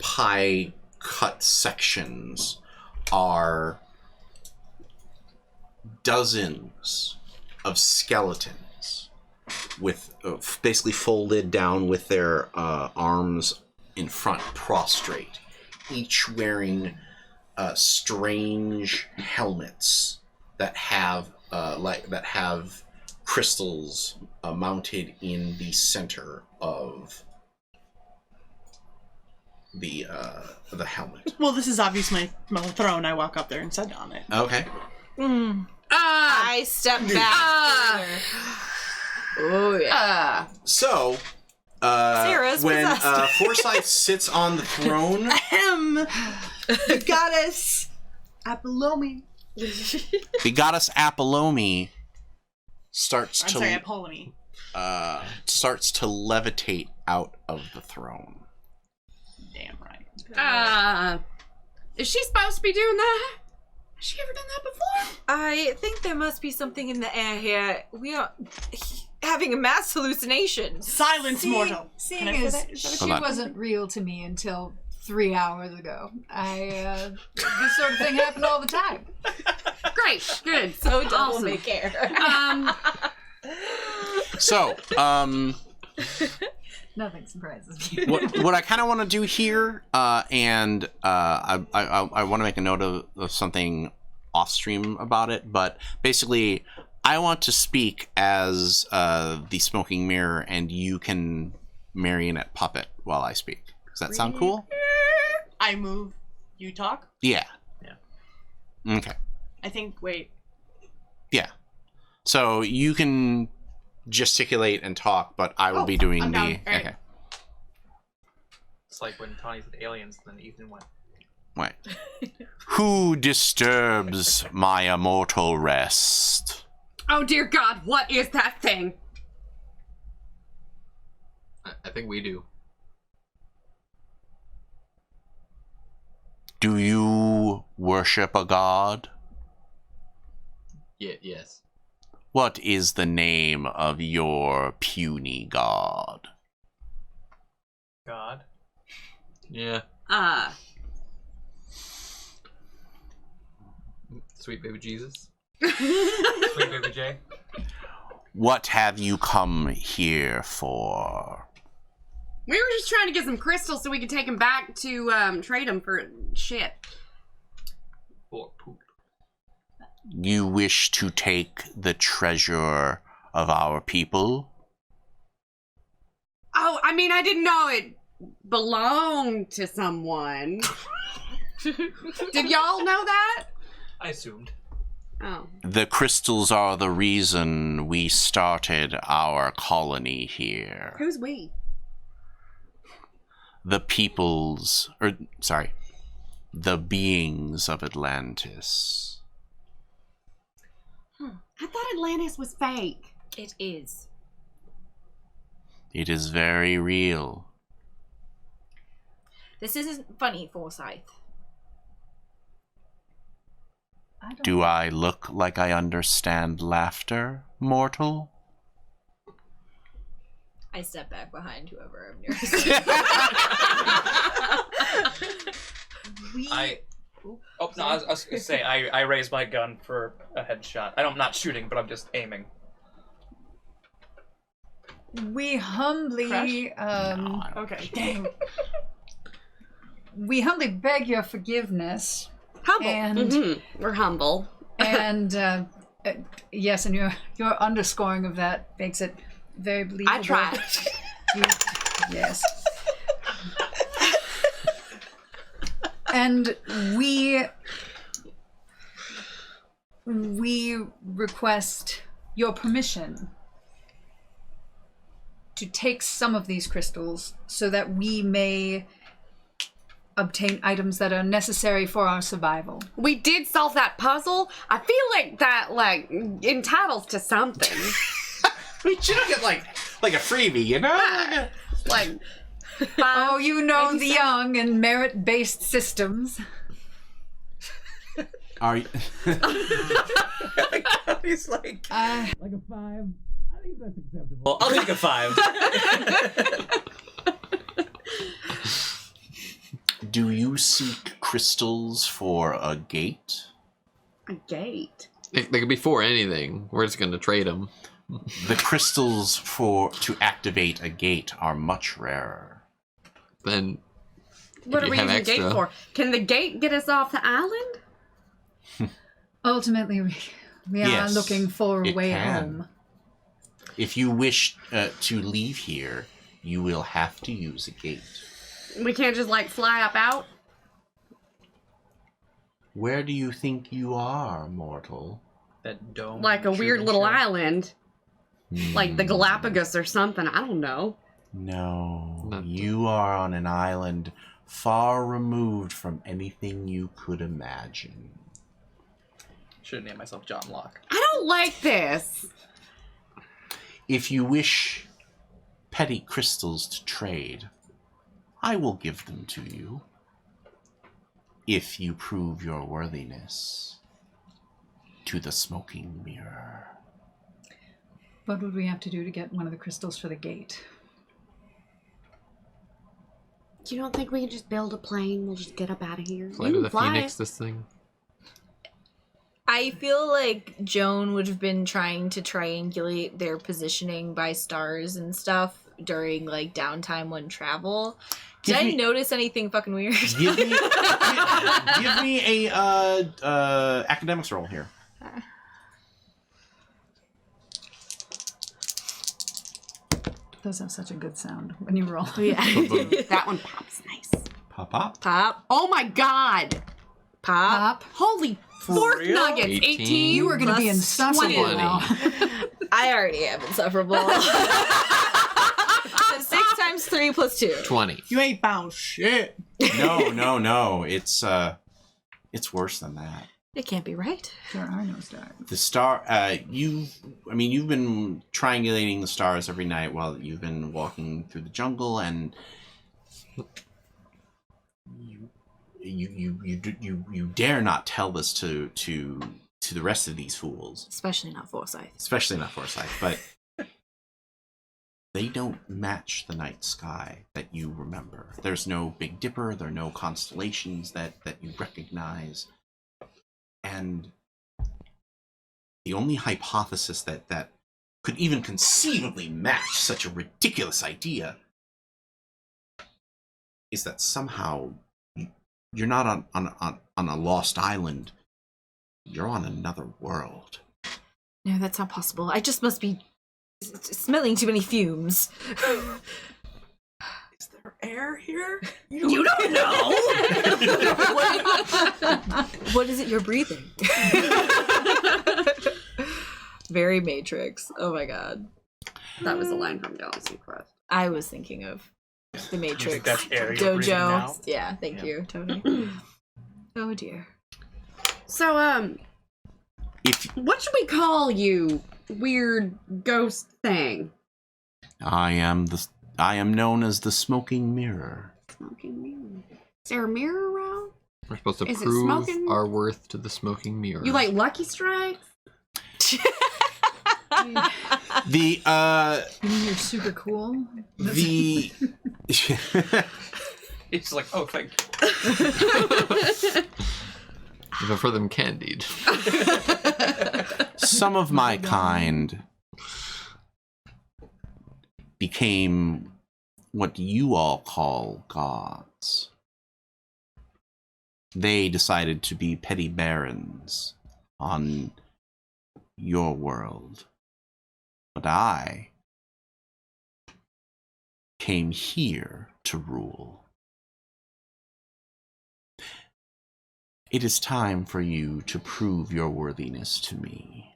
C: pie cut sections, are dozens of skeletons with basically folded down with their arms in front, prostrate, each wearing strange helmets that have crystals mounted in the center of the helmet.
D: Well, this is obviously my throne. I walk up there and sit on it.
C: Okay.
F: I step back.
E: Oh yeah.
C: So,
F: Sarah's
C: when
F: possessed.
C: Forsyth sits on the throne,
D: The goddess Apollomi.
C: the goddess Apollomi starts
D: I'm
C: to
D: sorry, Apollomi.
C: levitate out of the throne.
D: Damn right.
E: Is she supposed to be doing that? Has she ever done that before?
F: I think there must be something in the air here. We are having a mass hallucination.
D: Silence, mortal.
B: Seeing
D: Can I say
B: as
D: that? Is that
B: she
C: Hold on.
B: wasn't real to me until 3 hours ago, this sort of thing happened all the time.
E: Great. Good.
F: So double
E: Awesome.
F: may care.
C: So,
B: Nothing surprises me.
C: what I kind of want to do here, and I want to make a note of something off stream about it, but basically, I want to speak as the smoking mirror, and you can marionette puppet while I speak. Does that sound cool?
D: I move. You talk?
C: Yeah.
H: Yeah.
C: Okay.
D: I think, wait.
C: Yeah. So you can gesticulate and talk, but I will be doing
D: I'm
C: the...
D: down. All right.
C: Okay.
G: It's like when Tawny said aliens, then Ethan went.
C: Wait. Who disturbs my immortal rest?
E: Oh dear God, what is that thing?
A: I think we do.
C: Do you worship a god?
A: Yeah, yes.
C: What is the name of your puny god?
G: God.
A: Yeah. Sweet baby Jesus.
G: Sweet baby J.
C: What have you come here for?
E: We were just trying to get some crystals so we could take them back to trade them for shit.
A: Or poop.
C: You wish to take the treasure of our people?
E: Oh, I mean, I didn't know it belonged to someone. Did y'all know that?
G: I assumed.
E: Oh.
C: The crystals are the reason we started our colony here.
E: Who's we?
C: The the beings of Atlantis.
E: I thought Atlantis was fake.
F: It is.
C: It is very real.
F: This isn't funny, Forsyth.
C: Do I look like I understand laughter, mortal?
F: I step back behind whoever I'm nearest.
G: Oh, no, I was going to say, I raised my gun for a headshot. I'm not shooting, but I'm just aiming.
B: We humbly,
D: Okay, dang.
B: we humbly beg your forgiveness.
E: Humble.
B: And
E: We're humble.
B: and yes, and your underscoring of that makes it very believable.
E: I tried.
B: Yes. And we request your permission to take some of these crystals so that we may obtain items that are necessary for our survival.
E: We did solve that puzzle. I feel like that, entitles to something.
C: We should get like a freebie, you know?
E: Like,
B: Oh, you know the young and merit-based systems.
C: Are you...
G: He's like...
B: Like a 5. I think that's acceptable.
G: Well, I'll take a 5.
C: Do you seek crystals for a gate?
E: a gate.
A: They could be for anything. We're just gonna trade them.
C: The crystals to activate a gate are much rarer.
A: Then
E: What are
A: you
E: we
A: have
E: using the gate
A: extra.
E: for? Can the gate get us off the island?
B: Ultimately, we are
C: Yes,
B: looking for a
C: it
B: way
C: can.
B: home.
C: If you wish to leave here, you will have to use a gate.
E: We can't just fly up out?
C: Where do you think you are, mortal?
G: That dome.
E: Like a weird little
G: Truman show.
E: island. Like the Galapagos or something. I don't know.
C: No,
A: Not the-
C: you are on an island far removed from anything you could imagine.
G: Should have named myself John Locke.
E: I don't like this.
C: If you wish petty crystals to trade, I will give them to you. If you prove your worthiness to the smoking mirror.
B: What would we have to do to get one of the crystals for the gate?
E: You don't think we can just build a plane? We'll just get up out of here.
A: fly
E: You
A: to
E: can
A: the
E: fly.
A: Phoenix. This thing.
F: I feel like Joan would have been trying to triangulate their positioning by stars and stuff during downtime when travel. Did I notice anything fucking weird?
C: Give me a academics roll here.
B: does have such a good sound when you roll.
F: Yeah.
E: That one pops nice.
C: Pop up.
F: Pop.
E: Oh my god!
F: Pop.
B: Pop.
E: Holy fork
G: real?
E: nuggets!
A: 18.
E: 18.
B: You are going to be
F: Plus
B: insufferable
A: 20.
B: now.
F: I already am insufferable. So 6 times 3 plus 2.
A: 20.
H: You ain't found shit.
C: No. It's worse than that.
F: It can't be right.
B: There are no stars.
C: The star, you've been triangulating the stars every night while you've been walking through the jungle, and you dare not tell this to the rest of these fools,
F: Especially not Forsyth.
C: but they don't match the night sky that you remember. There's no Big Dipper, there are no constellations that you recognize. And the only hypothesis that could even conceivably match such a ridiculous idea is that somehow you're not on a lost island. You're on another world.
F: No, that's not possible. I just must be smelling too many fumes.
D: Is there air here?
F: You don't know. What is it you're breathing? Very Matrix. Oh my god.
E: That was a line from Galaxy Quest.
F: I was thinking of the
H: You
F: Matrix.
H: think that's air you're breathing now?
F: Dojo. Yeah, thank you, Tony. Oh dear.
E: So,
C: If
E: what should we call you, weird ghost thing?
C: I am known as the Smoking Mirror.
E: Smoking mirror. Is there a mirror around?
A: We're supposed to
E: Is it
A: prove
E: smoking?
A: our worth to the smoking mirror.
E: You like Lucky Strikes?
C: The
B: You mean you're super cool?
C: the
G: It's like, oh, thank you.
A: I prefer them candied.
C: some of my kind became what you all call gods. They decided to be petty barons on your world. But I came here to rule. It is time for you to prove your worthiness to me.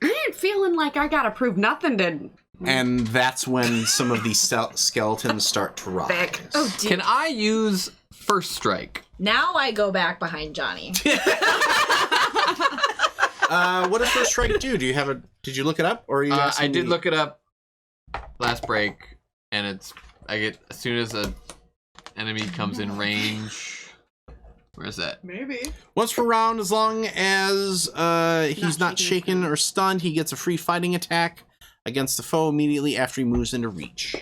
E: I ain't feeling like I gotta prove nothing to.
C: And that's when some of these skeletons start to rise.
F: Oh dear.
A: Can I use First Strike?
F: Now I go back behind Johnny.
C: What does First Strike do? Did you look it up, or are you?
A: I did
C: me?
A: look it up last break, and I get as soon as a enemy comes in range. Where is that?
D: Maybe.
C: Once per round, as long as he's not shaken or stunned, he gets a free fighting attack against the foe immediately after he moves into reach.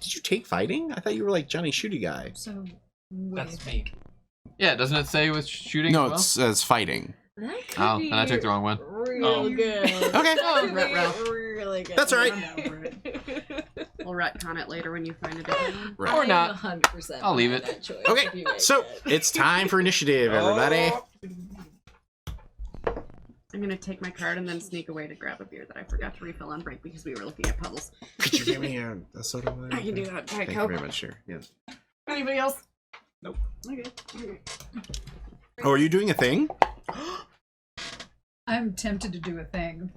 C: Did you take fighting? I thought you were like Johnny Shooty guy.
B: So,
G: That's me.
A: Yeah, doesn't it say with shooting?
C: No,
A: as well?
C: it says fighting.
F: That could
A: Oh,
F: be
A: and I took the wrong one.
F: Real
G: Oh.
F: good.
C: Okay.
F: That could
E: Ralph.
F: be really good.
C: That's all right.
E: We'll retcon it later when you find a different one.
A: Or
F: I'm
A: not.
F: 100%
A: I'll leave
F: behind
A: it.
F: that choice
C: Okay,
F: if you make
C: so
F: it.
C: it's time for initiative, everybody.
G: Oh.
E: I'm gonna take my card and then sneak away to grab a beer that I forgot to refill on break because we were looking at puddles.
C: Could you give me a soda?
E: I can do that. Diet
C: Thank you
E: Coke.
C: very much, sure. Yes.
E: Anybody else?
G: Nope.
E: Okay.
C: Oh, are you doing a thing?
B: I'm tempted to do a thing.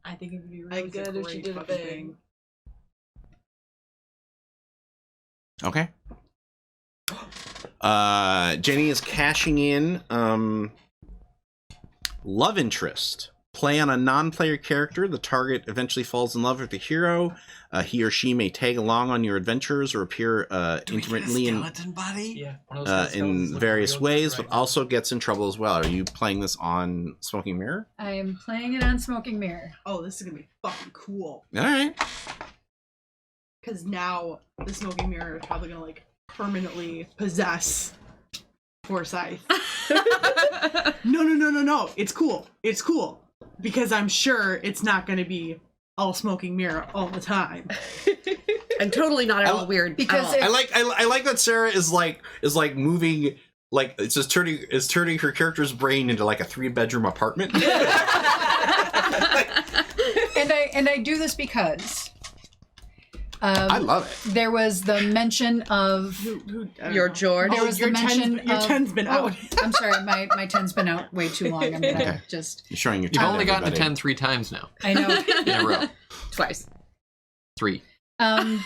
D: I think it would be really
F: good if she did a
D: fucking
F: thing.
C: Okay. Jenny is cashing in love interest. Play on a non-player character. The target eventually falls in love with the hero. He or she may tag along on your adventures or appear intermittently
G: Yeah. One of those
C: in
G: skeletons look
C: various
G: real
C: ways,
G: good
C: but
G: right now.
C: also gets in trouble as well. Are you playing this on Smoking Mirror?
B: I am playing it on Smoking Mirror.
D: Oh, this is gonna be fucking cool.
C: All right.
D: Because now the smoking mirror is probably gonna like permanently possess Forsyth. No. It's cool. It's cool. Because I'm sure it's not gonna be all smoking mirror all the time.
E: And totally not at all weird.
B: Because
E: at all.
C: I like that Sarah is like moving, like it's just turning her character's brain into like a 3-bedroom apartment.
B: and I do this because
C: I love it.
B: there was the mention of
F: Your George.
B: there was
D: your
B: the mention
D: your
B: of
D: 10's been out.
B: I'm sorry, my 10's been out way too long. I'm gonna
C: Okay.
B: just
C: You're showing your
A: You've
C: 10
A: only
C: to
A: gotten a
C: everybody.
A: 10 3 times now.
B: I know.
A: In a row.
F: Twice.
A: 3.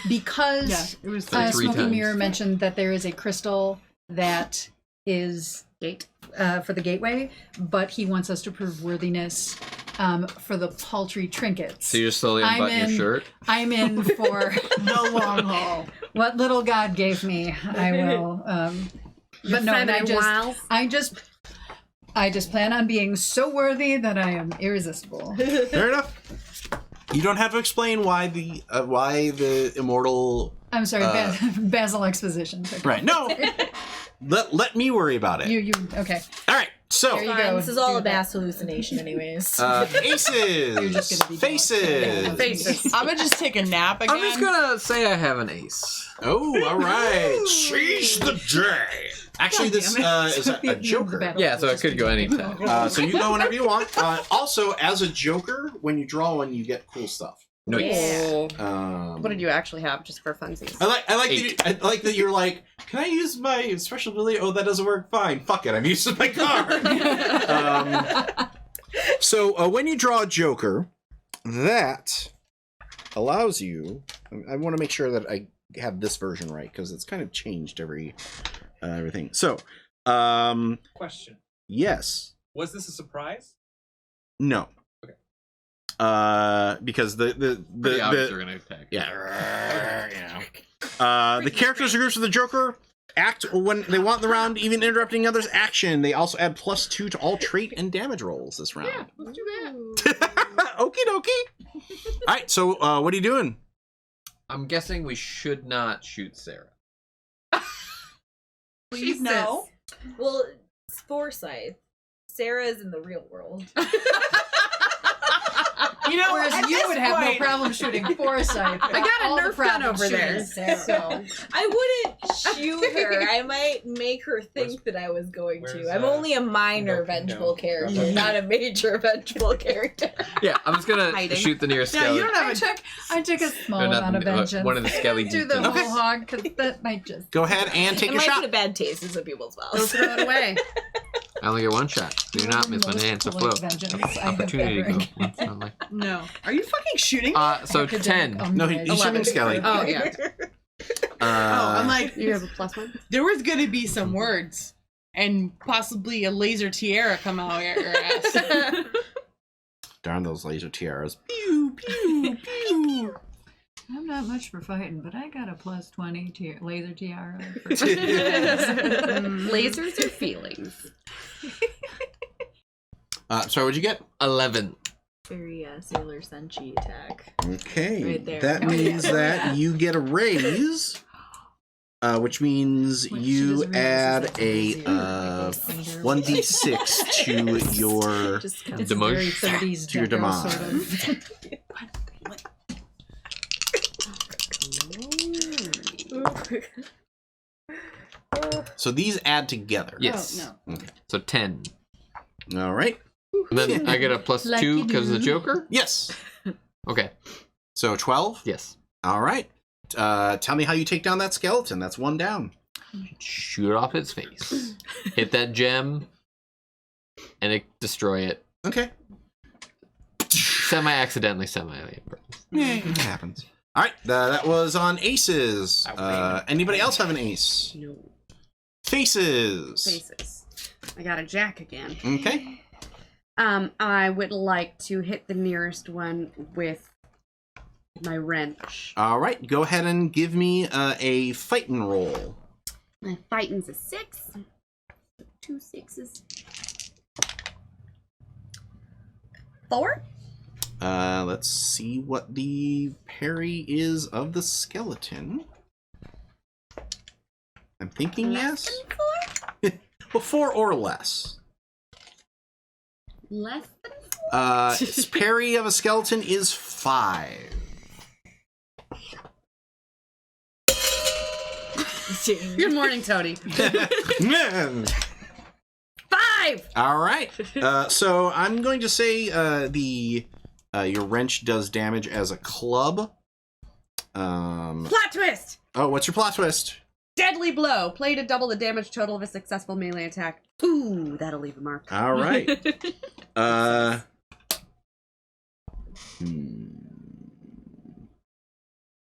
B: Because
D: Yeah, it was
A: Like 3
B: Smoky
A: times.
B: Mirror mentioned that there is a crystal that is
F: Gate.
B: for the gateway, but he wants us to prove worthiness for the paltry trinkets.
A: So you just slowly
B: I'm
A: unbutton your
B: in-
A: shirt.
B: I'm in for
D: the long haul.
B: what little God gave me. I will. But no, and I just plan on being so worthy that I am irresistible.
C: Fair enough. You don't have to explain why the immortal.
B: I'm sorry, Basil exposition. Okay.
C: Right. No. let me worry about it.
B: You okay?
C: All right. So
B: There you
F: Fine,
B: go.
F: this is all
B: Do
F: a
B: that.
F: bass hallucination, anyways.
C: aces.
B: You're just gonna be
C: faces.
F: Faces.
D: I'm gonna just take a nap again.
A: I'm just gonna say I have an ace.
C: Oh, all right. Seize the day. Actually, this is a Joker.
A: Yeah, so it could go anytime.
C: So you go whenever you want. Also, as a Joker, when you draw one, you get cool stuff.
F: Yeah.
E: What did you actually have, just for funsies?
C: I like that you're like, can I use my special ability? Oh, that doesn't work. Fine, fuck it. I'm using my card. So when you draw a Joker, that allows you. I want to make sure that I have this version right because it's kind of changed everything. So,
G: Question.
C: yes,
G: Was this a surprise?
C: no. Because
A: The obvious are gonna attack.
C: The characters or groups of the Joker act when they want in the round, even interrupting others' action. They also add +2 to all trait and damage rolls this round. Yeah,
E: Let's do that.
C: Okie dokie. All right, so what are you doing?
A: I'm guessing we should not shoot Sarah.
D: Please no.
F: Well, it's foresight. Sarah is in the real world.
D: You know,
B: Whereas
D: at
B: you
D: this
B: would have
D: point-
B: no problem shooting Foresight.
E: I got a
B: All the
E: Nerf gun
B: problem
E: over there,
B: shooting Sarah.
E: so
F: I wouldn't shoot her. I might make her think that I was going
G: where's,
F: to. I'm only a minor
G: no,
F: vengeful
G: no.
F: character, not a major vengeful character.
A: Yeah, I'm just gonna
E: Hiding.
A: shoot the nearest
D: Yeah,
A: skeleton.
D: you don't have
B: I took a small
A: No, not
B: amount of
A: the-
B: vengeance.
A: one of the skelly
B: Do the
A: beats.
B: whole hog, because that might just...
C: Go ahead and take
F: It
C: your
F: might
C: shot.
F: put a bad taste in some people's
E: don't
F: mouths.
E: throw it away.
A: I only get one shot. Do not miss my dance or float.
B: Vengeance I have
A: Opportunity to
B: ever
A: go once in my life.
D: No. Are you fucking shooting?
A: So
B: Academic
A: 10.
C: No, he's shooting Skelly.
E: Oh, yeah.
D: I'm like,
E: You have a +1?
D: there was gonna be some words, and possibly a laser tiara come out your ass.
C: Darn those laser tiaras. Pew, pew, pew.
B: I'm not much for fighting, but I got a +20 laser tiara. For
E: Lasers or feelings?
C: Sorry, what'd you get?
A: 11.
F: Very Sailor Senshi attack.
C: Okay,
F: Right there.
C: that
B: Oh,
C: means
B: yeah.
C: that you get a raise, which means
B: Which
C: you
B: is really
C: add
B: that's
C: a
B: easy.
C: 1d6 to your.
F: Just
B: It's
A: The
B: very
A: most
B: 30s
C: to your
B: deco, sort
C: demise.
B: of.
C: So these add together.
A: Yes.
D: Oh, no.
A: So 10.
C: All right.
A: And then I get a +2
B: Like you
A: because of the
B: do.
A: Joker?
C: Yes.
A: Okay.
C: So 12.
A: Yes.
C: All right. Tell me how you take down that skeleton. That's one down.
A: Shoot it off its face. Hit that gem. And destroy it.
C: Okay.
A: Semi-accidentally, semi-purpose.
C: It happens. All right. That was on aces. Anybody else have an ace?
E: No.
C: Faces.
E: Faces. I got a jack again.
C: Okay.
E: I would like to hit the nearest one with my wrench.
C: All right. Go ahead and give me a fighting roll.
E: My fighting's a 6. 2 6s. 4?
C: Let's see what the parry is of the skeleton. I'm thinking
E: Less
C: yes. Well, 4 or less.
E: Less than
C: Its parry of a skeleton is 5.
E: Good morning, Tony.
C: Man.
E: 5!
C: All right. So I'm going to say the Your wrench does damage as a club.
E: Plot twist!
C: Oh, what's your plot twist?
E: Deadly blow. Play to double the damage total of a successful melee attack. Ooh, that'll leave a mark.
C: All right.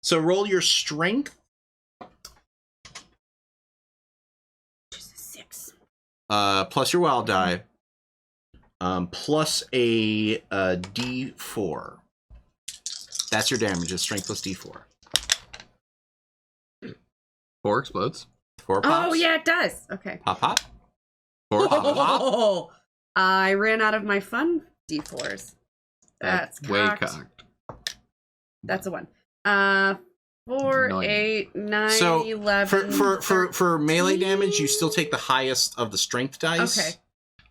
C: So roll your strength.
F: 6.
C: Plus your wild die. Plus a D4. That's your damage. Is strength plus D4.
A: 4 explodes.
C: 4 pops.
E: Oh, yeah, it does. Okay.
C: Pop, pop. 4 pop, pop.
E: Oh, I ran out of my fun D4s. That's
A: way
E: cocked.
A: cocked.
E: That's a 1. 4,
A: Nine.
E: 8, 9,
C: So
E: 11.
C: for melee damage, you still take the highest of the strength dice.
E: Okay.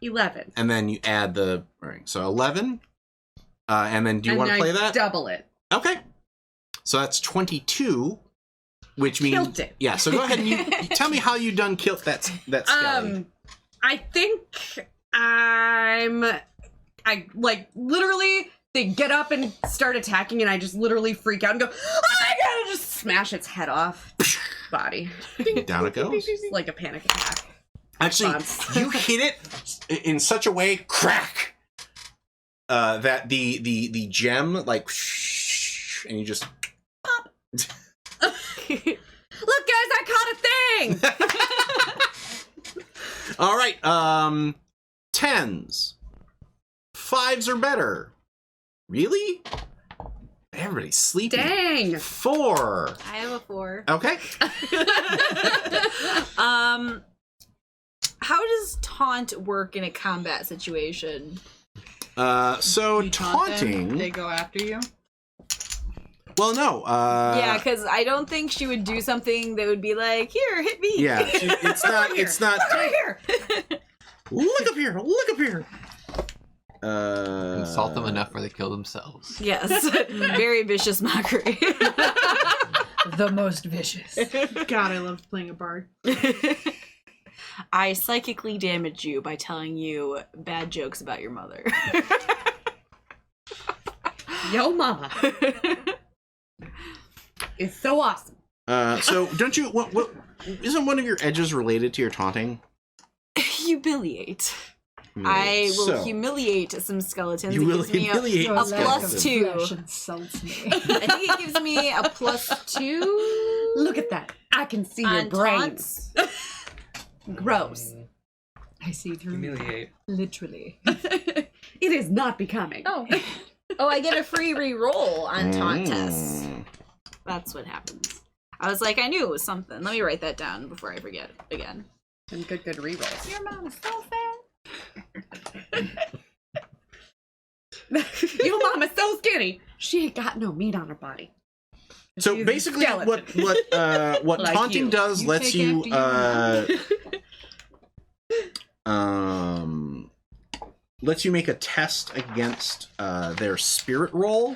E: 11.
C: And then you add the right. So 11. And then do you want to play that?
E: Double it.
C: Okay. So that's 22, which means
E: Killed it.
C: Yeah. So go ahead and you tell me how you done killed that skelly.
E: I think I like literally they get up and start attacking and I just literally freak out and go, oh my god, and just smash its head off. Body.
C: Down it goes.
E: It's like a panic attack.
C: Actually, you hit it in such a way, crack, that the gem like, and you just
E: pop. Look, guys, I caught a thing.
C: All right, 10s, 5s or better. Really? Everybody's sleeping.
E: Dang.
C: 4.
F: I have a 4.
C: Okay.
F: How does taunt work in a combat situation?
C: So
D: You taunt them,
C: taunting.
D: they go after you.
C: Well, no.
F: Yeah, because I don't think she would do something that would be like, here, hit me.
C: Yeah, it's not. It's not.
F: Right here.
C: Look up here. Look up here.
A: Insult them enough where they kill themselves.
F: Yes. Very vicious mockery.
B: The most vicious.
D: God, I loved playing a bard.
F: I psychically damage you by telling you bad jokes about your mother.
E: Yo, mama. It's so awesome.
C: So don't you? What? Isn't one of your edges related to your taunting?
F: Humiliate. I will humiliate some skeletons.
C: You
F: It
C: will
F: gives me
C: humiliate
B: Your
F: a
B: lack of
F: +2.
B: flesh insults me.
F: I think it gives me a +2.
E: Look at that. I can see your
F: on
E: brains. Gross.
B: I see through.
G: Humiliate.
B: Literally.
E: It is not becoming.
F: Oh. Oh, I get a free re-roll on taunt tests. That's what happens. I was like, I knew it was something. Let me write that down before I forget it again.
E: And good rerolls.
F: Your mom is so fat.
E: Your mama's so skinny. She ain't got no meat on her body.
C: So
E: She's a
C: basically,
E: skeleton.
C: what
E: Like
C: taunting
E: you.
C: does
D: You
C: lets
D: take
C: you
D: after
C: lets you make a test against their spirit roll,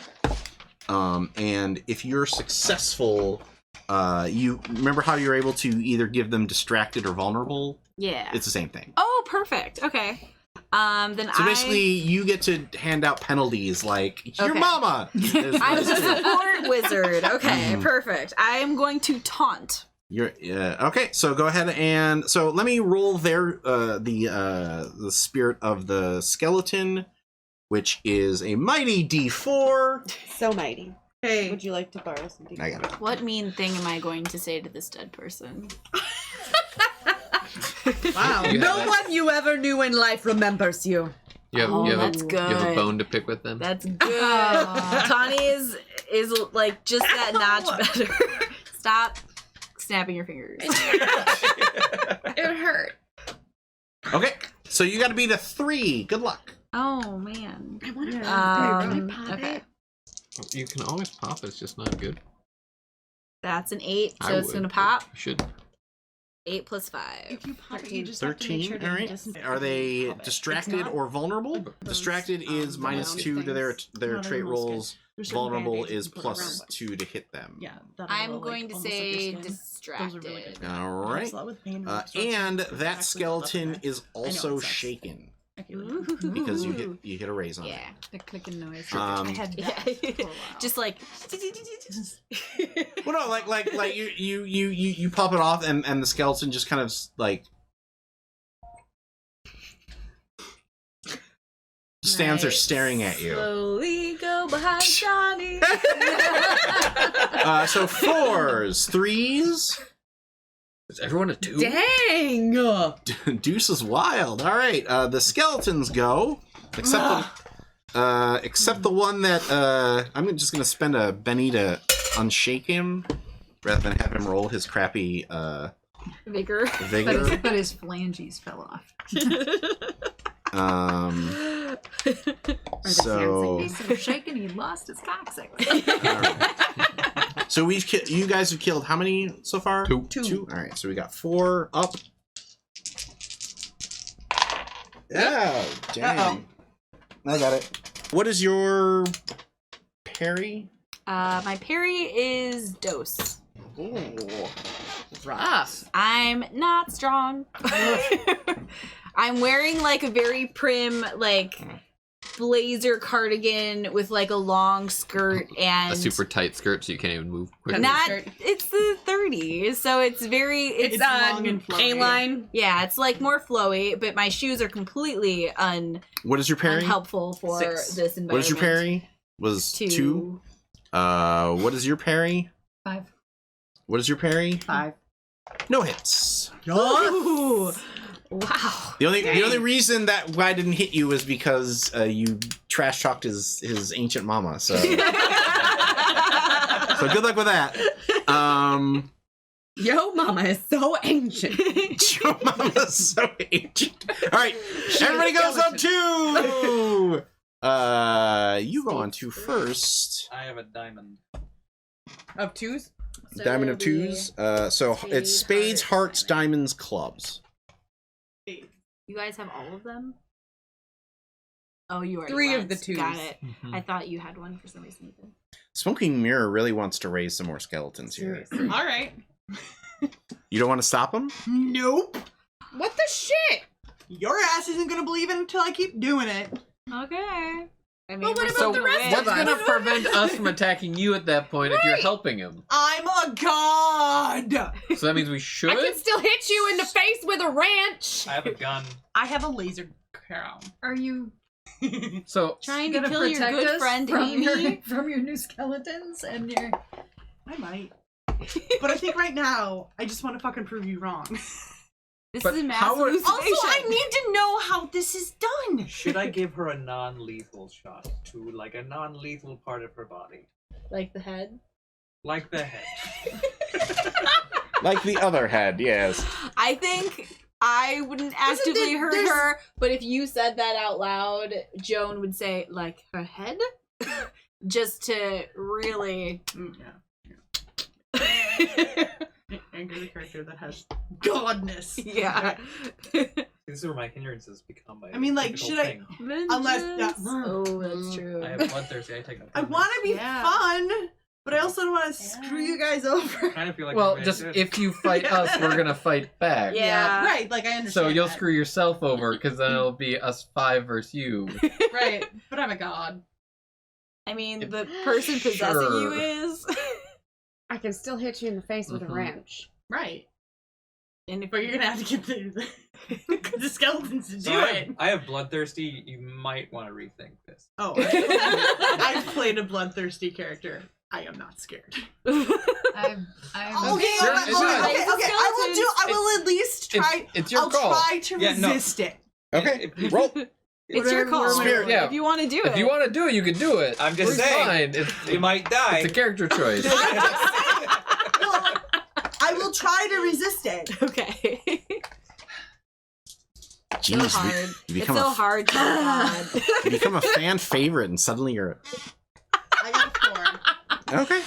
C: and if you're successful, you remember how you're able to either give them distracted or vulnerable.
F: Yeah.
C: It's the same thing.
F: Oh, perfect. Okay. Then
C: So basically, you get to hand out penalties like your
F: Okay.
C: mama.
F: I'm the support wizard. Okay,
C: Mhm.
F: perfect. I am going to taunt.
C: You're okay. So go ahead and so let me roll their the spirit of the skeleton, which is a mighty D4.
E: So mighty.
D: Hey,
E: Would you like to borrow some
C: I got it.
F: What mean thing am I going to say to this dead person?
D: wow.
A: You
E: No
A: have,
E: one you ever knew in life remembers you.
A: you have,
F: Oh,
A: you have
F: that's
A: you have a
F: good.
A: bone to pick with them.
F: That's good. Tawny is like just that notch better. Stop snapping your fingers.
E: It hurt.
C: Okay, so you got to beat a 3. Good luck.
F: Oh man.
E: I want to
F: Okay.
A: You can always pop it. It's just not good.
F: That's an 8, so
A: I
F: it's
A: would,
F: gonna
A: but
F: pop.
A: You should.
F: 8 plus 5.
D: If you pop it, you just have to make
C: 13.
D: sure to
C: All right.
D: just
C: Are they
D: pop it.
C: distracted
D: It's not
C: or vulnerable?
D: those,
C: Distracted is minus 2 to their
D: things.
C: their
D: Not
C: trait
D: everyone's good.
C: rolls.
D: There's certain
C: Vulnerable
D: band-aids you
C: is
D: can put
C: plus
D: around, but-
C: 2 to hit them.
D: Yeah,
F: I'm
D: that'll,
F: going to
D: almost like
F: say
D: your skin.
F: distracted.
D: Those are really good.
C: All
D: Helps
C: right.
D: a lot with pain
C: And
D: relief, so it's
C: that
D: actually left
C: skeleton
D: there.
C: is
D: I know,
C: also
D: it sucks.
C: shaken.
D: Okay,
C: because you hit a raise on it.
F: Yeah.
B: The clicking noise.
D: I had
F: Yeah.
D: that for a while.
F: Just like.
C: Well, no, like you pop it off, and the skeleton just kind of like stands there staring at you.
F: Slowly go behind Johnny.
C: So 4s, 3s.
A: Is everyone a 2?
F: Dang!
C: Deuce is wild. All right, the skeletons go, except the one that I'm just gonna spend a Benny to unshake him, rather than have him roll his crappy
F: Vigor.
C: vigor.
B: But his phalanges fell off.
C: So
B: Instead of shaking, he lost his coccyx.
C: Alright. So you guys have killed how many so far?
A: 2.
C: 2. All right, so we got 4 up. Yeah, damn. I got it. What is your parry?
F: My parry is dose.
C: Ooh.
B: Rough.
F: I'm not strong. I'm wearing like a very prim like blazer cardigan with like a long skirt and
A: A super tight skirt so you can't even move quickly.
F: not. It's the 30s, so it's very.
E: It's
D: long and flowy.
E: A-line.
F: Yeah, it's like more flowy, but my shoes are completely
C: What is your parry?
F: unhelpful for
E: 6.
F: this environment.
C: What is your parry? Was 2. What is your parry?
B: 5.
C: What is your parry?
D: 5.
C: No hits.
F: Ooh. Wow.
C: The only reason that I didn't hit you was because you trash talked his ancient mama. So so good luck with that.
E: Yo, mama is so ancient.
C: Your mama's so ancient. All right, everybody goes on 2. You go on 2 first.
G: I have a diamond.
E: Of 2s?
F: So
C: Diamond of
F: it'll be
C: 2s. So it's spades, hearts, diamonds, clubs.
F: You guys have all of them? Oh, you already
E: 3 of
F: went.
E: the 2s.
F: Got it. I thought you had one for some reason. Ethan.
C: Smoking Mirror really wants to raise some more skeletons here.
D: All right.
C: You don't want to stop him?
D: Nope.
E: What the shit?
D: Your ass isn't gonna believe it until I keep doing it.
F: Okay. I mean,
E: But what
F: we're
E: about
F: still
E: the
F: gonna
E: rest
F: win.
E: of
A: What's
E: us?
A: gonna prevent us from attacking you at that point if you're
E: Right.
A: helping him?
D: I'm a god.
A: So that means we should?
E: I can still hit you in the face with a wrench.
G: I have a gun.
D: I have a laser crown.
B: Are you
A: So
F: Trying to
B: gonna
F: kill your
B: protect
F: good
B: us
F: friend
B: from
F: Amy?
B: from your new skeletons and your?
D: I might. But I think right now, I just want to fucking prove you wrong.
F: This
A: But
F: is a mass
A: how would-
F: hallucination.
D: Also, I need to know how this is done.
G: Should I give her a non-lethal shot to like a non-lethal part of her body,
F: Like the head.
G: like the head?
C: Like the other head, yes.
F: I think I wouldn't actively hurt
D: there's-
F: her, but if you said that out loud, Joan would say, like, her head? Just to really...
D: Angry the character that has godness.
F: Yeah.
G: These are my hindrances become my.
D: I mean, like,
G: typical
D: should I-
G: thing.
D: Unless
F: Vengeance.
D: that-
F: Oh, that's true.
G: I have bloodthirsty. I take no.
D: I want to be
F: Yeah.
D: fun, but I also don't want to screw you guys over.
G: I kind of feel like.
A: well,
G: I'm
A: just
G: good.
A: if you fight us, we're gonna fight back.
F: Yeah.
D: Right, like I understand.
A: So you'll
D: that.
A: screw yourself over because then it'll be us 5 versus you.
D: Right, but I'm a god.
F: I mean, the person possessing you
A: Sure.
F: is.
E: I can still hit you in the face with a
A: Mhm.
E: wrench.
D: Right,
F: And if
D: but you're gonna have to get the skeletons to do
G: So
D: it.
G: I have bloodthirsty. You might want to rethink this.
D: Oh, I've played a bloodthirsty character. I am not scared.
B: I'm
D: Okay,
A: Sure,
D: okay,
A: it's
D: okay,
A: not-
D: okay. I will at least try.
A: It's your
D: I'll
A: call.
D: try to
G: Yeah, no.
D: resist it.
C: Okay,
G: If-
C: roll.
F: It's your call.
C: Spirit,
A: yeah.
F: If you want to do it.
A: If you want to do it, you can do it.
G: I'm just
A: We're
G: saying.
A: Fine.
G: You might die.
A: It's a character choice.
D: I'm just saying. No, I will try to resist it.
F: Okay.
C: Jeez,
F: so hard.
C: you
F: It's
C: become
F: so
C: a
F: hard. God.
C: you become a fan favorite, and suddenly you're
D: I got a 4.
C: okay.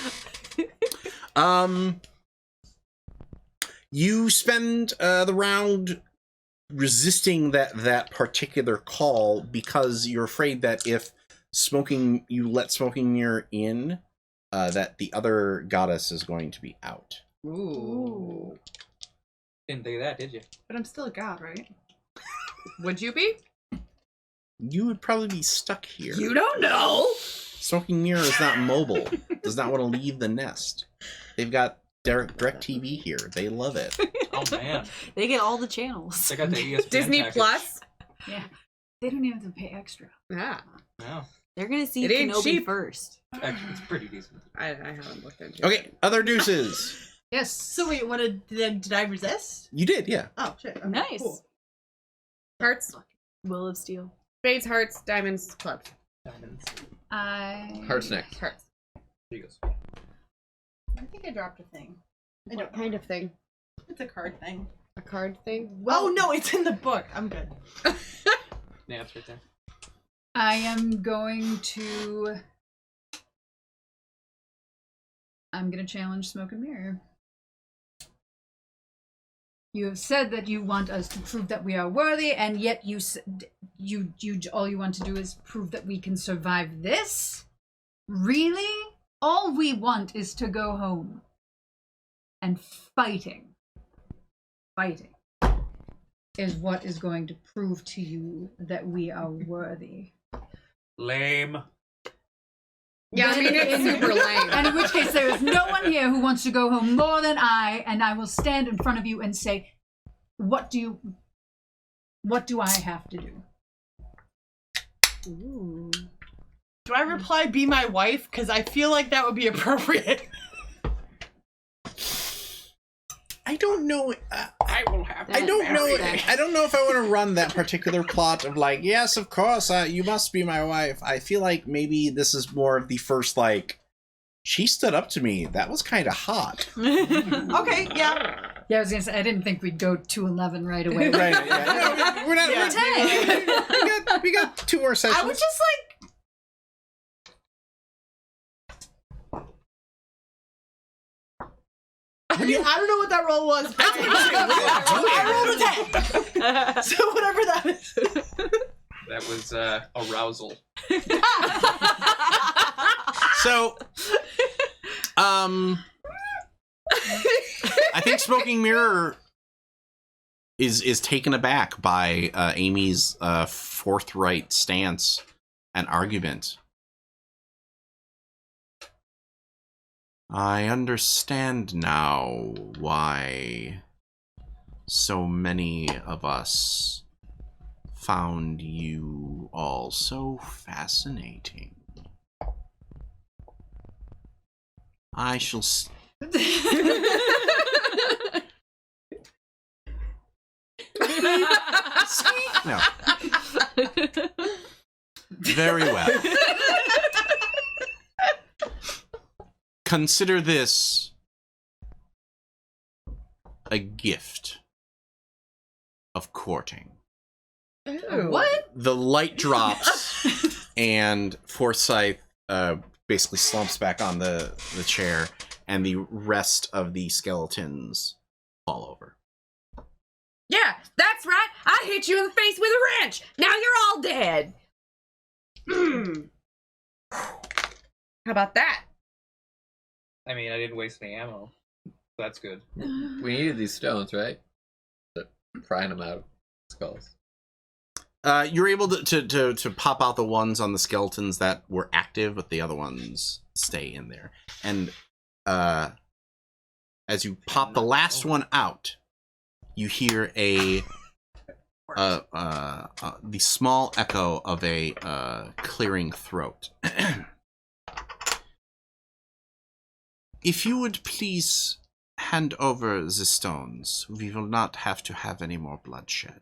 C: You spend the round resisting that particular call because you're afraid that if you let smoking mirror in, that the other goddess is going to be out.
E: Ooh.
G: Didn't think of that, did you?
D: But I'm still a god, right?
E: Would you be?
C: You would probably be stuck here.
F: You don't know.
C: Smoking Mirror is not mobile. Does not want to leave the nest. They've got direct TV here. They love it.
G: Oh man,
F: They get all the channels.
G: they got the ESPN
E: Disney
G: package.
E: Plus.
B: Yeah. They don't even have to pay extra.
E: Yeah,
G: Yeah,
F: They're gonna see
E: It ain't
F: Kenobi
E: cheap.
F: first.
G: actually, it's pretty decent.
E: I haven't looked into it.
C: Okay, other deuces.
B: Yes.
D: So wait, what did I resist?
C: You did, yeah.
D: Oh shit. Okay,
F: Nice.
D: cool.
E: Hearts,
F: Will of Steel.
E: spades, hearts, diamonds, clubs.
G: Diamonds.
A: Heart's next.
E: Hearts.
G: There you go.
D: I think I dropped a thing. I
E: What
D: don't
E: kind of thing?
D: It's a card thing.
E: A card thing?
D: Oh no, it's in the book. I'm good.
G: Yeah, it's right there.
B: I am going to. I'm going to challenge Smoke and Mirror. You have said that you want us to prove that we are worthy, and yet you all you want to do is prove that we can survive this? Really? All we want is to go home. And fighting is what is going to prove to you that we are worthy.
G: Lame.
E: Yeah, I mean, it's super lame.
B: And in which case, there is no one here who wants to go home more than I, and I will stand in front of you and say, what do I have to do?
E: Ooh.
D: Do I reply "Be my wife"? Because I feel like that would be appropriate.
C: I don't know.
G: I will have.
C: I don't know. I don't know if I want to run that particular plot of like, yes, of course, you must be my wife. I feel like maybe this is more of the first like, she stood up to me. That was kind of hot.
D: Okay, yeah.
B: Yeah, I was gonna say, I didn't think we'd go to 11 right away.
C: Right? Yeah. No, we're not.
D: Yeah.
C: We got 2 more sessions.
D: I would just like. I mean, I don't know what that roll was. But I rolled a 10. So whatever that is.
G: That was arousal.
C: So, I think Smoking Mirror is taken aback by Amy's forthright stance and argument. I understand now why so many of us found you all so fascinating. I shall no. Very well. Consider this a gift of courting.
D: What?
C: The light drops, and Forsyth basically slumps back on the chair, and the rest of the skeletons fall over.
E: Yeah, that's right. I hit you in the face with a wrench. Now you're all dead. How about that?
G: I mean, I didn't waste any ammo. That's good.
A: We needed these stones, right? Prying them out of skulls.
C: You're able to pop out the ones on the skeletons that were active, but the other ones stay in there. And as you pop the last one out, you hear the small echo of a clearing throat. If you would please hand over the stones, we will not have to have any more bloodshed.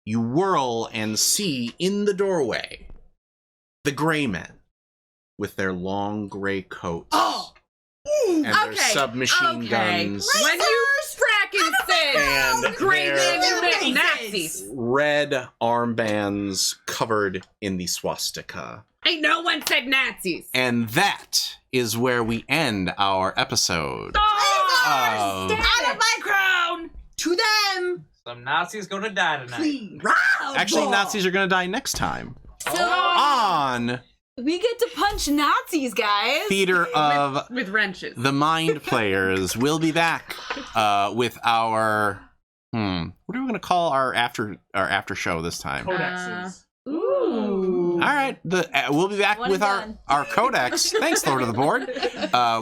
C: You whirl and see in the doorway the gray men with their long gray coats and their submachine guns.
E: When you fracking said
C: And
E: great
C: their
E: man, you meant Nazis.
C: red armbands covered in the swastika.
E: Ain't no one said Nazis.
C: And that is where we end our episode.
E: Oh,
C: of-
D: Out of my crown! To them!
G: Some Nazis gonna die tonight.
D: Please.
C: Actually, Nazis are going to die next time.
F: So
C: On
F: we get to punch Nazis, guys.
C: Theater of
E: with wrenches.
C: the Mind Players. We'll be back with our What are we gonna call our after show this time?
H: Codexes.
E: Ooh.
C: All right, we'll be back
F: One
C: with
F: and done.
C: our codex. Thanks, Lord of the Board,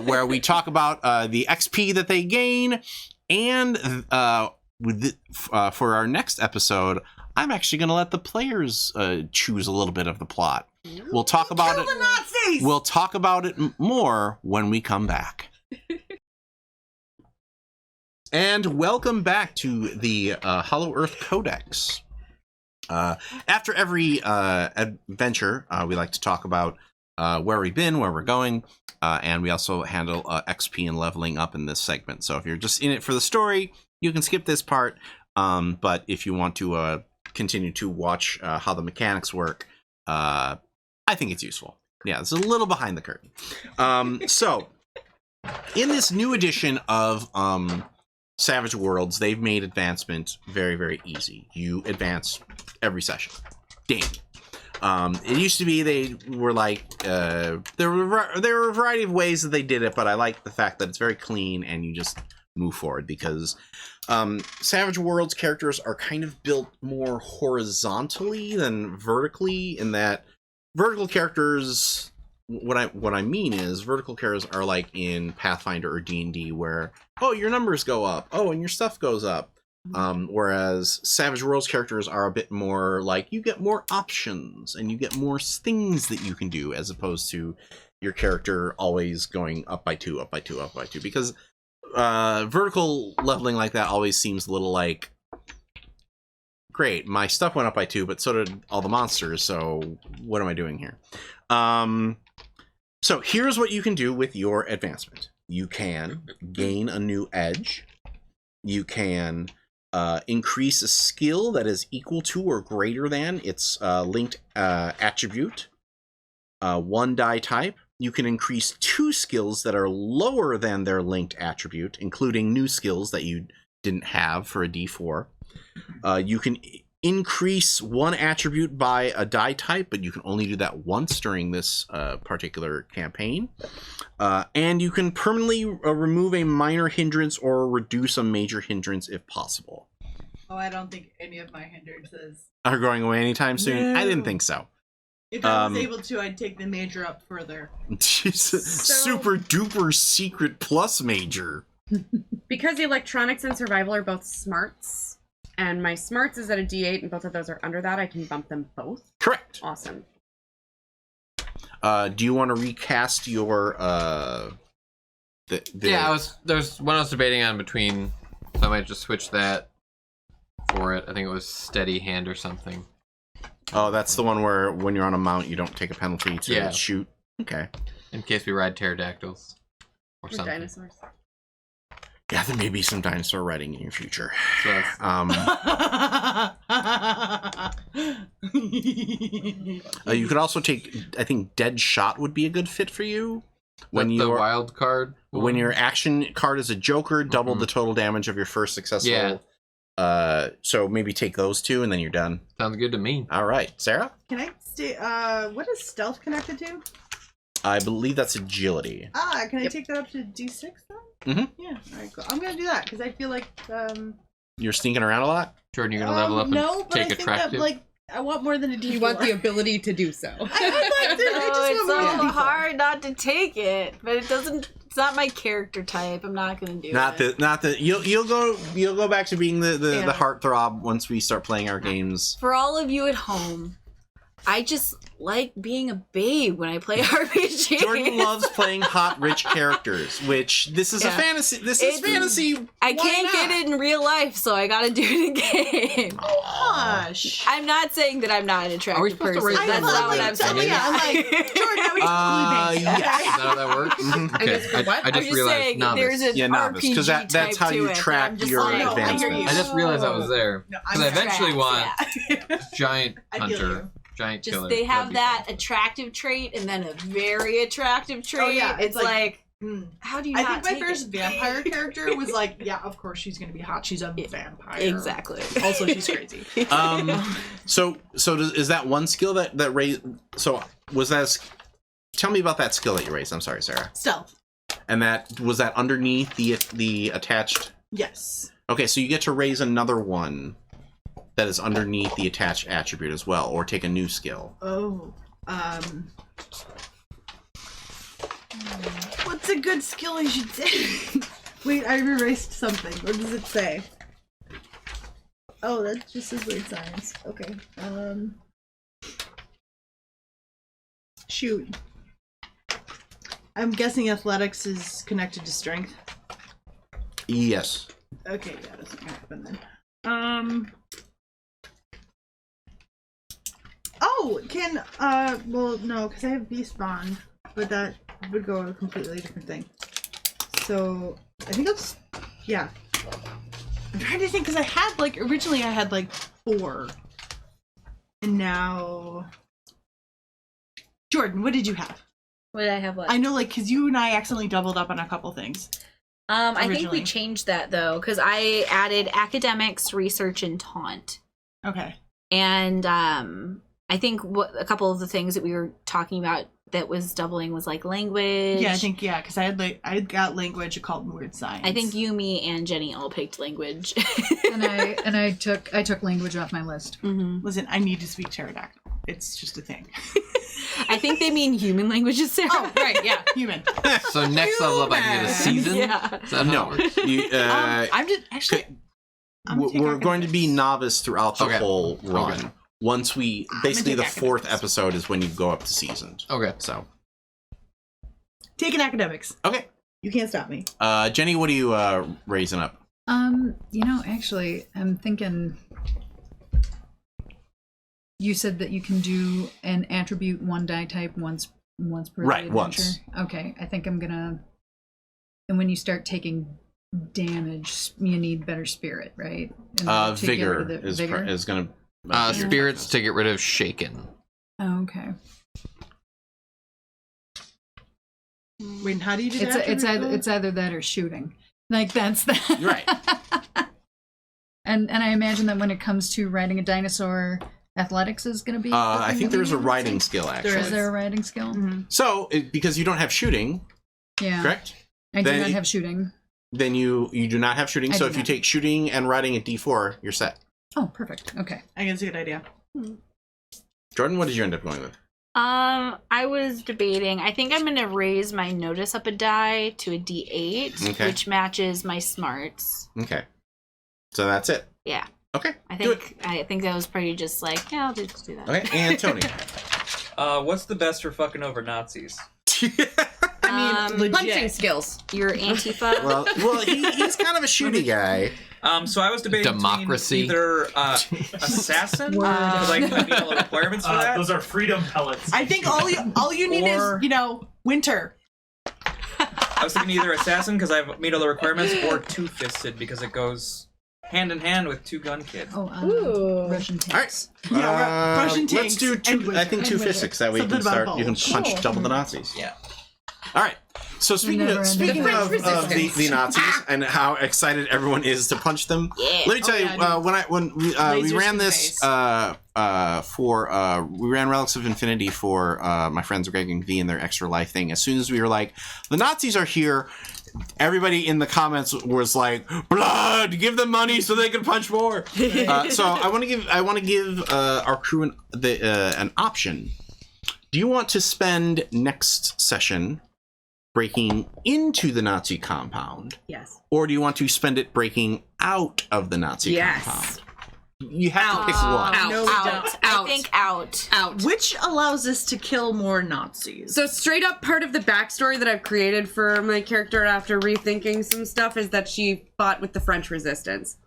C: where we talk about the XP that they gain, and for our next episode, I'm actually going to let the players choose a little bit of the plot. We'll talk about it.
D: The Nazis!
C: We'll talk about it more when we come back. And welcome back to the Hollow Earth Codex. After every adventure, we like to talk about where we've been, where we're going, and we also handle XP and leveling up in this segment. So if you're just in it for the story, you can skip this part. But if you want to continue to watch how the mechanics work, I think it's useful. Yeah, it's a little behind the curtain. So in this new edition of Savage Worlds, they've made advancement very, very easy. You advance every session. Ding. It used to be they were like there were a variety of ways that they did it, but I like the fact that it's very clean and you just move forward, because Savage Worlds characters are kind of built more horizontally than vertically, in that vertical characters, what I mean is vertical characters are like in Pathfinder or D&D, where your numbers go up, and your stuff goes up. Whereas Savage Worlds characters are a bit more like you get more options and you get more things that you can do, as opposed to your character always going up by 2, up by 2, up by 2. Because vertical leveling like that always seems a little like, great, my stuff went up by 2, but so did all the monsters, so what am I doing here? So here's what you can do with your advancement. You can gain a new edge. You can increase a skill that is equal to or greater than its linked attribute, 1 die type. You can increase 2 skills that are lower than their linked attribute, including new skills that you didn't have for a D4. You can increase 1 attribute by a die type, but you can only do that once during this particular campaign. And you can permanently remove a minor hindrance or reduce a major hindrance if possible.
D: Oh, I don't think any of my hindrances
C: Are going away anytime soon?
D: No.
C: I didn't think so.
D: If I was able to, I'd take the major up further.
C: Super duper secret plus major.
E: Because the electronics and survival are both smarts, and my smarts is at a D8, and both of those are under that, I can bump them both.
C: Correct.
E: Awesome.
C: Do you want to recast your
A: Yeah, there's one I was debating on between, so I might just switch that for it. I think it was steady hand or something.
C: Oh, that's the one where when you're on a mount, you don't take a penalty to
A: Yeah.
C: shoot. Okay.
A: In case we ride pterodactyls or
E: Or
A: something.
E: dinosaurs.
C: Yeah, there may be some dinosaur riding in your future.
A: So that's-
C: You could also take, I think, Dead Shot would be a good fit for you. When
A: the
C: your
A: wild card.
C: when your action card is a Joker, double the total damage of your first successful.
A: Yeah.
C: So maybe take those 2 and then you're done.
A: Sounds good to me.
C: All right, Sarah.
D: Can I stay? What is stealth connected to?
C: I believe that's agility.
D: Can I take that up to D6 then?
C: Mhm.
D: Yeah. All right, cool. I'm gonna do that because I feel like
C: You're sneaking around a lot.
A: Jordan, you're gonna level up and
D: no, but
A: take
D: I think
A: attractive.
D: that like I want more than a D4.
E: You want the ability to do so.
D: I would like to. I just
F: it's
D: want more
F: so
D: than a D4.
F: hard not to take it, but it doesn't. It's not my character type. I'm not gonna do
C: Not
F: it.
C: the. You'll go back to being the
F: Yeah.
C: heartthrob once we start playing our games.
F: For all of you at home, I just like being a babe when I play RPG.
C: Jordan loves playing hot, rich characters, which this is a
F: Yeah.
C: fantasy. This is fantasy.
F: I
C: Why
F: can't
C: not?
F: get it in real life, so I gotta do it in game.
D: Gosh.
F: I'm not saying that I'm not an
A: Are we
F: attractive
A: supposed to
F: person.
A: rate
F: That's
A: them
F: not
A: or
F: what
A: like
F: I'm saying.
A: something?
D: Yeah, I'm like Jordan. I would
C: Yes.
A: Is that how that works? Okay.
E: guess for what?
A: I
F: I'm
A: just
F: just
A: realized
F: saying
A: novice.
F: there's an
C: Yeah, novice, 'cause
F: RPG
C: that's
F: type
C: how you
F: to it,
C: track
F: I'm just
C: your
F: like,
C: advancement.
A: I just realized I was there.
D: No,
A: Because I eventually want
F: Yeah.
A: giant
D: I feel
A: hunter,
D: you.
A: giant
F: Just
A: killer.
F: they have
A: That'd be
F: that attractive trait and then a very attractive trait.
D: yeah,
F: it's
D: it's
F: like
D: Mm.
F: how do you
D: I
F: not
D: think my
F: take
D: first
F: it?
D: vampire character was like, yeah, of course she's gonna be hot. She's a vampire.
F: Exactly.
D: Also, she's crazy.
C: So is that one skill that raised? So was that? Tell me about that skill that you raised. I'm sorry, Sarah.
D: Stealth.
C: And that was that underneath the attached.
D: Yes.
C: Okay, so you get to raise another one that is underneath the attached attribute as well, or take a new skill.
D: Oh. What's a good skill I should say? Wait, I erased something. What does it say? Oh, that just says weird science. Okay. Shoot. I'm guessing athletics is connected to strength.
C: Yes.
D: Okay, yeah, that's not gonna happen then. Oh, well, no, because I have Beast Bond, but that would go a completely different thing. So, I think yeah. I'm trying to think, because originally I had 4. And now... Jordan, what did you have?
F: What did I have left?
D: I know, because you and I accidentally doubled up on a couple things.
F: I think
D: originally.
F: we changed that, though, because I added academics, research, and taunt.
D: Okay.
F: And I think a couple of the things that we were talking about that was doubling was language.
D: Yeah, I think, because I got language, occult, and weird science.
F: I think you, me, and Jenny all picked language.
B: And I took language off my list.
F: Mm-hmm.
D: Listen, I need to speak Pterodactyl. It's just a thing.
F: I think they mean human languages, Sarah.
D: Oh, right, yeah, human.
A: So next level up, I can get a season.
F: Yeah.
A: Is that how it works?
D: I'm just actually.
C: We're going to be novice throughout the
A: Okay.
C: whole run.
A: Okay.
C: Once we basically the 4th episode is when you go up to seasoned.
A: Okay.
C: So
D: Taking academics.
C: okay.
D: You can't stop me.
C: Jenny, what are you raising up?
B: Actually, I'm thinking. You said that you can do an attribute 1 die type once per
C: Right,
B: adventure.
C: once.
B: Okay, I think I'm gonna. And when you start taking damage, you need better spirit, right? And to get rid of
C: Vigor
B: the-
C: is
B: vigor?
C: is going to.
A: Spirits to get rid of shaken.
B: Oh, okay.
D: Wait, how do you do
B: It's
D: that?
B: it's either that or shooting. That's that.
C: Right.
B: And I imagine that when it comes to riding a dinosaur, athletics is going to be.
C: I think there's a riding skill actually.
B: Is there a riding skill?
D: Mm-hmm.
C: So because you don't have shooting,
B: Yeah.
C: correct?
B: I do
C: Then
B: not
C: you-
B: have shooting.
C: Then you do not have shooting.
B: I
C: So
B: do
C: if you
B: not.
C: take shooting and riding at D4, you're set.
B: Oh, perfect. Okay.
D: I guess it's a good idea.
C: Jordan, what did you end up going with?
F: I was debating. I think I'm gonna raise my notice up a die to a D8,
C: Okay.
F: which matches my smarts.
C: Okay. So that's it.
F: Yeah.
C: Okay.
F: I
C: do
F: think that was pretty just yeah, I'll just do that.
C: it. Okay. And Tony.
G: What's the best for fucking over Nazis?
D: I mean, legit.
E: Punching skills.
F: Your Antifa.
C: well, he's kind of a shooty guy.
G: So I was debating
A: Democracy.
G: between either assassin, because I meet all the requirements for that.
H: Those are freedom pellets.
D: I think all you need
G: Or-
D: is, winter.
G: I was thinking either assassin because I meet all the requirements, or two-fisted because it goes hand in hand with two-gun kid.
B: Oh,
F: Ooh.
B: Russian tanks.
D: Yeah, Russian
C: Let's
D: tanks
C: do
D: and
C: two.
D: winter.
C: I think two
B: And winter.
C: physics. That way you can
D: Something about
C: start. You can
D: both.
C: punch
B: Cool.
C: double the Nazis.
G: Yeah.
C: All right. So speaking
B: Never
C: of
B: ended.
C: speaking
B: The
C: of,
B: French
C: of the
B: resistance.
C: Nazis and how excited everyone is to punch them,
F: Yeah.
C: let me tell you
D: yeah,
C: when we
D: Lasers
C: ran
D: to
C: this
D: face.
C: we ran Relics of Infinity for my friends Greg and V and their extra life thing. As soon as we were like, the Nazis are here, everybody in the comments was like, blood, give them money so they can punch more. So I want to give our crew an option. Do you want to spend next session breaking into the Nazi compound,
E: Yes.
C: or do you want to spend it breaking out of the Nazi
E: Yes.
C: compound? You have to
E: Out.
C: pick one.
E: Out.
D: No, we
E: out.
D: don't.
E: Out.
F: I think out.
E: Out.
D: Which allows us to kill more Nazis.
E: So straight up, part of the backstory that I've created for my character after rethinking some stuff is that she fought with the French resistance.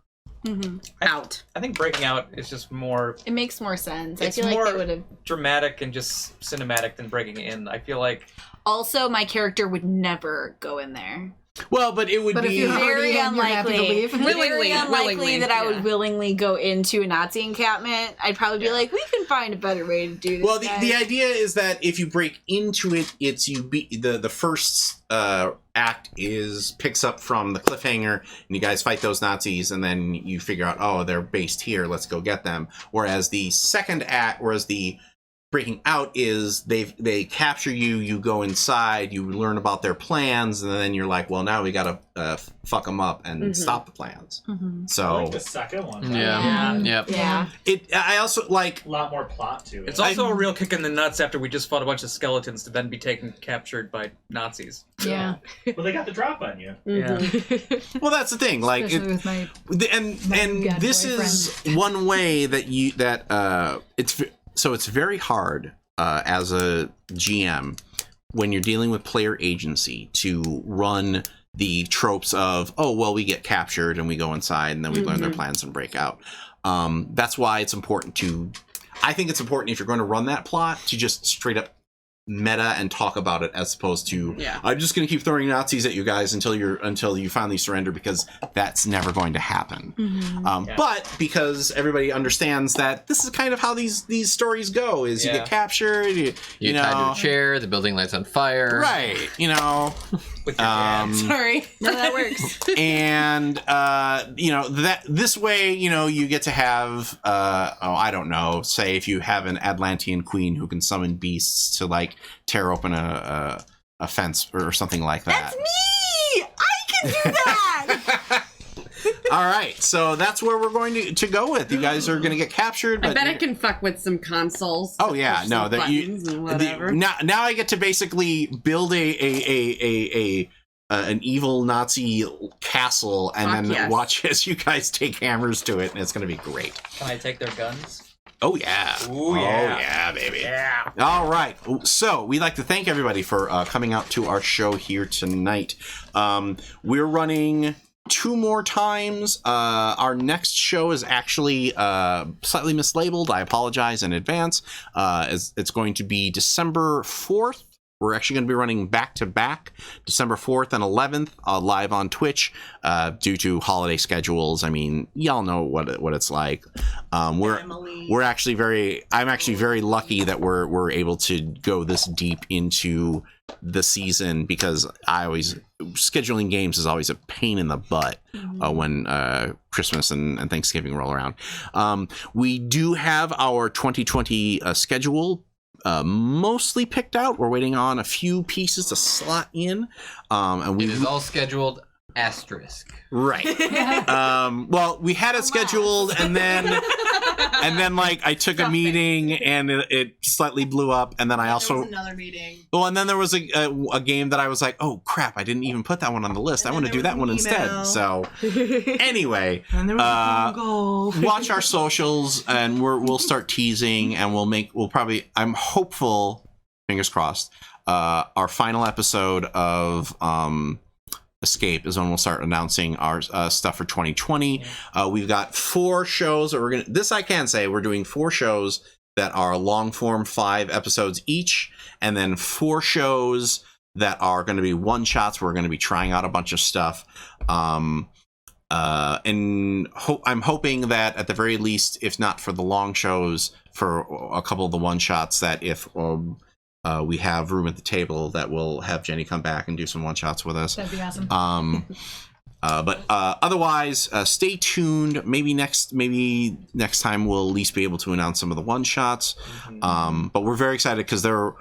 F: Mm-hmm.
E: Out.
G: I think breaking out is just more
F: It makes more sense.
G: It's
F: I feel like
G: more-
F: they would have.
G: dramatic and just cinematic than breaking in. I feel like
F: Also, my character would never go in there.
C: Well, but it would
B: But if
C: be.
B: you're
F: Very
B: already in, you're happy to
F: unlikely.
B: leave.
F: Very
E: Willingly,
F: unlikely
E: willingly,
F: that I
E: yeah.
F: would willingly go into a Nazi encampment. I'd probably be like, we can find a better way to do this.
C: Well, the
F: guys."
C: idea is that if you break into it, it's you beat the first act is picks up from the cliffhanger, and you guys fight those Nazis, and then you figure out, oh, they're based here. Let's go get them. Whereas the second act, breaking out is they capture you, you go inside, you learn about their plans, and then you're like, well, now we gotta fuck them up and stop the plans.
D: Mm-hmm.
C: So
H: I like the second one.
A: Yeah. Yep.
F: Yeah.
C: I also like.
H: A lot more plot to it.
G: It's also a real kick in the nuts after we just fought a bunch of skeletons to then be captured by Nazis.
B: Yeah.
H: Well, they got the drop on you.
G: Yeah.
C: Well, that's the thing. Like,
B: Especially with my
C: and
B: bad
C: this is one way that it's very hard as a GM when you're dealing with player agency to run the tropes of, oh, well, we get captured and we go inside and then we learn their plans and break out. That's why it's important I think it's important if you're going to run that plot to just straight up meta and talk about it, as opposed to I'm just going to keep throwing Nazis at you guys until you finally surrender, because that's never going to happen. But because everybody understands that this is kind of how these stories go, is you get captured, you know,
A: tied to a chair, the building lights on fire,
C: right, you know,
G: With your dad.
F: Sorry. No, that works.
C: and you know, that this way, you know, you get to have I don't know, say if you have an Atlantean queen who can summon beasts to like tear open a fence or something like that.
F: That's me! I can do that!
C: All right, so that's where we're going to go with. You guys are going to get captured.
E: I
C: But
E: bet I can fuck with some consoles.
C: Oh yeah,
E: push
C: no,
E: some
C: that you
E: buttons and whatever.
C: now I get to basically build an evil Nazi castle and
E: Fuck
C: then
E: yes.
C: watch as you guys take hammers to it, and it's going to be great.
G: Can I take their guns?
C: Oh yeah.
G: Ooh, yeah.
C: Oh yeah, baby.
G: Yeah.
C: All right. So we'd like to thank everybody for coming out to our show here tonight. We're running 2 more times. Our next show is actually slightly mislabeled. I apologize in advance. It's going to be December 4th. We're actually going to be running back-to-back, December 4th and 11th, live on Twitch, due to holiday schedules. I mean, y'all know what it's like. We're actually I'm actually very lucky that we're able to go this deep into the season, because scheduling games is always a pain in the butt when Christmas and Thanksgiving roll around. We do have our 2020 schedule mostly picked out. We're waiting on a few pieces to slot in, and
A: It is all scheduled asterisk.
C: right. Well, we had it scheduled, and then like I took a meeting and it slightly blew up, and then I also
D: There was another meeting.
C: well, and then there was a game that I was like, oh crap, I didn't even put that one on the list.
D: And
C: I want to
D: then
C: do
D: there
C: that
D: was
C: one
D: an
C: instead.
D: email.
C: So anyway,
D: And there was a phone call.
C: watch our socials, and we'll start teasing, and I'm hopeful, fingers crossed, our final episode of Escape is when we'll start announcing our stuff for 2020. We've got 4 shows that I can say, we're doing 4 shows that are long form, 5 episodes each, and then 4 shows that are going to be one shots. We're going to be trying out a bunch of stuff. And I'm hoping that at the very least, if not for the long shows, for a couple of the one shots, that if we have room at the table, that we'll have Jenny come back and do some one shots with us.
B: That'd be awesome.
C: But otherwise, stay tuned. Maybe next time we'll at least be able to announce some of the one shots. But we're very excited because there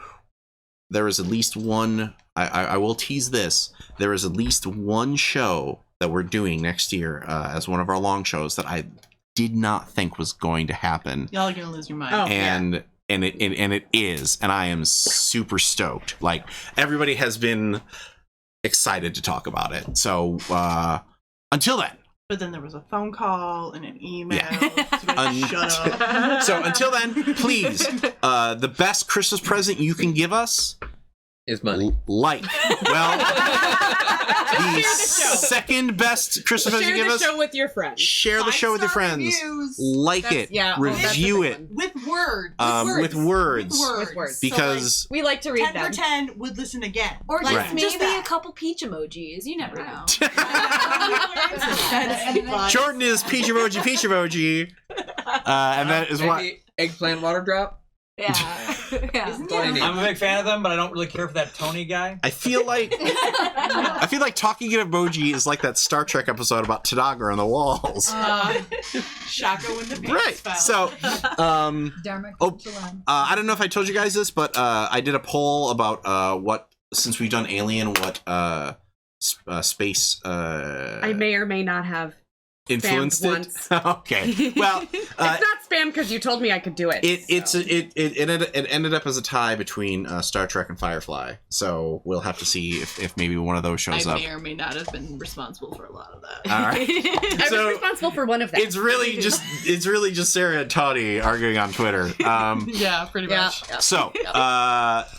C: is at least one. I will tease this. There is at least one show that we're doing next year as one of our long shows that I did not think was going to happen.
D: Y'all are gonna lose your mind.
E: Oh.
C: And it is, and I am super stoked. Like, everybody has been excited to talk about it. So until then.
D: But then there was a phone call and an email.
C: Yeah.
D: Shut up.
C: So until then, please, the best Christmas present you can give us
A: Is money.
C: like. Well, the second best Christmas present you
E: Share
C: give
E: the
C: us.
E: show with your friends.
C: Share the show with your
D: 5-star
C: friends.
D: reviews.
C: Like
E: That's-
C: it.
E: yeah, well, that's
C: review
E: a big
C: it.
E: one.
D: With words.
C: With words.
E: With words.
C: Because
E: We like to read
D: 10
E: them.
D: for 10 would listen again.
F: Or just
C: Right.
F: maybe
D: Just that.
F: a couple peach emojis. You never know.
C: Jordan is peach emoji. And that is what.
A: Maybe eggplant water drop.
F: Yeah. Yeah.
D: Isn't
G: I'm
D: it?
G: a big fan of them, but I don't really care for that Tony guy.
C: I feel like talking in emoji is like that Star Trek episode about Tanagra on the walls.
D: Shaka when the pants
C: Right.
D: fell.
C: So,
B: Dharma,
C: Oh,
B: Jalan.
C: I don't know if I told you guys this, but I did a poll about what, since we've done Alien, what space
E: I may or may not have.
C: influenced
E: spammed
C: it.
E: once.
C: Okay. Well,
E: It's not spam because you told me I could do it.
C: it ended up as a tie between Star Trek and Firefly. So we'll have to see if maybe one of those shows
D: I
C: up.
D: may or may not have been responsible for a lot of that.
C: All right.
E: I
C: So-
E: was responsible for one of them.
C: It's really just Sarah and Toddy arguing on Twitter.
D: Yeah, pretty
F: Yeah.
D: much.
C: So,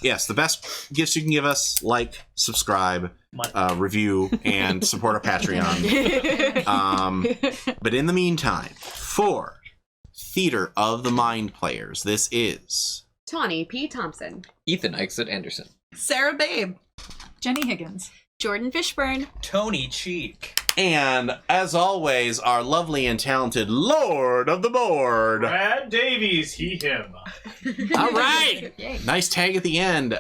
C: yes, the best gifts you can give us, like, subscribe, review, and support our Patreon. But in the meantime, for Theater of the Mind Players, this is...
E: Tawny P. Thompson.
A: Ethan Eichset Anderson.
D: Sarah Babe.
B: Jenny Higgins.
F: Jordan Fishburne.
G: Tony Cheek.
C: And, as always, our lovely and talented Lord of the Board.
H: Brad Davies, he, him.
C: All right. Nice tag at the end.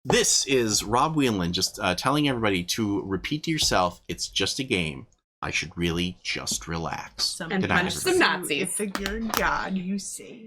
C: This is Rob Whelan just telling everybody to repeat to yourself, it's just a game. I should really just relax.
E: And
C: Good night,
E: punch some
C: everybody.
E: Nazis.
D: If you're God, you say